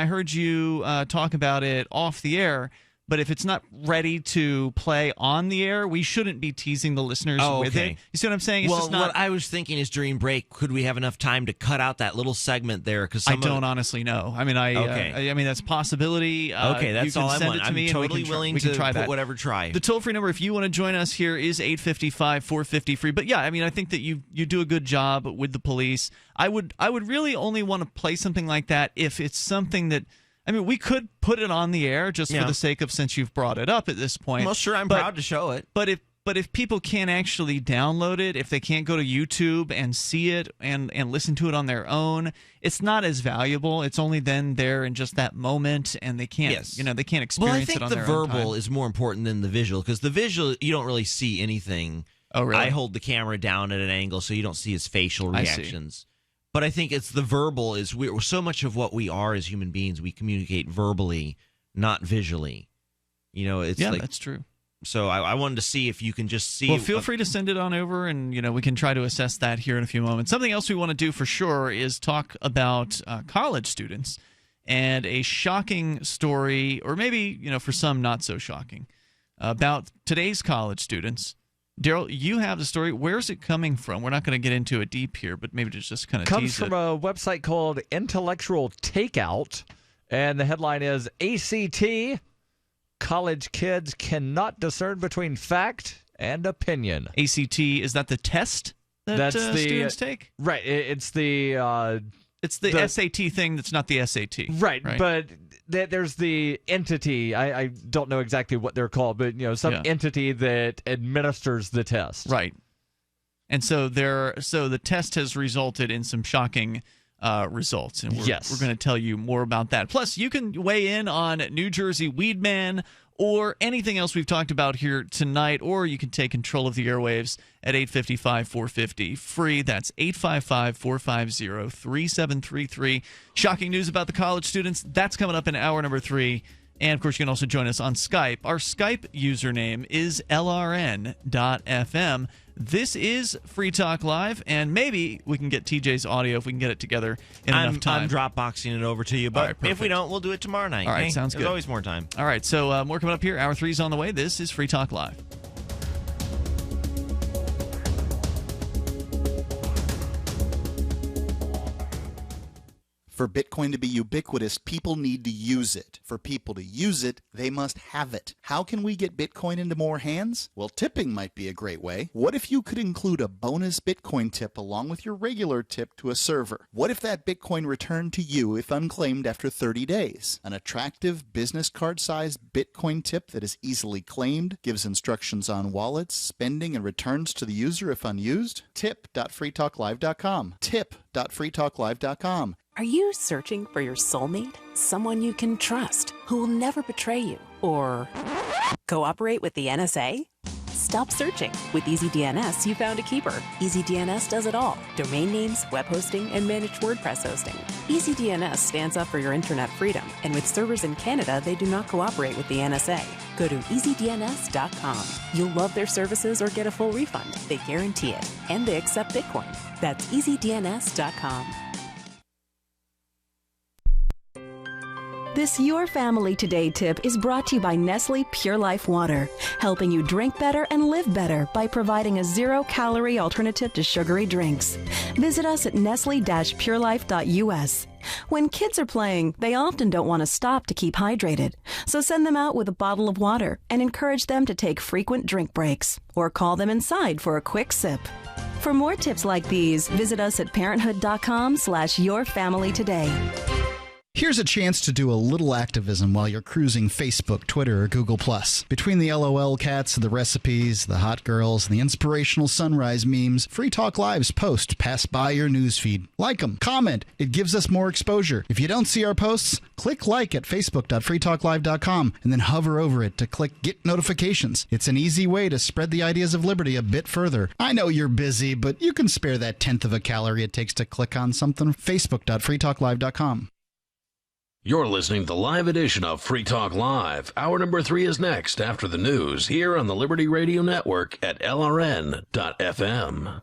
heard you talk about it off the air. But if it's not ready to play on the air, we shouldn't be teasing the listeners with it. You see what I'm saying? It's just not... what I was thinking is during break, could we have enough time to cut out that little segment there? Because I don't honestly know. I mean, I mean that's a possibility. Okay, that's all I want. I'm totally willing to put whatever try. The toll-free number, if you want to join us here, is 855-450-FREE. But yeah, I mean, I think that you do a good job with the police. I would really only want to play something like that if it's something that... I mean, we could put it on the air just for the sake of, since you've brought it up at this point. Well, sure, I'm proud to show it. But if people can't actually download it, if they can't go to YouTube and see it and listen to it on their own, it's not as valuable. It's only then there in just that moment, and they can't, they can't experience it on their own time. Well, I think the verbal is more important than the visual, because the visual, you don't really see anything. Oh, really? I hold the camera down at an angle so you don't see his facial reactions. But I think it's the verbal is so much of what we are as human beings. We communicate verbally, not visually. It's that's true. So I wanted to see if you can just see. Well, feel free to send it on over, and we can try to assess that here in a few moments. Something else we want to do for sure is talk about college students and a shocking story, or maybe for some not so shocking, about today's college students. Daryl, you have the story. Where's it coming from? We're not going to get into it deep here, but maybe just kind of tease it. Comes from a website called Intellectual Takeout, and the headline is ACT, college kids cannot discern between fact and opinion. ACT, is that the test that students take? Right. It's the SAT thing that's not the SAT. Right. But there's the entity. I don't know exactly what they're called, but some entity that administers the test. Right. And so the test has resulted in some shocking results, and we're going to tell you more about that. Plus, you can weigh in on New Jersey Weedman or anything else we've talked about here tonight, or you can take control of the airwaves at 855-450-FREE. That's 855-450-3733. Shocking news about the college students. That's coming up in hour number 3. And, of course, you can also join us on Skype. Our Skype username is LRN.FM. This is Free Talk Live, and maybe we can get TJ's audio if we can get it together in enough time. I'm Dropboxing it over to you, but if we don't, we'll do it tomorrow night. All right, sounds good. There's always more time. All right, so more coming up here. Hour 3 is on the way. This is Free Talk Live. For Bitcoin to be ubiquitous, people need to use it. For people to use it, they must have it. How can we get Bitcoin into more hands? Well, tipping might be a great way. What if you could include a bonus Bitcoin tip along with your regular tip to a server? What if that Bitcoin returned to you if unclaimed after 30 days? An attractive business card-sized Bitcoin tip that is easily claimed, gives instructions on wallets, spending, and returns to the user if unused? Tip.freetalklive.com. Tip.freetalklive.com. Are you searching for your soulmate? Someone you can trust, who will never betray you? Or cooperate with the NSA? Stop searching. With EasyDNS, you found a keeper. EasyDNS does it all. Domain names, web hosting, and managed WordPress hosting. EasyDNS stands up for your internet freedom, and with servers in Canada, they do not cooperate with the NSA. Go to EasyDNS.com. You'll love their services or get a full refund. They guarantee it. And they accept Bitcoin. That's EasyDNS.com. This Your Family Today tip is brought to you by Nestle Pure Life Water, helping you drink better and live better by providing a zero-calorie alternative to sugary drinks. Visit us at nestle-purelife.us. When kids are playing, they often don't want to stop to keep hydrated, so send them out with a bottle of water and encourage them to take frequent drink breaks, or call them inside for a quick sip. For more tips like these, visit us at parenthood.com/yourfamilytoday. Here's a chance to do a little activism while you're cruising Facebook, Twitter, or Google+. Between the LOL cats, the recipes, the hot girls, and the inspirational sunrise memes, Free Talk Live's posts pass by your newsfeed. Like them, comment. It gives us more exposure. If you don't see our posts, click like at facebook.freetalklive.com and then hover over it to click Get Notifications. It's an easy way to spread the ideas of liberty a bit further. I know you're busy, but you can spare that tenth of a calorie it takes to click on something. facebook.freetalklive.com. You're listening to the live edition of Free Talk Live. Hour number 3 is next after the news here on the Liberty Radio Network at LRN.FM.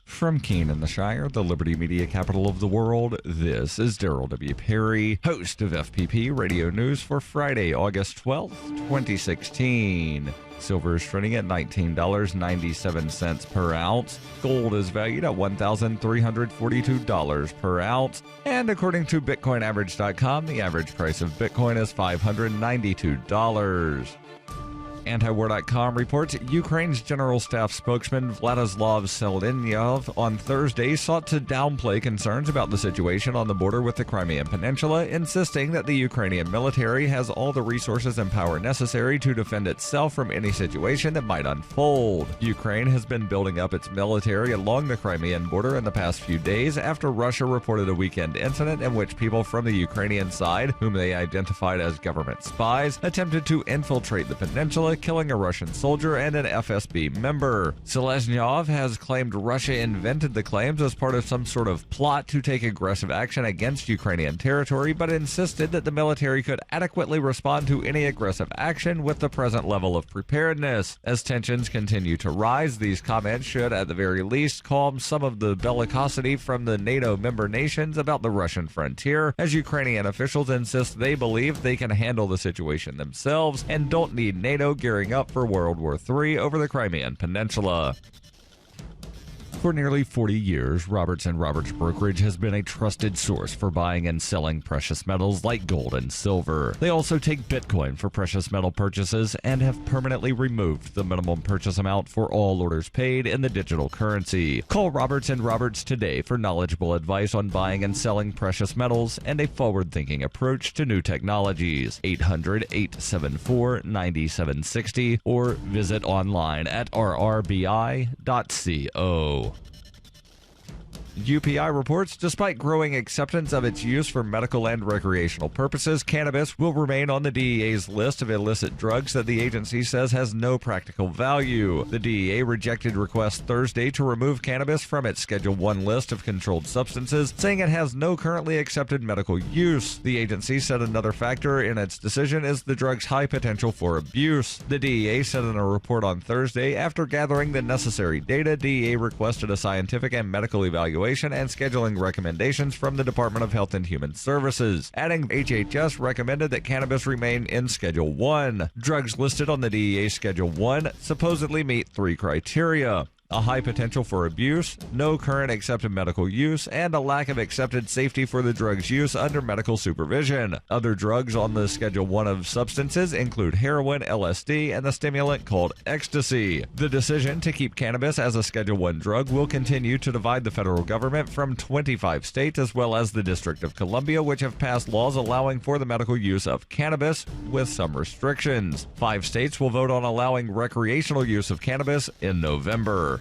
From Keene in the Shire, the Liberty Media capital of the world, this is Daryl W. Perry, host of FPP Radio News for Friday, August 12th, 2016. Silver is trading at $19.97 per ounce. Gold is valued at $1,342 per ounce. And according to BitcoinAverage.com, the average price of Bitcoin is $592. Antiwar.com reports Ukraine's General Staff spokesman Vladislav Seldinyov on Thursday sought to downplay concerns about the situation on the border with the Crimean Peninsula, insisting that the Ukrainian military has all the resources and power necessary to defend itself from any situation that might unfold. Ukraine has been building up its military along the Crimean border in the past few days after Russia reported a weekend incident in which people from the Ukrainian side, whom they identified as government spies, attempted to infiltrate the peninsula, killing a Russian soldier and an FSB member. Selesnyov has claimed Russia invented the claims as part of some sort of plot to take aggressive action against Ukrainian territory, but insisted that the military could adequately respond to any aggressive action with the present level of preparedness. As tensions continue to rise, these comments should, at the very least, calm some of the bellicosity from the NATO member nations about the Russian frontier, as Ukrainian officials insist they believe they can handle the situation themselves and don't need NATO gearing up for World War III over the Crimean Peninsula. For nearly 40 years, Roberts & Roberts Brokerage has been a trusted source for buying and selling precious metals like gold and silver. They also take Bitcoin for precious metal purchases and have permanently removed the minimum purchase amount for all orders paid in the digital currency. Call Roberts & Roberts today for knowledgeable advice on buying and selling precious metals and a forward-thinking approach to new technologies. 800-874-9760 or visit online at rrbi.co. UPI reports, despite growing acceptance of its use for medical and recreational purposes, cannabis will remain on the DEA's list of illicit drugs that the agency says has no practical value. The DEA rejected requests Thursday to remove cannabis from its Schedule I list of controlled substances, saying it has no currently accepted medical use. The agency said another factor in its decision is the drug's high potential for abuse. The DEA said in a report on Thursday, after gathering the necessary data, DEA requested a scientific and medical evaluation and scheduling recommendations from the Department of Health and Human Services, adding HHS recommended that cannabis remain in Schedule 1. Drugs listed on the DEA Schedule 1 supposedly meet 3 criteria: a high potential for abuse, no current accepted medical use, and a lack of accepted safety for the drug's use under medical supervision. Other drugs on the Schedule 1 of substances include heroin, LSD, and the stimulant called ecstasy. The decision to keep cannabis as a Schedule 1 drug will continue to divide the federal government from 25 states as well as the District of Columbia, which have passed laws allowing for the medical use of cannabis with some restrictions. 5 states will vote on allowing recreational use of cannabis in November.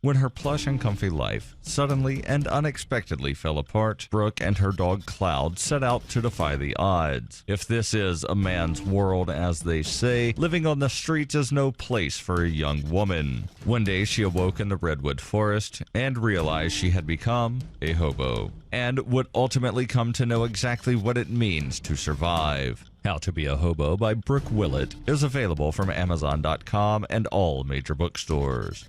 When her plush and comfy life suddenly and unexpectedly fell apart, Brooke and her dog Cloud set out to defy the odds. If this is a man's world, as they say, living on the streets is no place for a young woman. One day she awoke in the redwood forest and realized she had become a hobo, and would ultimately come to know exactly what it means to survive. How to Be a Hobo by Brooke Willett is available from Amazon.com and all major bookstores.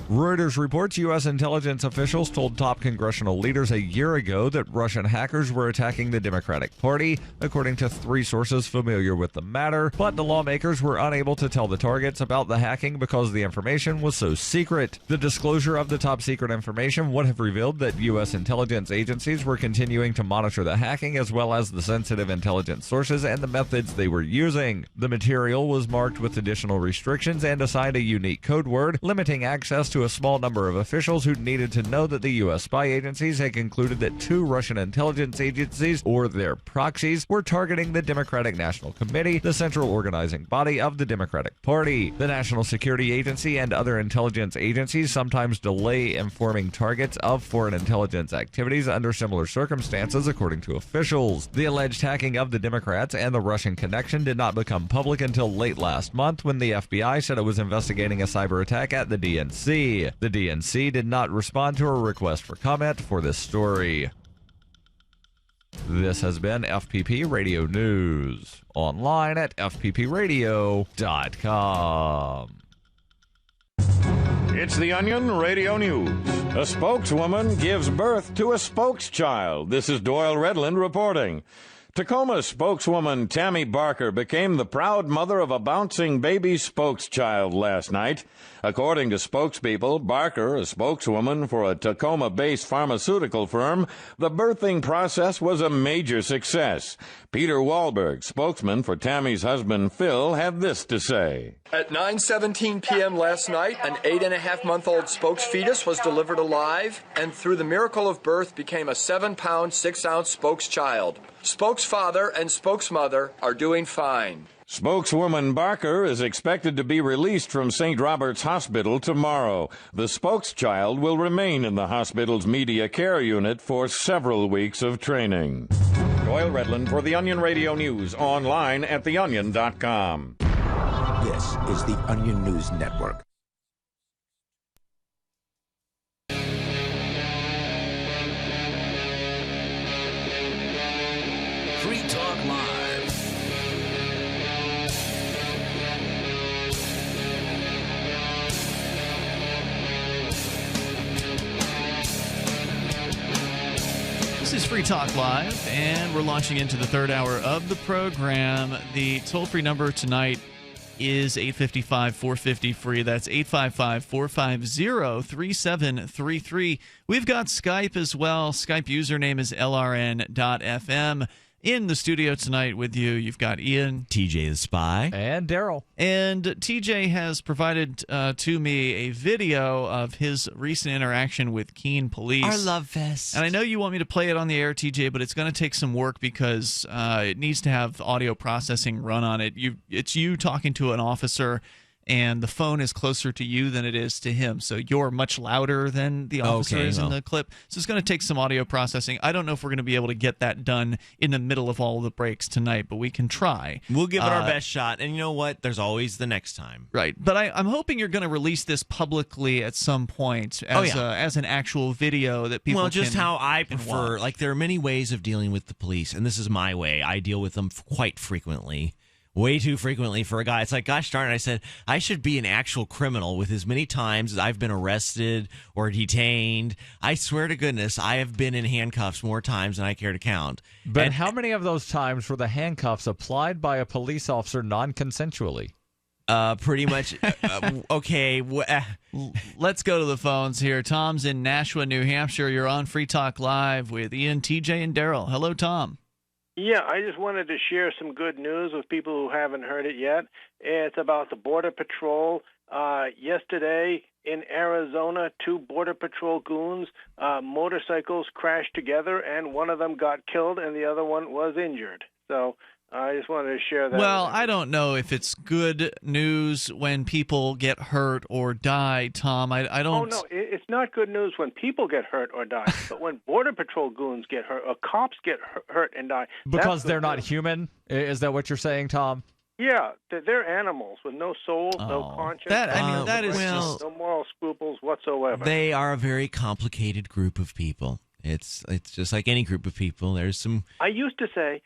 Reuters reports U.S. intelligence officials told top congressional leaders a year ago that Russian hackers were attacking the Democratic Party, according to 3 sources familiar with the matter, but the lawmakers were unable to tell the targets about the hacking because the information was so secret. The disclosure of the top secret information would have revealed that U.S. intelligence agencies were continuing to monitor the hacking as well as the sensitive intelligence sources and the methods they were using. The material was marked with additional restrictions and assigned a unique code word, limiting access to a small number of officials who needed to know that the U.S. spy agencies had concluded that 2 Russian intelligence agencies, or their proxies, were targeting the Democratic National Committee, the central organizing body of the Democratic Party. The National Security Agency and other intelligence agencies sometimes delay informing targets of foreign intelligence activities under similar circumstances, according to officials. The alleged hacking of the Democrats and the Russian connection did not become public until late last month, when the FBI said it was investigating a cyber attack at the DNC. The DNC did not respond to a request for comment for this story. This has been FPP Radio News, online at fppradio.com. It's the Onion Radio News. A spokeswoman gives birth to a spokeschild. This is Doyle Redland reporting. Tacoma spokeswoman Tammy Barker became the proud mother of a bouncing baby spokeschild last night. According to spokespeople, Barker, a spokeswoman for a Tacoma-based pharmaceutical firm, the birthing process was a major success. Peter Wahlberg, spokesman for Tammy's husband Phil, had this to say. At 9:17 p.m. last night, an 8.5-month-old spokes fetus was delivered alive, and through the miracle of birth became a 7-pound, 6-ounce spokes child. Spokes father and spokes mother are doing fine. Spokeswoman Barker is expected to be released from St. Robert's Hospital tomorrow. The spokes child will remain in the hospital's media care unit for several weeks of training. Doyle Redland for the Onion Radio News, online at theonion.com. This is the Onion News Network. Free Talk Live. This is Free Talk Live, and we're launching into the 3rd hour of the program. The toll-free number tonight is 855-450-FREE. That's 855-450-3733. We've got Skype as well. Skype username is LRN.FM. In the studio tonight with you, you've got Ian, TJ the Spy, and Daryl. And TJ has provided to me a video of his recent interaction with Keene Police. Our love fest. And I know you want me to play it on the air, TJ, but it's going to take some work because it needs to have audio processing run on it. It's you talking to an officer, and the phone is closer to you than it is to him. So you're much louder than the officer is in the clip. So it's going to take some audio processing. I don't know if we're going to be able to get that done in the middle of all the breaks tonight, but we can try. We'll give it our best shot. And you know what? There's always the next time. Right. But I'm hoping you're going to release this publicly at some point as an actual video that people can just how I prefer. Watch. Like, there are many ways of dealing with the police, and this is my way. I deal with them quite frequently. Way too frequently for a guy. It's like, gosh darn it, I said, I should be an actual criminal with as many times as I've been arrested or detained. I swear to goodness, I have been in handcuffs more times than I care to count. But and how many of those times were the handcuffs applied by a police officer non-consensually? Pretty much. Okay. Let's go to the phones here. Tom's in Nashua, New Hampshire. You're on Free Talk Live with Ian, TJ, and Daryl. Hello, Tom. Yeah, I just wanted to share some good news with people who haven't heard it yet. It's about the Border Patrol. Yesterday in Arizona, 2 Border Patrol goons, motorcycles crashed together, and one of them got killed and the other one was injured. So I just wanted to share that. Well, I don't know if it's good news when people get hurt or die, Tom. I don't. Oh, no, it's not good news when people get hurt or die, but when Border Patrol goons get hurt or cops get hurt and die. Because they're not human? Is that what you're saying, Tom? Yeah, they're animals with no soul, no conscience. That is just no moral scruples whatsoever. They are a very complicated group of people. It's just like any group of people. There's some. I used to say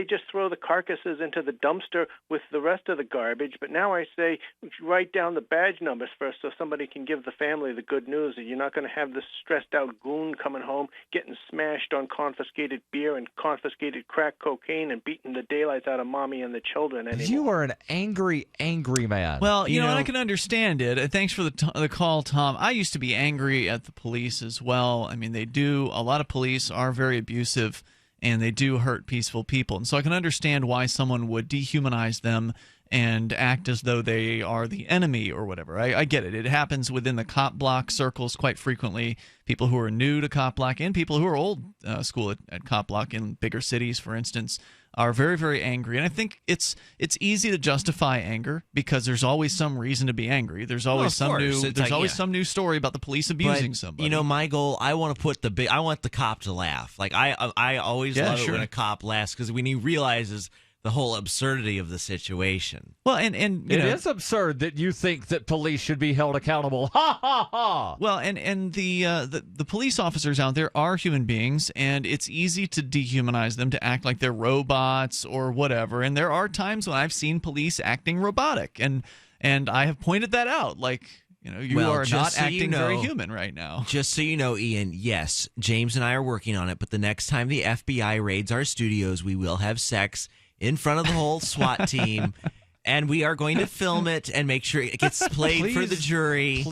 just throw the carcasses into the dumpster with the rest of the garbage, but now I say write down the badge numbers first so somebody can give the family the good news that you're not going to have this stressed out goon coming home getting smashed on confiscated beer and confiscated crack cocaine and beating the daylights out of mommy and the children anymore. You are an angry man. Well, you know, I can understand it. Thanks for the call, Tom. I used to be angry at the police as well. I mean, they do. A lot of police are very abusive, and they do hurt peaceful people. And so I can understand why someone would dehumanize them and act as though they are the enemy or whatever. I get it. It happens within the cop block circles quite frequently. People who are new to cop block and people who are old school at cop block in bigger cities, for instance, are very, very angry. And I think it's easy to justify anger because there's always some reason to be angry. There's always some new story about the police abusing somebody. You know, my goal, I want to put I want the cop to laugh. Like I always love it when a cop laughs because when he realizes the whole absurdity of the situation. Well, and it is absurd that you think that police should be held accountable. Ha ha ha. Well, and the police officers out there are human beings, and it's easy to dehumanize them, to act like they're robots or whatever. And there are times when I've seen police acting robotic, and I have pointed that out. Like, you know, you are not acting very human right now. Just so you know, Ian, yes, James and I are working on it, but the next time the FBI raids our studios, we will have sex in front of the whole SWAT team, and we are going to film it and make sure it gets played for the jury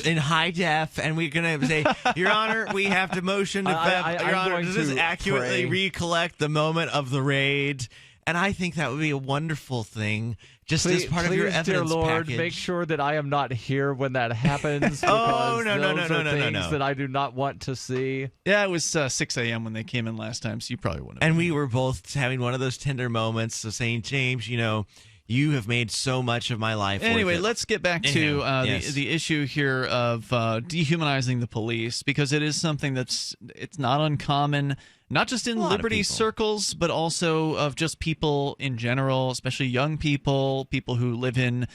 in high def, and we're going to say, Your Honor, we have to motion to Your Honor, does this accurately recollect the moment of the raid? And I think that would be a wonderful thing, just as part of your evidence dear Lord, package. make sure that I am not here when that happens. Oh, no, things that I do not want to see. Yeah, it was 6 a.m. when they came in last time, so you probably wouldn't have. And we were both having one of those tender moments of saying, James, you know, you have made so much of my life. Anyway, let's get back to the issue here of dehumanizing the police, because it is something it's not uncommon, not just in liberty circles, but also of just people in general, especially young people who live in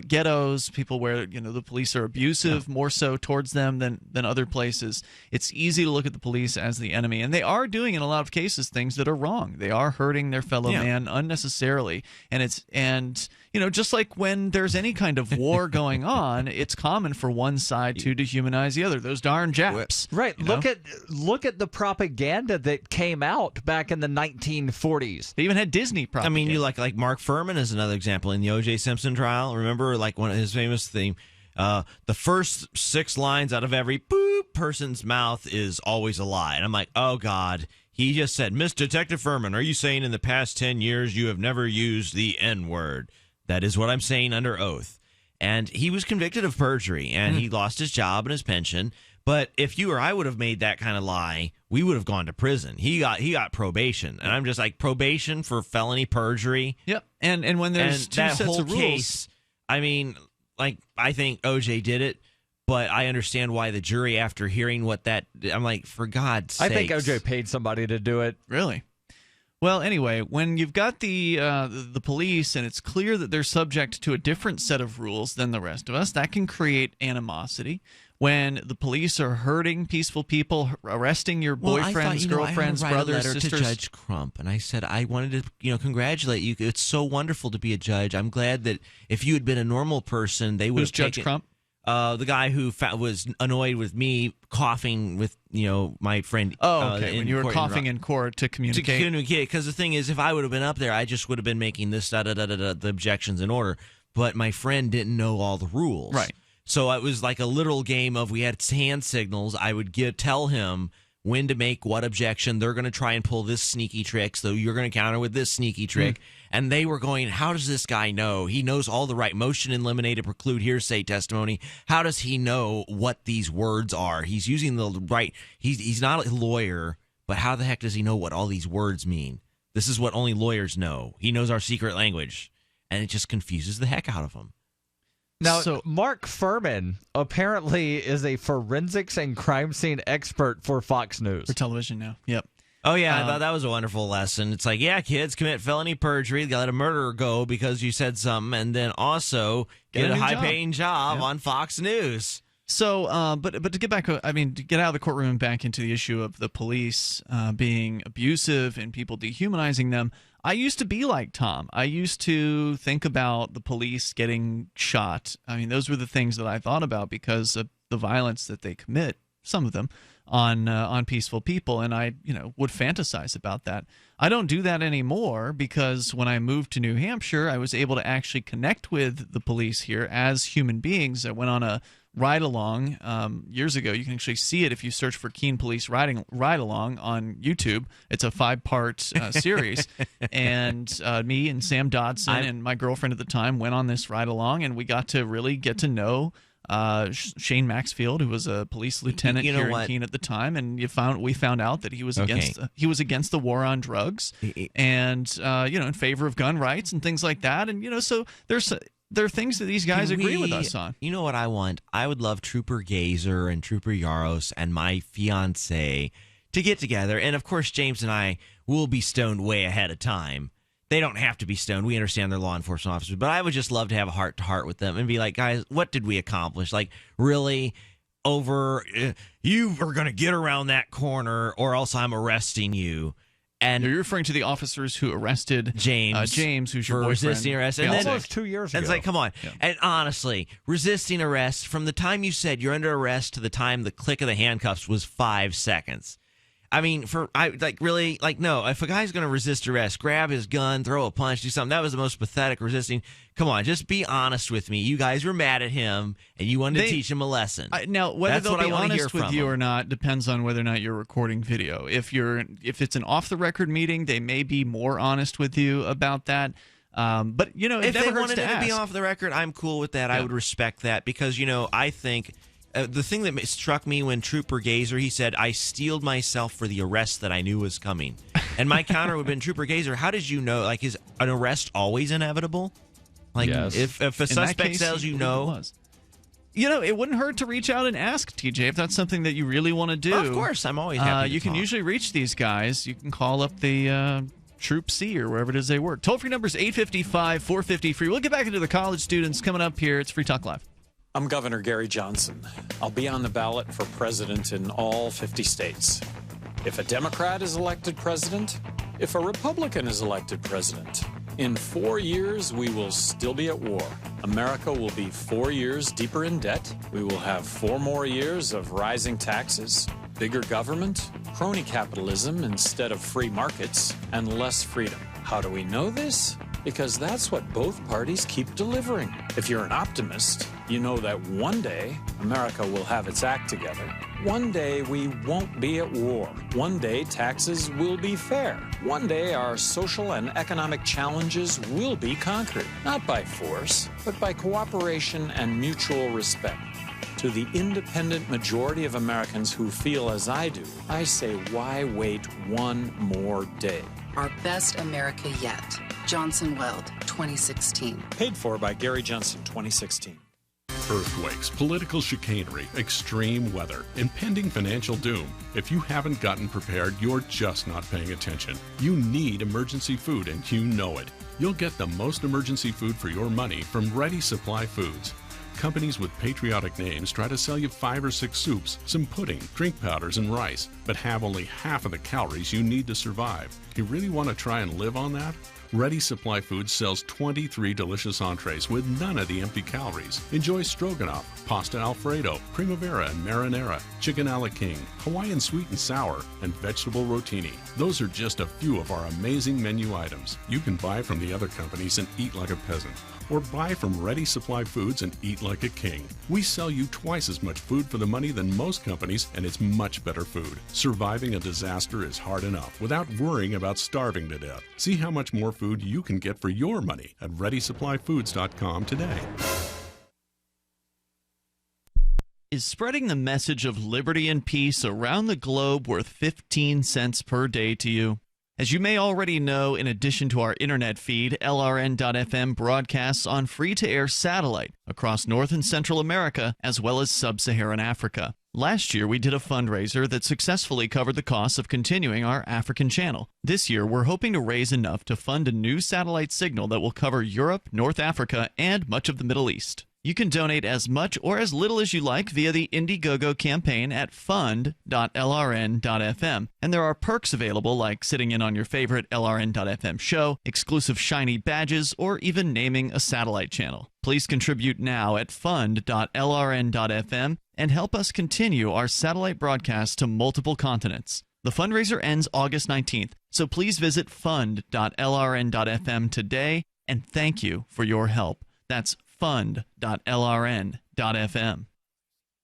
ghettos, people where the police are abusive more so towards them than other places. It's easy to look at the police as the enemy, and they are doing in a lot of cases things that are wrong. They are hurting their fellow man unnecessarily, and just like when there's any kind of war going on, it's common for one side to dehumanize the other. Those darn Japs, right? Look at the propaganda that came out back in the 1940s. They even had Disney propaganda. I mean, you like Mark Furman is another example in the O.J. Simpson trial. Remember, like one of his famous theme, the first 6 lines out of every person's mouth is always a lie. And I'm like, oh God. He just said, Miss Detective Furman, are you saying in the past 10 years you have never used the N-word? That is what I'm saying under oath. And he was convicted of perjury, and he lost his job and his pension. But if you or I would have made that kind of lie, we would have gone to prison. He got probation, and I'm just like, probation for felony perjury. Yep. And when there's two sets of rules, case, I mean, like, I think OJ did it, but I understand why the jury, after hearing what that, I'm like, for God's sake. I think OJ paid somebody to do it. Really? Well, anyway, when you've got the police and it's clear that they're subject to a different set of rules than the rest of us, that can create animosity. When the police are hurting peaceful people, arresting your boyfriends, girlfriends, brothers, sisters. I wrote a letter to Judge Crump, and I said I wanted to, congratulate you. It's so wonderful to be a judge. I'm glad that if you had been a normal person, they would have taken. Who's Judge Crump? The guy who was annoyed with me coughing with, my friend. Oh, okay. When you were coughing in court to communicate. To communicate, because the thing is, if I would have been up there, I just would have been making this the objections in order. but my friend didn't know all the rules. Right. So it was like a literal game of we had hand signals. I would tell him when to make what objection. They're going to try and pull this sneaky trick, so you're going to counter with this sneaky trick. And they were going, how does this guy know? He knows all the right motion in limine to preclude hearsay testimony. How does he know what these words are? He's using the right. He's not a lawyer, but how the heck does he know what all these words mean? This is what only lawyers know. He knows our secret language, and it just confuses the heck out of him. Now, Mark Furman apparently is a forensics and crime scene expert for Fox News. For television now. Yep. Oh, yeah, I thought that was a wonderful lesson. It's like, yeah, kids, commit felony perjury. You got to let a murderer go because you said something, and then also get a high-paying job on Fox News. So, but to get back, I mean, to get out of the courtroom and back into the issue of the police being abusive and people dehumanizing them, I used to be like Tom. I used to think about the police getting shot. I mean, those were the things that I thought about because of the violence that they commit, some of them, on peaceful people, and I, would fantasize about that. I don't do that anymore because when I moved to New Hampshire, I was able to actually connect with the police here as human beings. I went on a ride-along years ago. You can actually see it if you search for Keene Police Ride-Along on YouTube. It's a 5-part series. And me and Sam Dodson and my girlfriend at the time went on this ride-along, and we got to really get to know Shane Maxfield, who was a police lieutenant here in Keene at the time, and we found out that he was against the war on drugs and in favor of gun rights and things like that. And so there are things that these guys agree with us on. You know what I want? I would love Trooper Gazer and Trooper Yaros and my fiance to get together. And, of course, James and I will be stoned way ahead of time. They don't have to be stoned. We understand they're law enforcement officers. But I would just love to have a heart-to-heart with them and be like, guys, what did we accomplish? Like, really, you are going to get around that corner or else I'm arresting you. And you're referring to the officers who arrested James, who's your boyfriend. Resisting arrest. And then, almost 2 years ago. It's like, come on. Yeah. And honestly, resisting arrest, from the time you said you're under arrest to the time the click of the handcuffs was 5 seconds. I mean, no, if a guy's going to resist arrest, grab his gun, throw a punch, do something, that was the most pathetic resisting. Come on, just be honest with me. You guys were mad at him, and you wanted to teach him a lesson. Now, whether they'll be honest with you or not depends on whether or not you're recording video. If it's an off-the-record meeting, they may be more honest with you about that. But, if they wanted it to be off the record, I'm cool with that. Yeah. I would respect that because, I think... the thing that struck me when Trooper Gazer, he said, I steeled myself for the arrest that I knew was coming. And my counter would have been, Trooper Gazer, how did you know? Like, is an arrest always inevitable? Like, yes. If a suspect tells you no. It wouldn't hurt to reach out and ask, TJ, if that's something that you really want to do. Of course, I'm always happy You can usually reach these guys. You can call up the Troop C or wherever it is they work. Toll-free number is 855-450-FREE. We'll get back into the college students coming up here. It's Free Talk Live. I'm Governor Gary Johnson. I'll be on the ballot for president in all 50 states. If a Democrat is elected president, if a Republican is elected president, in 4 years we will still be at war. America will be 4 years deeper in debt. We will have 4 more years of rising taxes, bigger government, crony capitalism instead of free markets, and less freedom. How do we know this? Because that's what both parties keep delivering. If you're an optimist, you know that one day America will have its act together. One day we won't be at war. One day taxes will be fair. One day our social and economic challenges will be conquered, not by force, but by cooperation and mutual respect. To the independent majority of Americans who feel as I do, I say, why wait one more day? Our best America yet. Johnson Weld, 2016. Paid for by Gary Johnson, 2016. Earthquakes, political chicanery, extreme weather, impending financial doom. If you haven't gotten prepared, you're just not paying attention. You need emergency food, and you know it. You'll get the most emergency food for your money from Ready Supply Foods. Companies with patriotic names try to sell you 5 or 6 soups, some pudding, drink powders, and rice, but have only half of the calories you need to survive. You really want to try and live on that? Ready Supply Foods sells 23 delicious entrees with none of the empty calories. Enjoy stroganoff, pasta alfredo, primavera and marinara, chicken a la king, Hawaiian sweet and sour, and vegetable rotini. Those are just a few of our amazing menu items. You can buy from the other companies and eat like a peasant, or buy from Ready Supply Foods and eat like a king. We sell you twice as much food for the money than most companies, and it's much better food. Surviving a disaster is hard enough without worrying about starving to death. See how much more food you can get for your money at ReadySupplyFoods.com today. Is spreading the message of liberty and peace around the globe worth 15 cents per day to you? As you may already know, in addition to our internet feed, LRN.FM broadcasts on free-to-air satellite across North and Central America, as well as sub-Saharan Africa. Last year, we did a fundraiser that successfully covered the costs of continuing our African channel. This year, we're hoping to raise enough to fund a new satellite signal that will cover Europe, North Africa, and much of the Middle East. You can donate as much or as little as you like via the Indiegogo campaign at fund.lrn.fm. And there are perks available like sitting in on your favorite LRN.FM show, exclusive shiny badges, or even naming a satellite channel. Please contribute now at fund.lrn.fm and help us continue our satellite broadcast to multiple continents. The fundraiser ends August 19th, so please visit fund.lrn.fm today, and thank you for your help. That's fund.lrn.fm.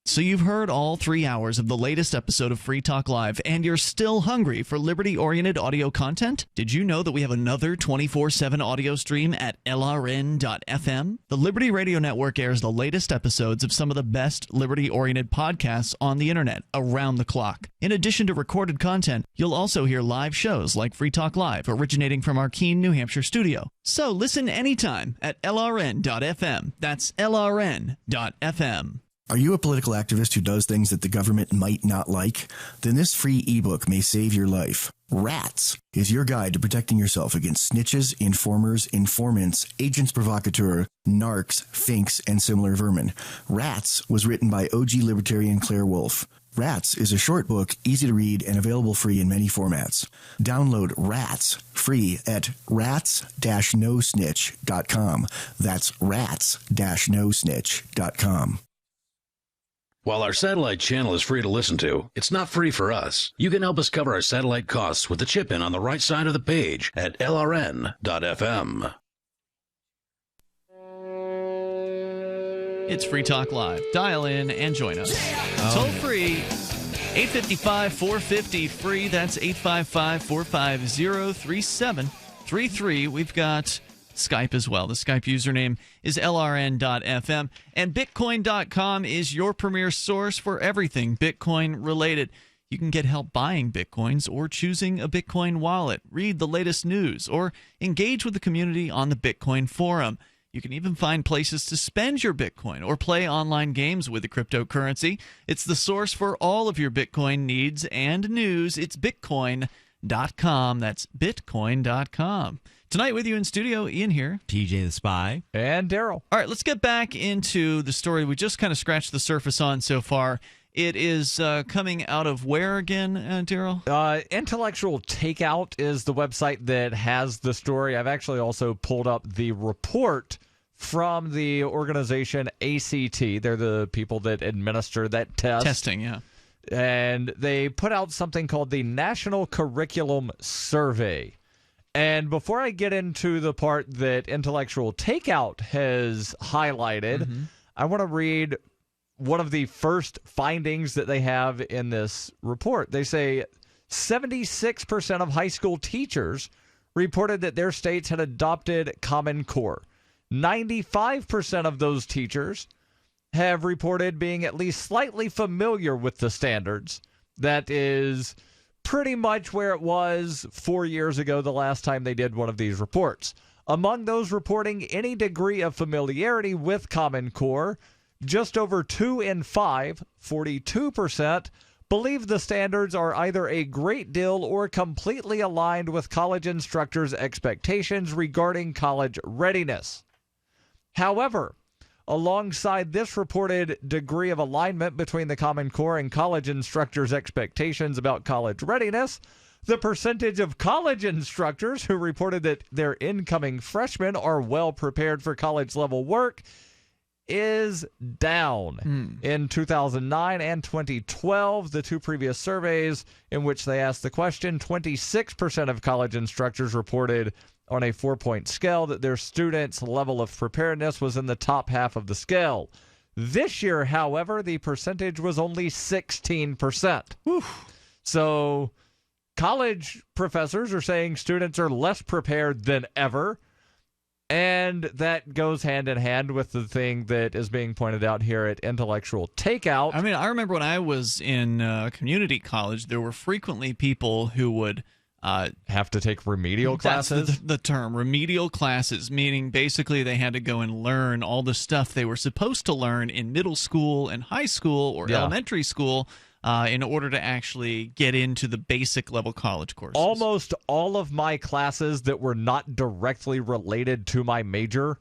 So you've heard all 3 hours of the latest episode of Free Talk Live, and you're still hungry for liberty-oriented audio content? Did you know that we have another 24/7 audio stream at LRN.fm? The Liberty Radio Network airs the latest episodes of some of the best liberty-oriented podcasts on the internet around the clock. In addition to recorded content, you'll also hear live shows like Free Talk Live, originating from our Keene, New Hampshire studio. So listen anytime at LRN.fm. That's LRN.fm. Are you a political activist who does things that the government might not like? Then this free ebook may save your life. Rats is your guide to protecting yourself against snitches, informers, informants, agents provocateur, narcs, finks, and similar vermin. Rats was written by OG libertarian Claire Wolfe. Rats is a short book, easy to read, and available free in many formats. Download Rats free at rats-nosnitch.com. That's rats-nosnitch.com. While our satellite channel is free to listen to, it's not free for us. You can help us cover our satellite costs with the chip-in on the right side of the page at LRN.fm. It's Free Talk Live. Dial in and join us. Toll free, 855-450-FREE. That's 855-450-3733. We've got Skype as well. The Skype username is LRN.fm. And Bitcoin.com is your premier source for everything Bitcoin related. You can get help buying Bitcoins or choosing a Bitcoin wallet, read the latest news, or engage with the community on the Bitcoin forum. You can even find places to spend your Bitcoin or play online games with the cryptocurrency. It's the source for all of your Bitcoin needs and news. It's Bitcoin.com. That's Bitcoin.com. Tonight with you in studio, Ian here. TJ the Spy. And Daryl. All right, let's get back into the story we just kind of scratched the surface on so far. It is coming out of where again, Daryl? Intellectual Takeout is the website that has the story. I've actually also pulled up the report from the organization ACT. They're the people that administer that test. Testing, yeah. And they put out something called the National Curriculum Survey. And before I get into the part that Intellectual Takeout has highlighted, I want to read one of the first findings that they have in this report. They say 76% of high school teachers reported that their states had adopted Common Core. 95% of those teachers have reported being at least slightly familiar with the standards. That is pretty much where it was 4 years ago, the last time they did one of these reports. Among those reporting any degree of familiarity with Common Core, just over 2 in 5, 42%, believe the standards are either a great deal or completely aligned with college instructors' expectations regarding college readiness. However, alongside this reported degree of alignment between the Common Core and college instructors' expectations about college readiness, The percentage of college instructors who reported that their incoming freshmen are well prepared for college-level work is down. In 2009 and 2012, the two previous surveys in which they asked the question, 26% of college instructors reported on a 4-point scale that their students' level of preparedness was in the top half of the scale. This year, however, the percentage was only 16%. So college professors are saying students are less prepared than ever. And that goes hand in hand with the thing that is being pointed out here at Intellectual Takeout. I mean, I remember when I was in community college, there were frequently people who would have to take remedial classes. That's the term, remedial classes, meaning basically they had to go and learn all the stuff they were supposed to learn in middle school and high school or elementary school in order to actually get into the basic level college courses. Almost all of my classes that were not directly related to my major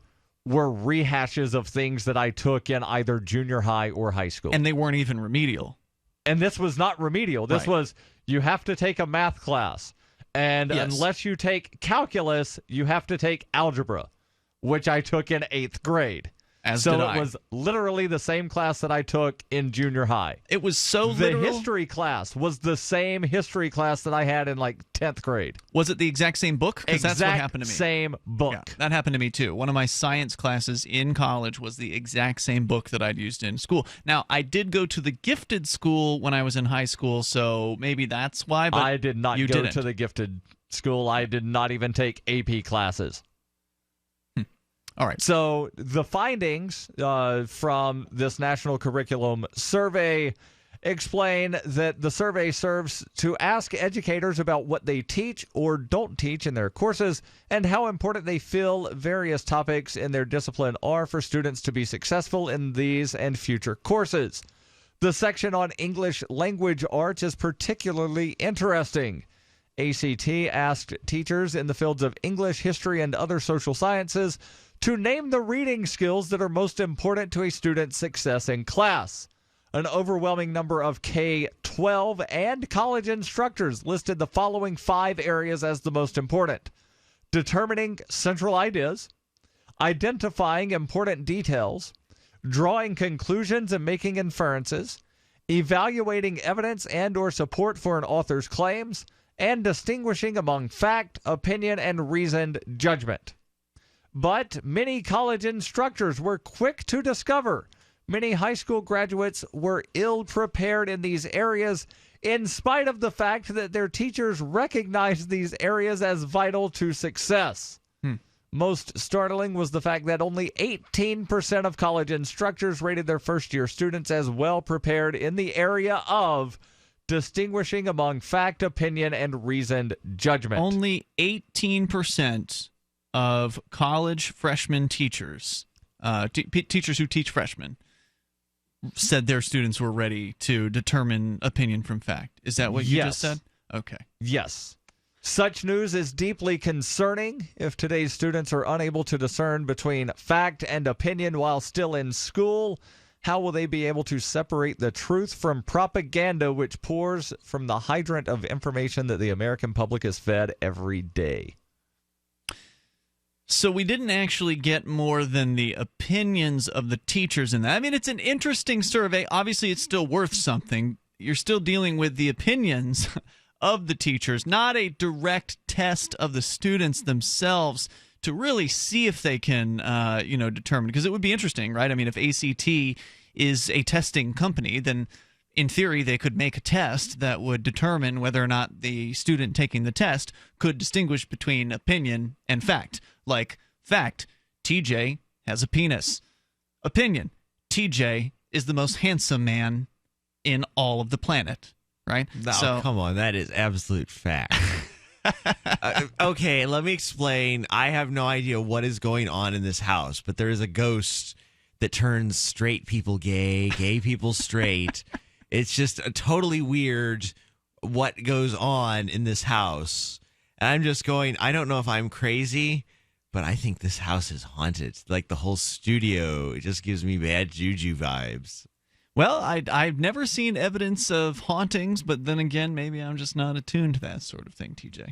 were rehashes of things that I took in either junior high or high school. And they weren't even remedial. And this was not remedial. This was, you have to take a math class. And unless you take calculus, you have to take algebra, which I took in 8th grade. So it was literally the same class that I took in junior high. It was so literal. The history class was the same history class that I had in like 10th grade. Was it the exact same book? Because that's what happened to me. Same book. Yeah, that happened to me too. One of my science classes in college was the exact same book that I'd used in school. Now, I did go to the gifted school when I was in high school, so maybe that's why. But I did not go didn't. to the gifted school. I did not even take AP classes. All right. So the findings from this National Curriculum Survey explain that the survey serves to ask educators about what they teach or don't teach in their courses and how important they feel various topics in their discipline are for students to be successful in these and future courses. The section on English language arts is particularly interesting. ACT asked teachers in the fields of English, history, and other social sciences to name the reading skills that are most important to a student's success in class. An overwhelming number of K-12 and college instructors listed the following 5 areas as the most important: determining central ideas, identifying important details, drawing conclusions and making inferences, evaluating evidence and or support for an author's claims, and distinguishing among fact, opinion, and reasoned judgment. But many college instructors were quick to discover many high school graduates were ill-prepared in these areas, in spite of the fact that their teachers recognized these areas as vital to success. Most startling was the fact that only 18% of college instructors rated their first-year students as well-prepared in the area of distinguishing among fact, opinion, and reasoned judgment. Only 18% of college freshman teachers, teachers who teach freshmen, said their students were ready to determine opinion from fact. Is that what you just said? Okay. Yes. Such news is deeply concerning. If today's students are unable to discern between fact and opinion while still in school, how will they be able to separate the truth from propaganda which pours from the hydrant of information that the American public is fed every day? So we didn't actually get more than the opinions of the teachers in that. I mean, it's an interesting survey. Obviously, it's still worth something. You're still dealing with the opinions of the teachers, not a direct test of the students themselves to really see if they can, determine. Because it would be interesting, right? I mean, if ACT is a testing company, then in theory, they could make a test that would determine whether or not the student taking the test could distinguish between opinion and fact. Like, fact, TJ has a penis. Opinion, TJ is the most handsome man in all of the planet, right? No, come on, that is absolute fact. Okay, let me explain. I have no idea what is going on in this house, but there is a ghost that turns straight people gay, gay people straight. It's just totally weird what goes on in this house. And I'm just going, I don't know if I'm crazy, but I think this house is haunted. Like the whole studio, it just gives me bad juju vibes. Well, I've never seen evidence of hauntings, but then again, maybe I'm just not attuned to that sort of thing, TJ.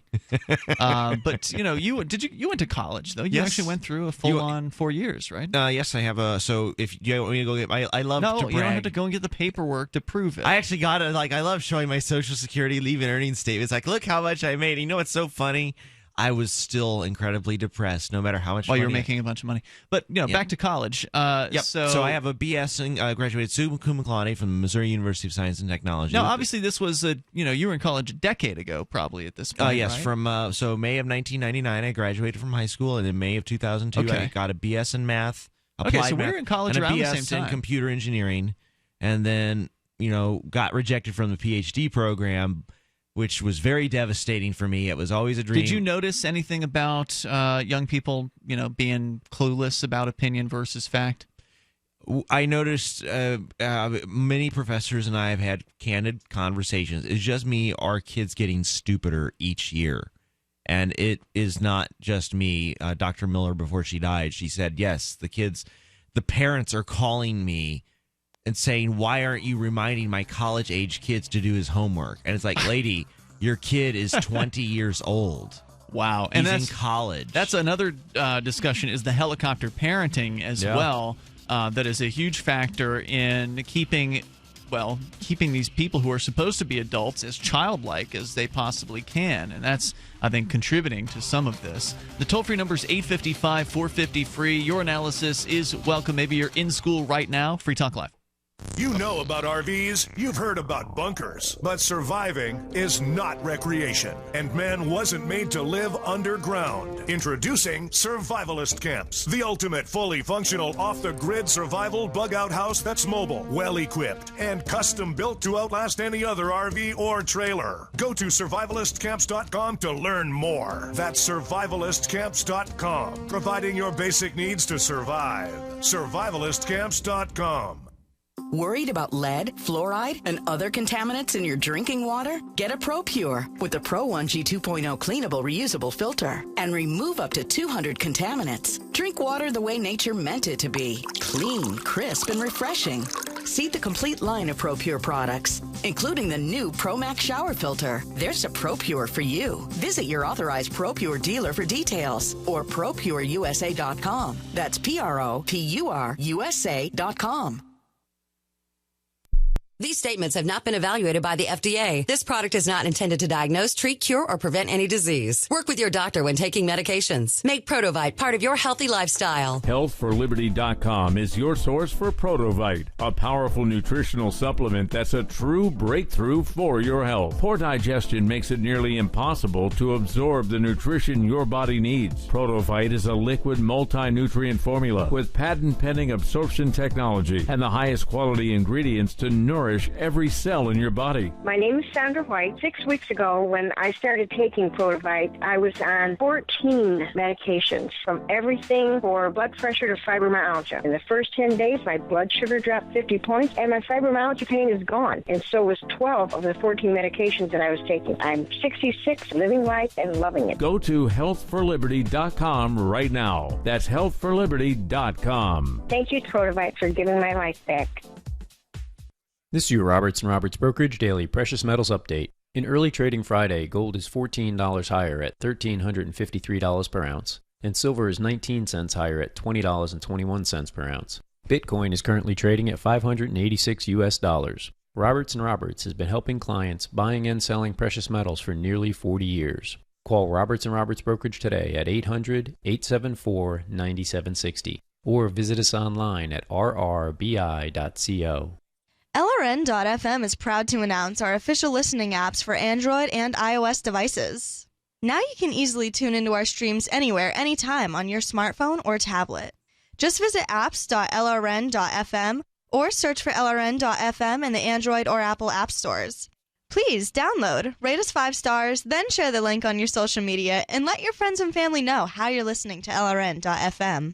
But you went to college though. You actually went through a full-on 4 years, right? Yes, I have. So if you want me to go get, I love to brag. You don't have to go and get the paperwork to prove it. I actually got it. Like, I love showing my Social Security leave and earnings statements. Like, look how much I made. You know what's so funny? I was still incredibly depressed, no matter how much money. While you're making a bunch of money. But, back to college. Yep. So I have a BS and graduated summa cum laude from the Missouri University of Science and Technology. Now, obviously, this was you were in college a decade ago, probably at this point. Yes, right? from May of 1999, I graduated from high school, and in May of 2002, I got a BS in math, applied so we math, were in college and a around BS the same time. in computer engineering, and then got rejected from the PhD program, which was very devastating for me. It was always a dream. Did you notice anything about young people, being clueless about opinion versus fact? I noticed many professors and I have had candid conversations. It's just me, our kids getting stupider each year. And it is not just me. Dr. Miller, before she died, she said, yes, the parents are calling me and saying, why aren't you reminding my college-age kids to do his homework? And it's like, lady, your kid is 20 years old. Wow. He's in college. That's another discussion, is the helicopter parenting as well. That is a huge factor in keeping these people who are supposed to be adults as childlike as they possibly can. And that's, I think, contributing to some of this. The toll-free number is 855-450-FREE. Your analysis is welcome. Maybe you're in school right now. Free Talk Live. You know about RVs, you've heard about bunkers, but surviving is not recreation, and man wasn't made to live underground. Introducing Survivalist Camps, the ultimate fully functional off-the-grid survival bug-out house that's mobile, well-equipped, and custom-built to outlast any other RV or trailer. Go to survivalistcamps.com to learn more. That's survivalistcamps.com, providing your basic needs to survive. Survivalistcamps.com. Worried about lead, fluoride, and other contaminants in your drinking water? Get a ProPure with the Pro 1G 2.0 cleanable reusable filter and remove up to 200 contaminants. Drink water the way nature meant it to be. Clean, crisp, and refreshing. See the complete line of ProPure products, including the new ProMax shower filter. There's a ProPure for you. Visit your authorized ProPure dealer for details or ProPureUSA.com. That's ProPureUSA.com. These statements have not been evaluated by the FDA. This product is not intended to diagnose, treat, cure, or prevent any disease. Work with your doctor when taking medications. Make Protovite part of your healthy lifestyle. HealthForLiberty.com is your source for Protovite, a powerful nutritional supplement that's a true breakthrough for your health. Poor digestion makes it nearly impossible to absorb the nutrition your body needs. Protovite is a liquid multi-nutrient formula with patent-pending absorption technology and the highest quality ingredients to nourish every cell in your body. My name is Sandra White. 6 weeks ago, when I started taking Protovite, I was on 14 medications, from everything for blood pressure to fibromyalgia. In the first 10 days, my blood sugar dropped 50 points, and my fibromyalgia pain is gone. And so was 12 of the 14 medications that I was taking. I'm 66, living life and loving it. Go to HealthForLiberty.com right now. That's HealthForLiberty.com. Thank you, Protovite, for giving my life back. This is your Roberts & Roberts Brokerage Daily Precious Metals Update. In early trading Friday, gold is $14 higher at $1,353 per ounce, and silver is 19 cents higher at $20.21 per ounce. Bitcoin is currently trading at $586. Roberts & Roberts has been helping clients buying and selling precious metals for nearly 40 years. Call Roberts & Roberts Brokerage today at 800-874-9760 or visit us online at rrbi.co. LRN.FM is proud to announce our official listening apps for Android and iOS devices. Now you can easily tune into our streams anywhere, anytime on your smartphone or tablet. Just visit apps.lrn.fm or search for LRN.FM in the Android or Apple app stores. Please download, rate us 5 stars, then share the link on your social media and let your friends and family know how you're listening to LRN.FM.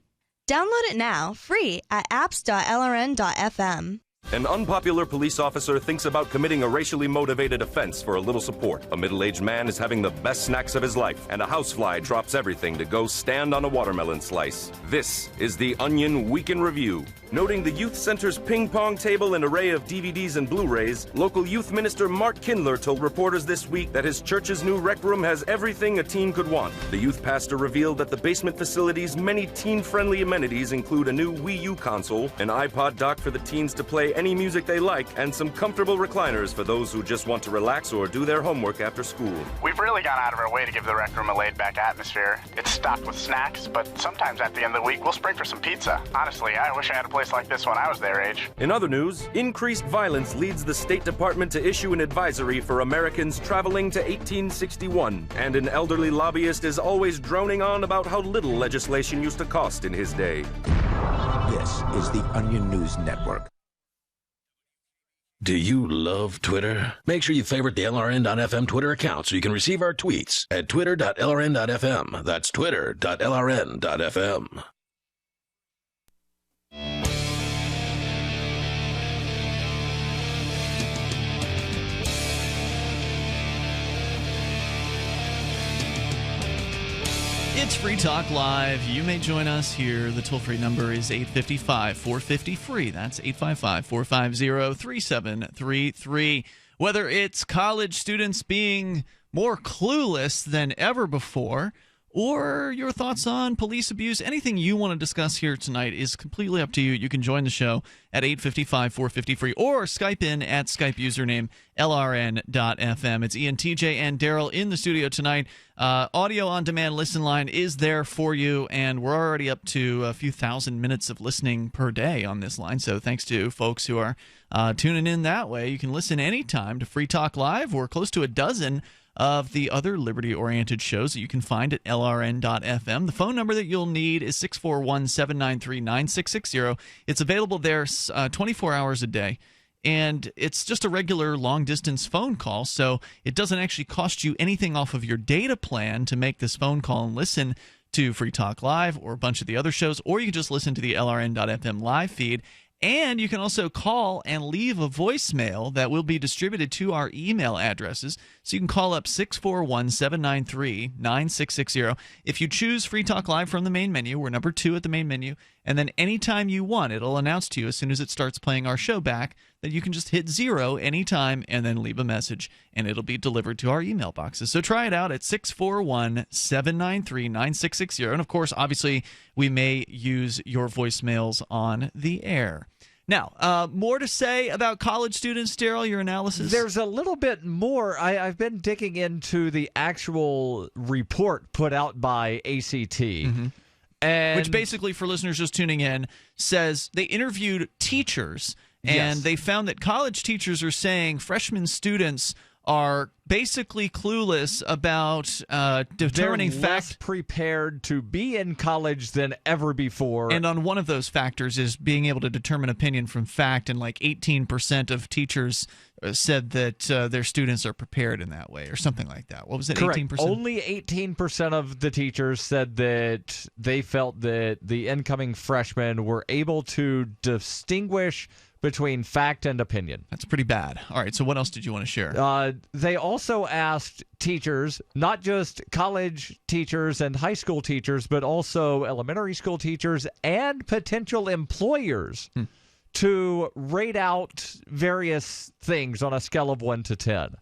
Download it now, free at apps.lrn.fm. An unpopular police officer thinks about committing a racially motivated offense for a little support. A middle-aged man is having the best snacks of his life, and a housefly drops everything to go stand on a watermelon slice. This is the Onion Week in Review. Noting the youth center's ping pong table and array of DVDs and Blu-rays, local youth minister Mark Kindler told reporters this week that his church's new rec room has everything a teen could want. The youth pastor revealed that the basement facility's many teen-friendly amenities include a new Wii U console, an iPod dock for the teens to play any music they like, and some comfortable recliners for those who just want to relax or do their homework after school. We've really gone out of our way to give the rec room a laid-back atmosphere. It's stocked with snacks, but sometimes at the end of the week, we'll spring for some pizza. Honestly, I wish I had a place like this when I was their age. In other news, increased violence leads the State Department to issue an advisory for Americans traveling to 1861, and an elderly lobbyist is always droning on about how little legislation used to cost in his day. This is the Onion News Network. Do you love Twitter? Make sure you favorite the LRN.FM Twitter account so you can receive our tweets at twitter.lrn.fm. That's twitter.lrn.fm. It's Free Talk Live. You may join us here. The toll-free number is 855-450-FREE. That's 855-450-3733. Whether it's college students being more clueless than ever before, or your thoughts on police abuse, anything you want to discuss here tonight is completely up to you. You can join the show at 855-450-FREE or Skype in at Skype username LRN.FM. It's Ian, TJ, and Daryl in the studio tonight. Audio on demand listen line is there for you, and we're already up to a few thousand minutes of listening per day on this line. So thanks to folks who are tuning in that way. You can listen anytime to Free Talk Live. We're close to a dozen of the other liberty-oriented shows that you can find at LRN.FM. The phone number that you'll need is 641-793-9660. It's available there 24 hours a day, and it's just a regular long-distance phone call, so it doesn't actually cost you anything off of your data plan to make this phone call and listen to Free Talk Live or a bunch of the other shows, or you can just listen to the LRN.FM live feed. And you can also call and leave a voicemail that will be distributed to our email addresses. So you can call up 641-793-9660. If you choose Free Talk Live from the main menu, we're number 2 at the main menu. And then anytime you want, it'll announce to you as soon as it starts playing our show back that you can just hit 0 anytime and then leave a message, and it'll be delivered to our email boxes. So try it out at 641-793-9660. And, of course, obviously, we may use your voicemails on the air. Now, more to say about college students, Daryl, your analysis? There's a little bit more. I've been digging into the actual report put out by ACT. Mm-hmm. And which basically, for listeners just tuning in, says they interviewed teachers, and they found that college teachers are saying freshman students are basically clueless about determining They're less prepared to be in college than ever before. And on one of those factors is being able to determine opinion from fact, and like 18% of teachers said that their students are prepared in that way, or something like that. What was it, Correct. 18%? Only 18% of the teachers said that they felt that the incoming freshmen were able to distinguish between fact and opinion. That's pretty bad. All right, so what else did you want to share? They also asked teachers, not just college teachers and high school teachers, but also elementary school teachers and potential employers to rate out various things on a scale of 1 to 10.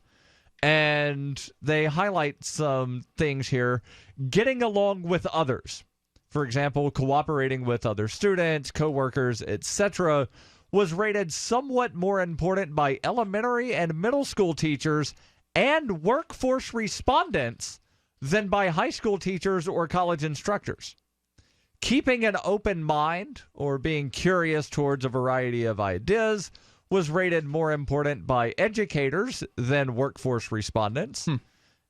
And they highlight some things here. Getting along with others. For example, cooperating with other students, coworkers, etc., was rated somewhat more important by elementary and middle school teachers and workforce respondents than by high school teachers or college instructors. Keeping an open mind or being curious towards a variety of ideas was rated more important by educators than workforce respondents.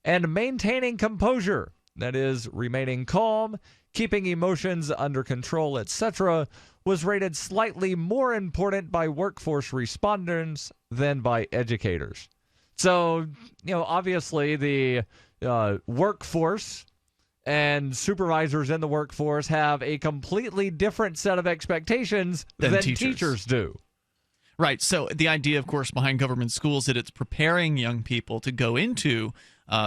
And maintaining composure, that is, remaining calm, keeping emotions under control, etc., was rated slightly more important by workforce respondents than by educators. So, obviously the workforce and supervisors in the workforce have a completely different set of expectations than teachers do. Right. So the idea, of course, behind government schools is that it's preparing young people to go into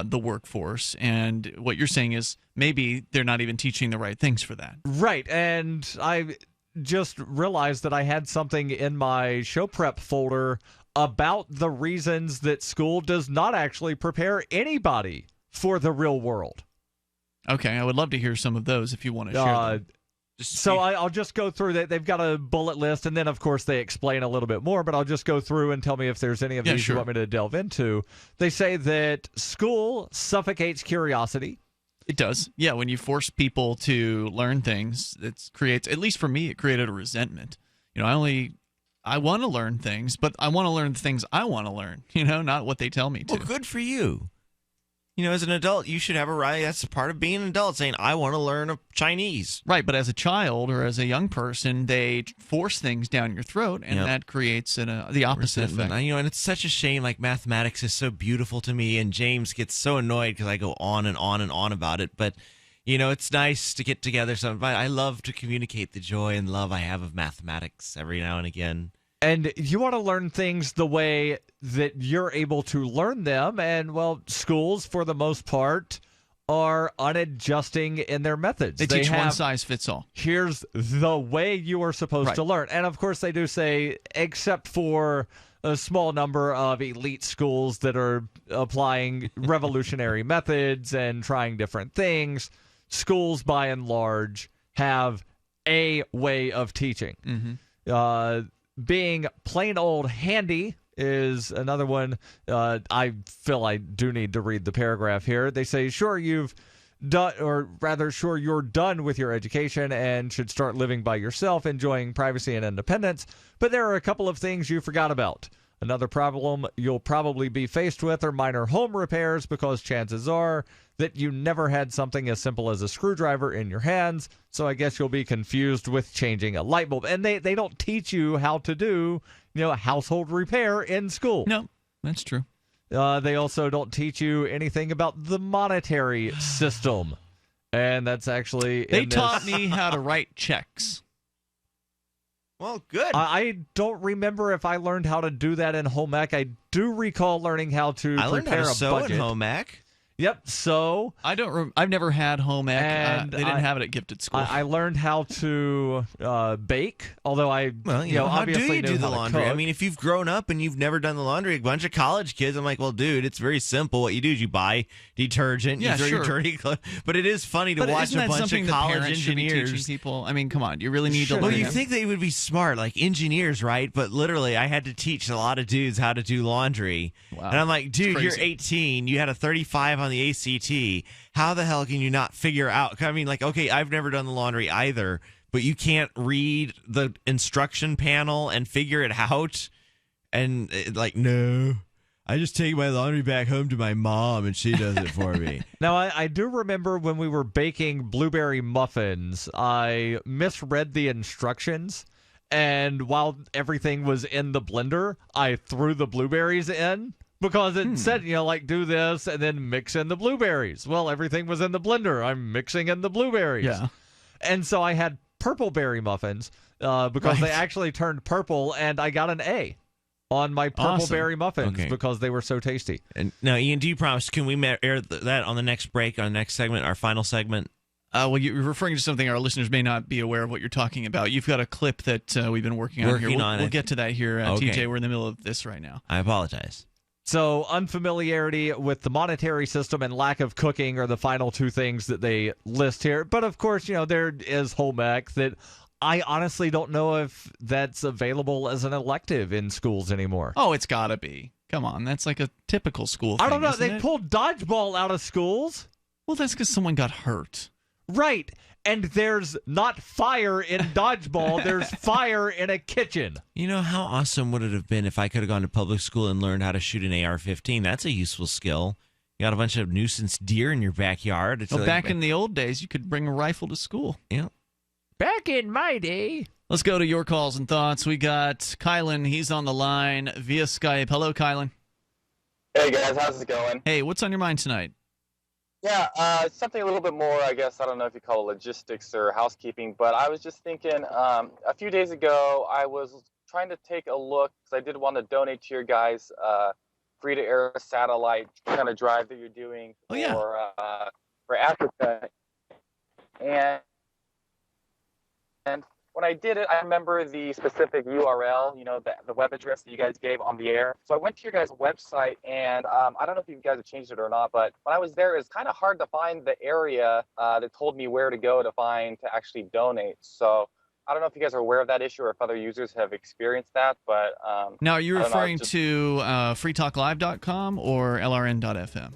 the workforce. And what you're saying is maybe they're not even teaching the right things for that. Right. And just realized that I had something in my show prep folder about the reasons that school does not actually prepare anybody for the real world. Okay, I would love to hear some of those if you want to share them. So I'll just go through that. They've got a bullet list, and then, of course, they explain a little bit more, but I'll just go through and tell me if there's any of these you want me to delve into. They say that school suffocates curiosity. It does. Yeah, when you force people to learn things, it creates, at least for me, it created a resentment. I want to learn things, but I want to learn the things I want to learn, not what they tell me to. Well, good for you. As an adult, you should have a right. That's part of being an adult, saying, I want to learn Chinese. Right, but as a child or as a young person, they force things down your throat, and that creates the opposite effect. And it's such a shame. Like, mathematics is so beautiful to me, and James gets so annoyed because I go on and on and on about it. But, it's nice to get together. I love to communicate the joy and love I have of mathematics every now and again. And you want to learn things the way that you're able to learn them. And, well, schools, for the most part, are unadjusting in their methods. They teach one size fits all. Here's the way you are supposed to learn. And, of course, they do say, except for a small number of elite schools that are applying revolutionary methods and trying different things, schools, by and large, have a way of teaching. Mm-hmm. Being plain old handy is another one. I feel I do need to read the paragraph here. They say, sure, you've done, or rather, sure, you're done with your education and should start living by yourself, enjoying privacy and independence. But there are a couple of things you forgot about. Another problem you'll probably be faced with are minor home repairs, because chances are that you never had something as simple as a screwdriver in your hands. So I guess you'll be confused with changing a light bulb. And they don't teach you how to do, household repair in school. No, that's true. They also don't teach you anything about the monetary system. And that's actually... They taught me how to write checks. Well, good. I don't remember if I learned how to do that in home ec. I do recall learning how to prepare a budget. I learned how to sew in home ec. Yep. So I've never had home ec. And they didn't have it at gifted school. I learned how to bake, although obviously how do you do the laundry? Cook. I mean, if you've grown up and you've never done the laundry, a bunch of college kids, I'm like, well, dude, it's very simple. What you do is you buy detergent, you throw your dirty clothes. But it is funny to watch a bunch of college engineers. Teaching people. I mean, come on, you really need to learn. Well, you think they would be smart, like engineers, right? But literally, I had to teach a lot of dudes how to do laundry. Wow. And I'm like, dude, you're 18. You had a 35 on the ACT. How the hell can you not figure out? I mean, like, okay, I've never done the laundry either, but you can't read the instruction panel and figure it out. And no, I just take my laundry back home to my mom and she does it for me. Now, I do remember when we were baking blueberry muffins, I misread the instructions. And while everything was in the blender, I threw the blueberries in. Because it said, do this and then mix in the blueberries. Well, everything was in the blender. I'm mixing in the blueberries. Yeah. And so I had purple berry muffins because they actually turned purple, and I got an A on my purple berry muffins because they were so tasty. And now, Ian, do you promise, can we air that on the next break, on the next segment, our final segment? Well, you're referring to something our listeners may not be aware of what you're talking about. You've got a clip that we've been working on here. We'll get to that here, TJ. We're in the middle of this right now. I apologize. So unfamiliarity with the monetary system and lack of cooking are the final two things that they list here. But, of course, there is home ec that I honestly don't know if that's available as an elective in schools anymore. Oh, it's got to be. Come on. That's like a typical school thing, I don't know. They pulled dodgeball out of schools. Well, that's because someone got hurt. Right. And there's not fire in dodgeball. There's fire in a kitchen. How awesome would it have been if I could have gone to public school and learned how to shoot an AR-15? That's a useful skill. You got a bunch of nuisance deer in your backyard. Back in the old days, you could bring a rifle to school. Yeah. Back in my day. Let's go to your calls and thoughts. We got Kylan. He's on the line via Skype. Hello, Kylan. Hey, guys. How's it going? Hey, what's on your mind tonight? Yeah, something a little bit more, I guess, I don't know if you call it logistics or housekeeping, but I was just thinking a few days ago, I was trying to take a look, because I did want to donate to your guys' free-to-air satellite kind of drive that you're doing for Africa. And when I did it, I remember the specific URL, the web address that you guys gave on the air. So I went to your guys' website, and I don't know if you guys have changed it or not, but when I was there, it was kind of hard to find the area that told me where to go to actually donate. So I don't know if you guys are aware of that issue or if other users have experienced that, but now, are you referring to freetalklive.com or LRN.FM?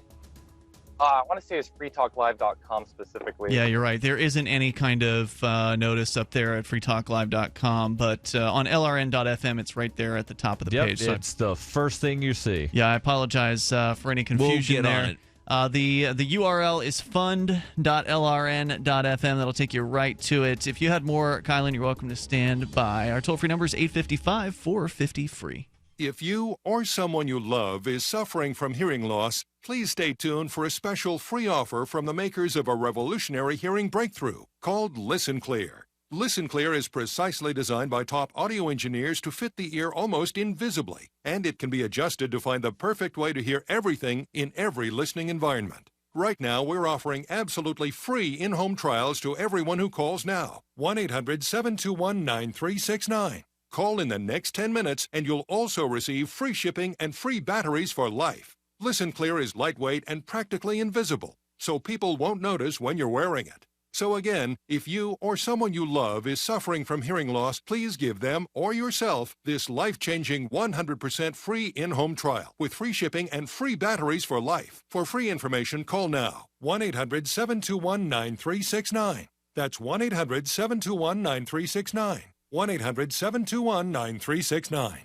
I want to say it's freetalklive.com specifically. Yeah, you're right. There isn't any kind of notice up there at freetalklive.com, but on LRN.FM, it's right there at the top of the page. So it's the first thing you see. Yeah, I apologize for any confusion there. The URL is fund.lrn.fm. That'll take you right to it. If you had more, Kylan, you're welcome to stand by. Our toll-free number is 855-450-FREE. If you or someone you love is suffering from hearing loss, please stay tuned for a special free offer from the makers of a revolutionary hearing breakthrough called Listen Clear. Listen Clear is precisely designed by top audio engineers to fit the ear almost invisibly, and it can be adjusted to find the perfect way to hear everything in every listening environment. Right now, we're offering absolutely free in-home trials to everyone who calls now. 1-800-721-9369. Call in the next 10 minutes, and you'll also receive free shipping and free batteries for life. Listen Clear is lightweight and practically invisible, so people won't notice when you're wearing it. So again, if you or someone you love is suffering from hearing loss, please give them or yourself this life-changing 100% free in-home trial with free shipping and free batteries for life. For free information, call now. 1-800-721-9369. That's 1-800-721-9369. 1-800-721-9369.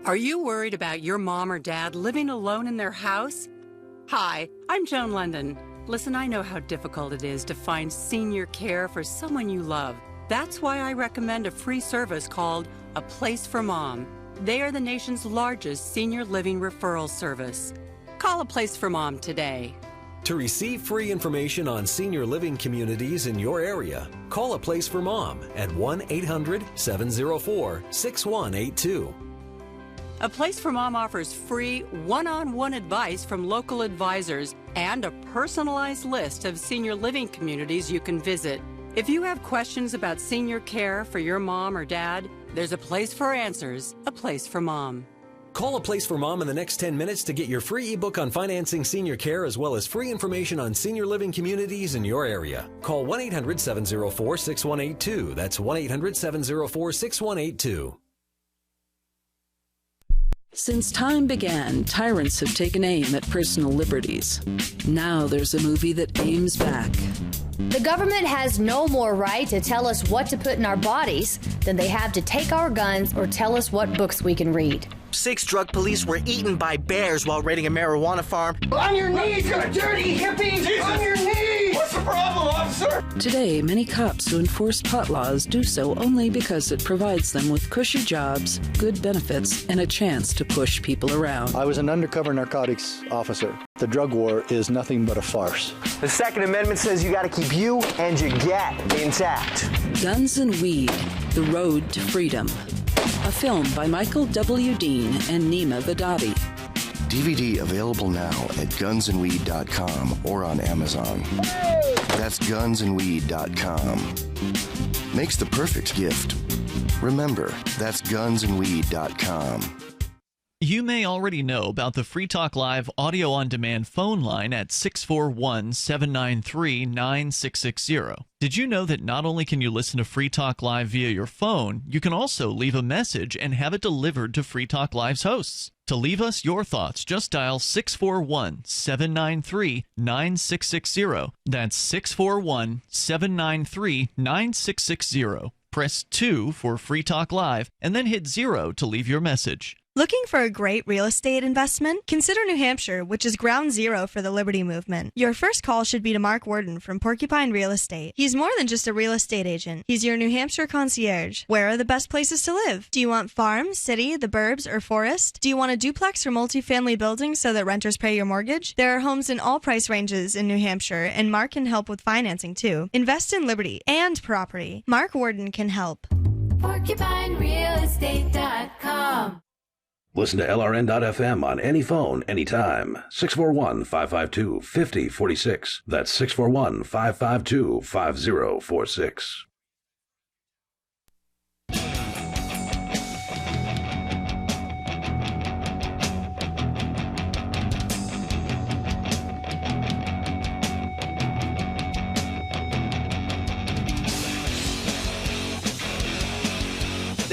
Are you worried about your mom or dad living alone in their house? Hi, I'm Joan London. Listen, I know how difficult it is to find senior care for someone you love. That's why I recommend a free service called A Place for Mom. They are the nation's largest senior living referral service. Call A Place for Mom today. To receive free information on senior living communities in your area, call A Place for Mom at 1-800-704-6182. A Place for Mom offers free one-on-one advice from local advisors and a personalized list of senior living communities you can visit. If you have questions about senior care for your mom or dad, there's a place for answers, A Place for Mom. Call A Place for Mom in the next 10 minutes to get your free ebook on financing senior care as well as free information on senior living communities in your area. Call 1-800-704-6182. That's 1-800-704-6182. Since time began, tyrants have taken aim at personal liberties. Now there's a movie that aims back. The government has no more right to tell us what to put in our bodies than they have to take our guns or tell us what books we can read. 6 drug police were eaten by bears while raiding a marijuana farm. On your knees, you dirty hippies! Jesus. On your knees! What's the problem, officer? Today, many cops who enforce pot laws do so only because it provides them with cushy jobs, good benefits, and a chance to push people around. I was an undercover narcotics officer. The drug war is nothing but a farce. The Second Amendment says you got to keep you and your get intact. Guns and Weed, The Road to Freedom. A film by Michael W. Dean and Nima Vadavi. DVD available now at gunsandweed.com or on Amazon. That's gunsandweed.com. Makes the perfect gift. Remember, that's gunsandweed.com. You may already know about the Free Talk Live audio on demand phone line at 641-793-9660. Did you know that not only can you listen to Free Talk Live via your phone, you can also leave a message and have it delivered to Free Talk Live's hosts? To leave us your thoughts, just dial 641-793-9660. That's 641-793-9660. Press 2 for Free Talk Live, and then hit 0 to leave your message. Looking for a great real estate investment? Consider New Hampshire, which is ground zero for the Liberty Movement. Your first call should be to Mark Worden from Porcupine Real Estate. He's more than just a real estate agent. He's your New Hampshire concierge. Where are the best places to live? Do you want farm, city, the burbs, or forest? Do you want a duplex or multifamily building so that renters pay your mortgage? There are homes in all price ranges in New Hampshire, and Mark can help with financing too. Invest in Liberty and property. Mark Worden can help. PorcupineRealEstate.com. Listen to LRN.FM on any phone, anytime. 641-552-5046. That's 641-552-5046.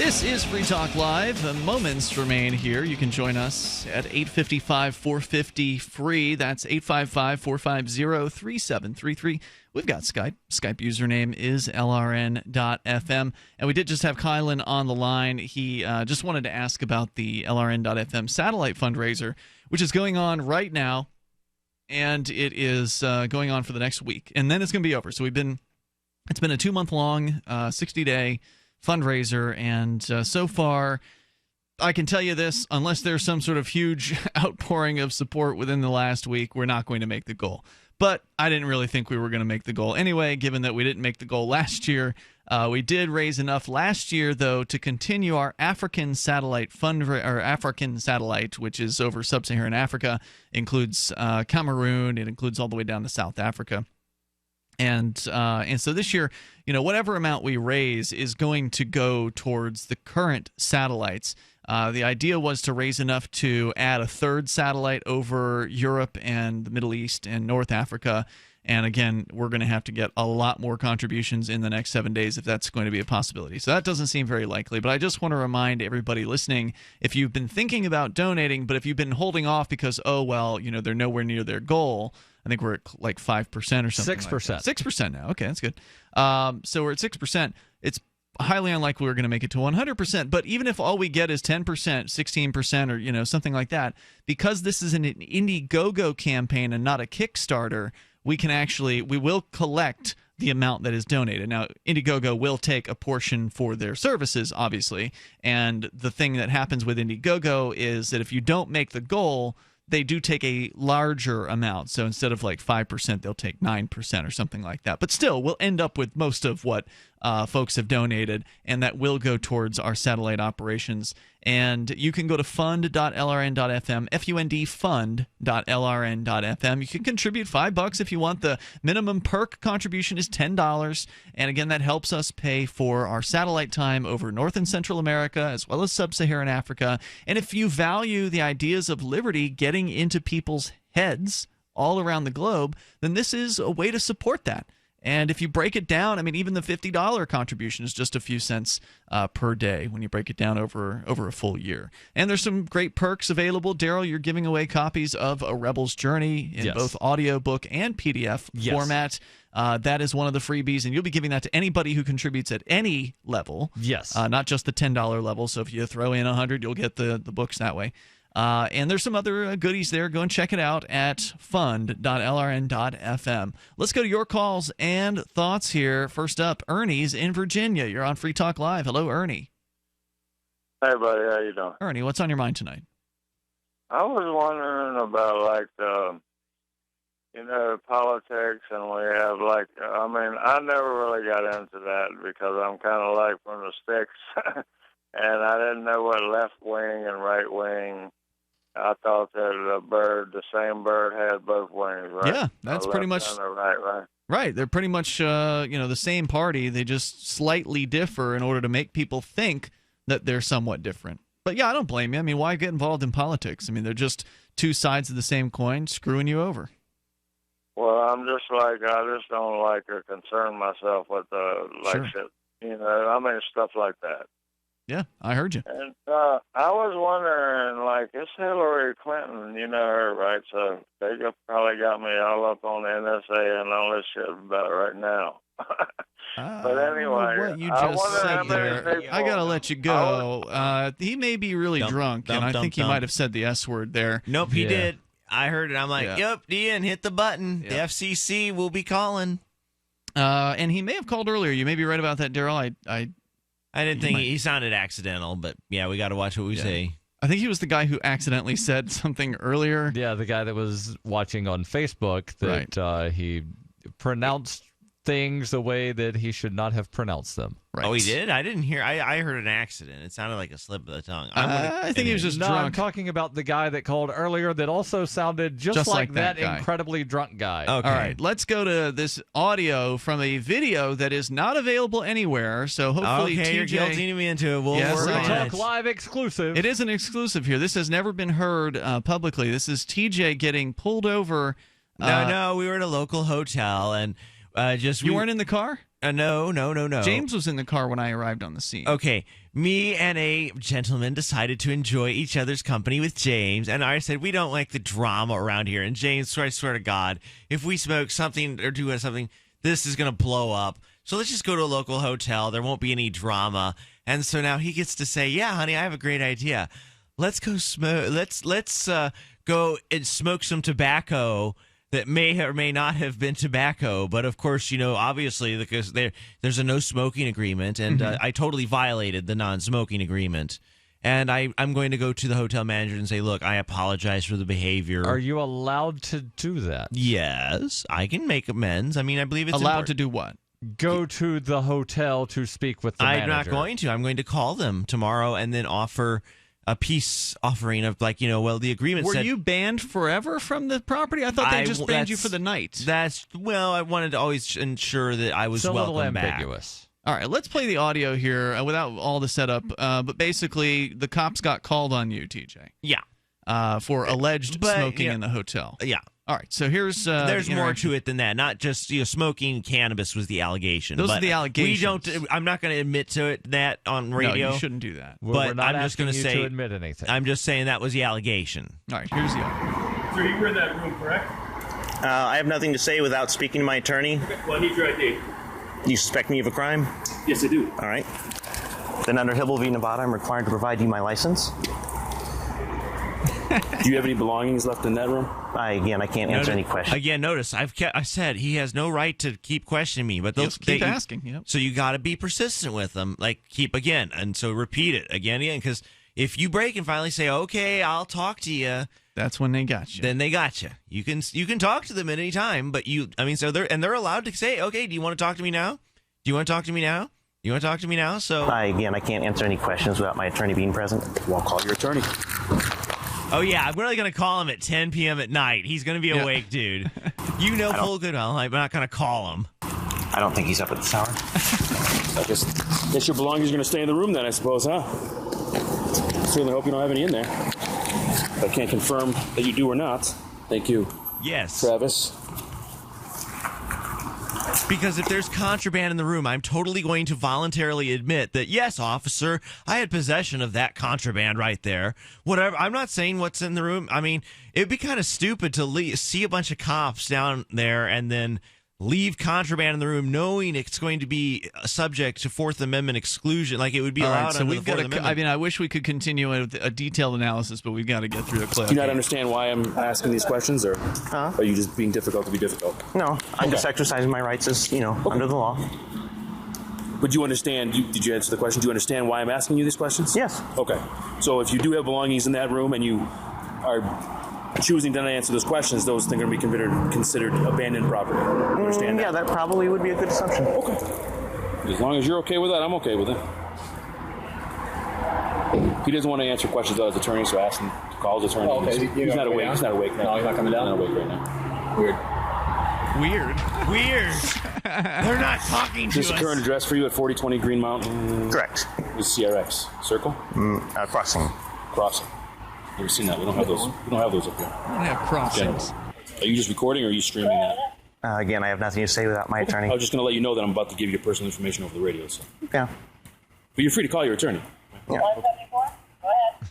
This is Free Talk Live. Moments remain here. You can join us at 855-450-FREE. That's 855-450-3733. We've got Skype. Skype username is LRN.FM. And we did just have Kylan on the line. He just wanted to ask about the LRN.FM satellite fundraiser, which is going on right now. And it is going on for the next week. And then it's going to be over. So it's been a 2-month-long, 60-day fundraiser, and so far I can tell you this: unless there's some sort of huge outpouring of support within the last week, we're not going to make the goal. But I didn't really think we were going to make the goal anyway, given that we didn't make the goal last year. We did raise enough last year, though, to continue our African satellite African satellite, which is over sub-Saharan Africa, includes Cameroon, it includes all the way down to South Africa. And so this year, whatever amount we raise is going to go towards the current satellites. The idea was to raise enough to add a third satellite over Europe and the Middle East and North Africa. And again, we're going to have to get a lot more contributions in the next 7 days if that's going to be a possibility. So that doesn't seem very likely. But I just want to remind everybody listening, if you've been thinking about donating, but if you've been holding off because, they're nowhere near their goal. I think we're at like 5% or something. 6%. Like that. 6% now. Okay, that's good. So we're at 6%. It's highly unlikely we're going to make it to 100%. But even if all we get is 10%, 16%, or something like that, because this is an Indiegogo campaign and not a Kickstarter, we will collect the amount that is donated. Now, Indiegogo will take a portion for their services, obviously. And the thing that happens with Indiegogo is that if you don't make the goal, they do take a larger amount. So instead of like 5%, they'll take 9% or something like that. But still, we'll end up with most of what folks have donated, and that will go towards our satellite operations. And you can go to fund.lrn.fm, F-U-N-D, fund.lrn.fm. You can contribute $5 if you want. The minimum perk contribution is $10. And again, that helps us pay for our satellite time over North and Central America, as well as Sub-Saharan Africa. And if you value the ideas of liberty getting into people's heads all around the globe, then this is a way to support that. And if you break it down, even the $50 contribution is just a few cents per day when you break it down over a full year. And there's some great perks available. Daryl, you're giving away copies of A Rebel's Journey in both audiobook and PDF format. That is one of the freebies, and you'll be giving that to anybody who contributes at any level. Yes. Not just the $10 level. So if you throw in $100, you'll get the books that way. And there's some other goodies there. Go and check it out at fund.lrn.fm. Let's go to your calls and thoughts here. First up, Ernie's in Virginia. You're on Free Talk Live. Hello, Ernie. Hey, buddy. How you doing? Ernie, what's on your mind tonight? I was wondering about, politics, and we have, I never really got into that because I'm kind of like from the sticks, and I didn't know what left wing and right wing. I thought that the same bird had both wings, right? Yeah, that's pretty much right. Right, they're pretty much the same party. They just slightly differ in order to make people think that they're somewhat different. But yeah, I don't blame you. Why get involved in politics? They're just two sides of the same coin screwing you over. Well, I'm just I just don't like or concern myself with Sure. shit, stuff like that. Yeah, I heard you. And I was wondering, it's Hillary Clinton, her, right? So they probably got me all up on the NSA and all this shit about it right now. But anyway, what you just said there, I gotta let you go. He may be really drunk, and I think he might have said the S word there. Nope, he did. I heard it. I'm like, yep, Ian, hit the button. The FCC will be calling. And he may have called earlier. You may be right about that, Daryl. I didn't think he sounded accidental, but yeah, we got to watch what we say. I think he was the guy who accidentally said something earlier. Yeah, the guy that was watching on Facebook that he pronounced things the way that he should not have pronounced them. Right. Oh, he did? I didn't hear. I heard an accident. It sounded like a slip of the tongue. I think he was just drunk. I'm talking about the guy that called earlier that also sounded just like that incredibly drunk guy. Okay. All right, let's go to this audio from a video that is not available anywhere. So hopefully, TJ, you're guilting me into it. We'll Free Talk Live exclusive. It is an exclusive here. This has never been heard publicly. This is TJ getting pulled over. No, we were at a local hotel and. You weren't in the car? No. James was in the car when I arrived on the scene. Okay, me and a gentleman decided to enjoy each other's company with James, and I said, we don't like the drama around here. And James, I swear to God, if we smoke something or do something, this is going to blow up. So let's just go to a local hotel. There won't be any drama. And so now he gets to say, yeah, honey, I have a great idea. Let's go smoke. Let's go and smoke some tobacco that may or may not have been tobacco, but of course, obviously, because there's a no smoking agreement, and I totally violated the non-smoking agreement. And I'm going to go to the hotel manager and say, look, I apologize for the behavior. Are you allowed to do that? Yes, I can make amends. I mean, I believe it's allowed to do what? Go to the hotel to speak with the manager. I'm not going to. I'm going to call them tomorrow and then offer a peace offering of the agreement said... Were you banned forever from the property? I thought they just banned you for the night. I wanted to always ensure that I was welcome back. Ambiguous. All right, let's play the audio here without all the setup. But basically, the cops got called on you, TJ. Yeah. For alleged smoking in the hotel. Yeah. All right, so here's there's more to it than that. Not just smoking cannabis was the allegation. Those are the allegations. I'm not going to admit to that on radio. No, you shouldn't do that. We're not asking you to admit anything. I'm just saying that was the allegation. All right, here's the audio. Sir, you were in that room, correct? I have nothing to say without speaking to my attorney. Okay. Well, I need your ID. You suspect me of a crime? Yes, I do. All right. Then under Hillville v. Nevada, I'm required to provide you my license. Do you have any belongings left in that room? I can't answer any questions. Again, notice I said he has no right to keep questioning me, but keep asking. Yep. So you got to be persistent with them, keep again, and so repeat it again, because if you break and finally say, "Okay, I'll talk to you," that's when they got you. Then they got you. You can talk to them at any time, but they're allowed to say, "Okay, do you want to talk to me now? Do you want to talk to me now? You want to talk to me now?" So I can't answer any questions without my attorney being present. Well, I'll call your attorney. Oh, yeah, I'm really going to call him at 10 p.m. at night. He's going to be awake, dude. Full good well. I'm not going to call him. I don't think he's up at this hour. I guess your belongings are going to stay in the room then, I suppose, huh? Certainly hope you don't have any in there. But I can't confirm that you do or not. Thank you. Yes. Travis. Because if there's contraband in the room, I'm totally going to voluntarily admit that, yes, officer, I had possession of that contraband right there. Whatever. I'm not saying what's in the room. I mean, it'd be kind of stupid to see a bunch of cops down there and then leave contraband in the room knowing it's going to be subject to Fourth Amendment exclusion. Like, it would be allowed under the Fourth Amendment. I mean, I wish we could continue with a detailed analysis, but we've got to get through the clip. Do you not understand why I'm asking these questions, or are you just being difficult to be difficult? No, I'm just exercising my rights as, under the law. But you understand, did you answer the question? Do you understand why I'm asking you these questions? Yes. Okay. So if you do have belongings in that room and you are choosing to not answer those questions, those things are going to be considered abandoned property. Understand that? Yeah, that probably would be a good assumption. Okay. As long as you're okay with that, I'm okay with it. He doesn't want to answer questions about his attorney, so ask him to call his attorney. Oh, okay. He's not awake. He's not awake now. No, he's not coming down. He's not awake right now. Weird. They're not talking to us. Is this the current address for you at 4020 Green Mountain? Correct. With CRX Circle? Crossing. Never seen that. We don't have those. We don't have those up here. We don't have crossings. Are you just recording, or are you streaming that? I have nothing to say without my attorney. I was just going to let you know that I'm about to give you personal information over the radio. So. Yeah. But you're free to call your attorney. Yeah. 174. Go ahead.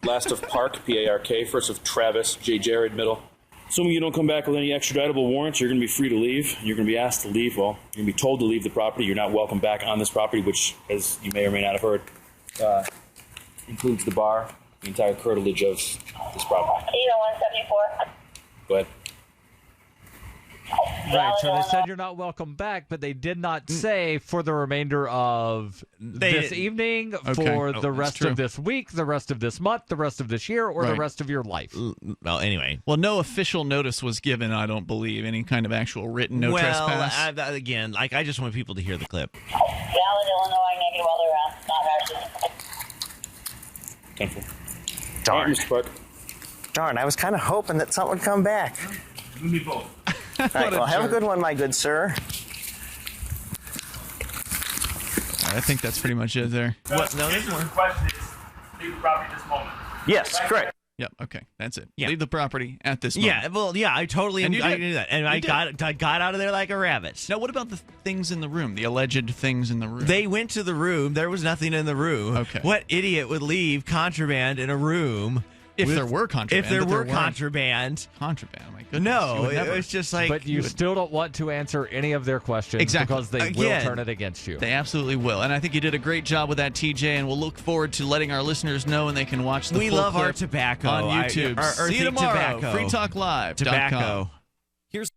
Last of Park, P-A-R-K. First of Travis, J. Jared, middle. Assuming you don't come back with any extraditable warrants, you're going to be free to leave. You're going to be asked to leave. Well, you're going to be told to leave the property. You're not welcome back on this property, which, as you may or may not have heard, includes the bar, the entire curtilage of this property. 174. Go ahead. Right, so they said you're not welcome back, but they did not say for the remainder of this evening, for the rest of this week, the rest of this month, the rest of this year, or the rest of your life. Well, anyway. Well, no official notice was given, I don't believe. Any kind of actual written no trespass? Well, again, I just want people to hear the clip. Valid Illinois, negative weather, not ours. 10-4. Darn. Mr. Park. Darn, I was kind of hoping that something would come back. We need both. All right, well, have a good one, my good sir. I think that's pretty much it there. What? No, there's more. The question is, leave the property this moment. Yes, correct. Yep. Okay. That's it. Yeah. Leave the property at this moment. Yeah. Well, yeah. I totally And you did. knew that, and I got out of there like a rabbit. Now, what about the things in the room? The alleged things in the room? They went to the room. There was nothing in the room. Okay. What idiot would leave contraband in a room? If there were contraband. If there but were weren't. Contraband. Contraband. My goodness. No, it was just like. But you still don't want to answer any of their questions Exactly. because they will turn it against you. They absolutely will. And I think you did a great job with that, TJ, and we'll look forward to letting our listeners know, and they can watch the We full love clip our tobacco on YouTube. Our See you earthy tomorrow. tobacco. FreeTalkLive.com. Tobacco. Here's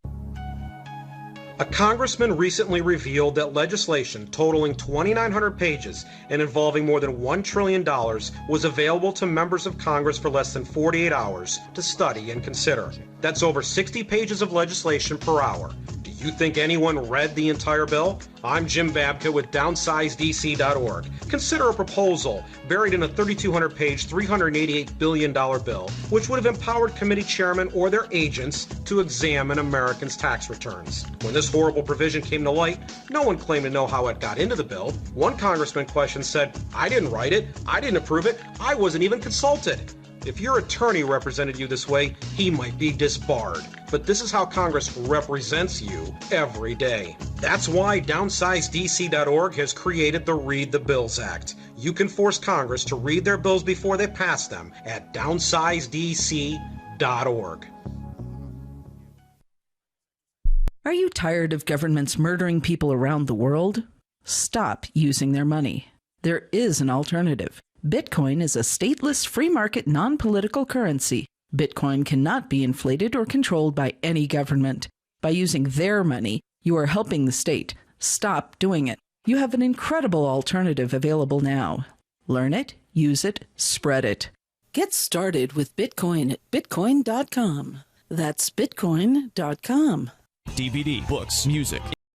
A congressman recently revealed that legislation totaling 2,900 pages and involving more than $1 trillion was available to members of Congress for less than 48 hours to study and consider. That's over 60 pages of legislation per hour. Do you think anyone read the entire bill? I'm Jim Babka with DownsizeDC.org. Consider a proposal buried in a 3,200-page, $388 billion bill, which would have empowered committee chairmen or their agents to examine Americans' tax returns. When this horrible provision came to light, no one claimed to know how it got into the bill. One congressman questioned said, "I didn't write it, I didn't approve it, I wasn't even consulted." If your attorney represented you this way, he might be disbarred. But this is how Congress represents you every day. That's why DownsizeDC.org has created the Read the Bills Act. You can force Congress to read their bills before they pass them at DownsizeDC.org. Are you tired of governments murdering people around the world? Stop using their money. There is an alternative. Bitcoin is a stateless, free market, non-political currency. Bitcoin cannot be inflated or controlled by any government. By using their money, you are helping the state. Stop doing it. You have an incredible alternative available now. Learn it, use it, spread it. Get started with Bitcoin at Bitcoin.com. That's Bitcoin.com. DVD, books, music,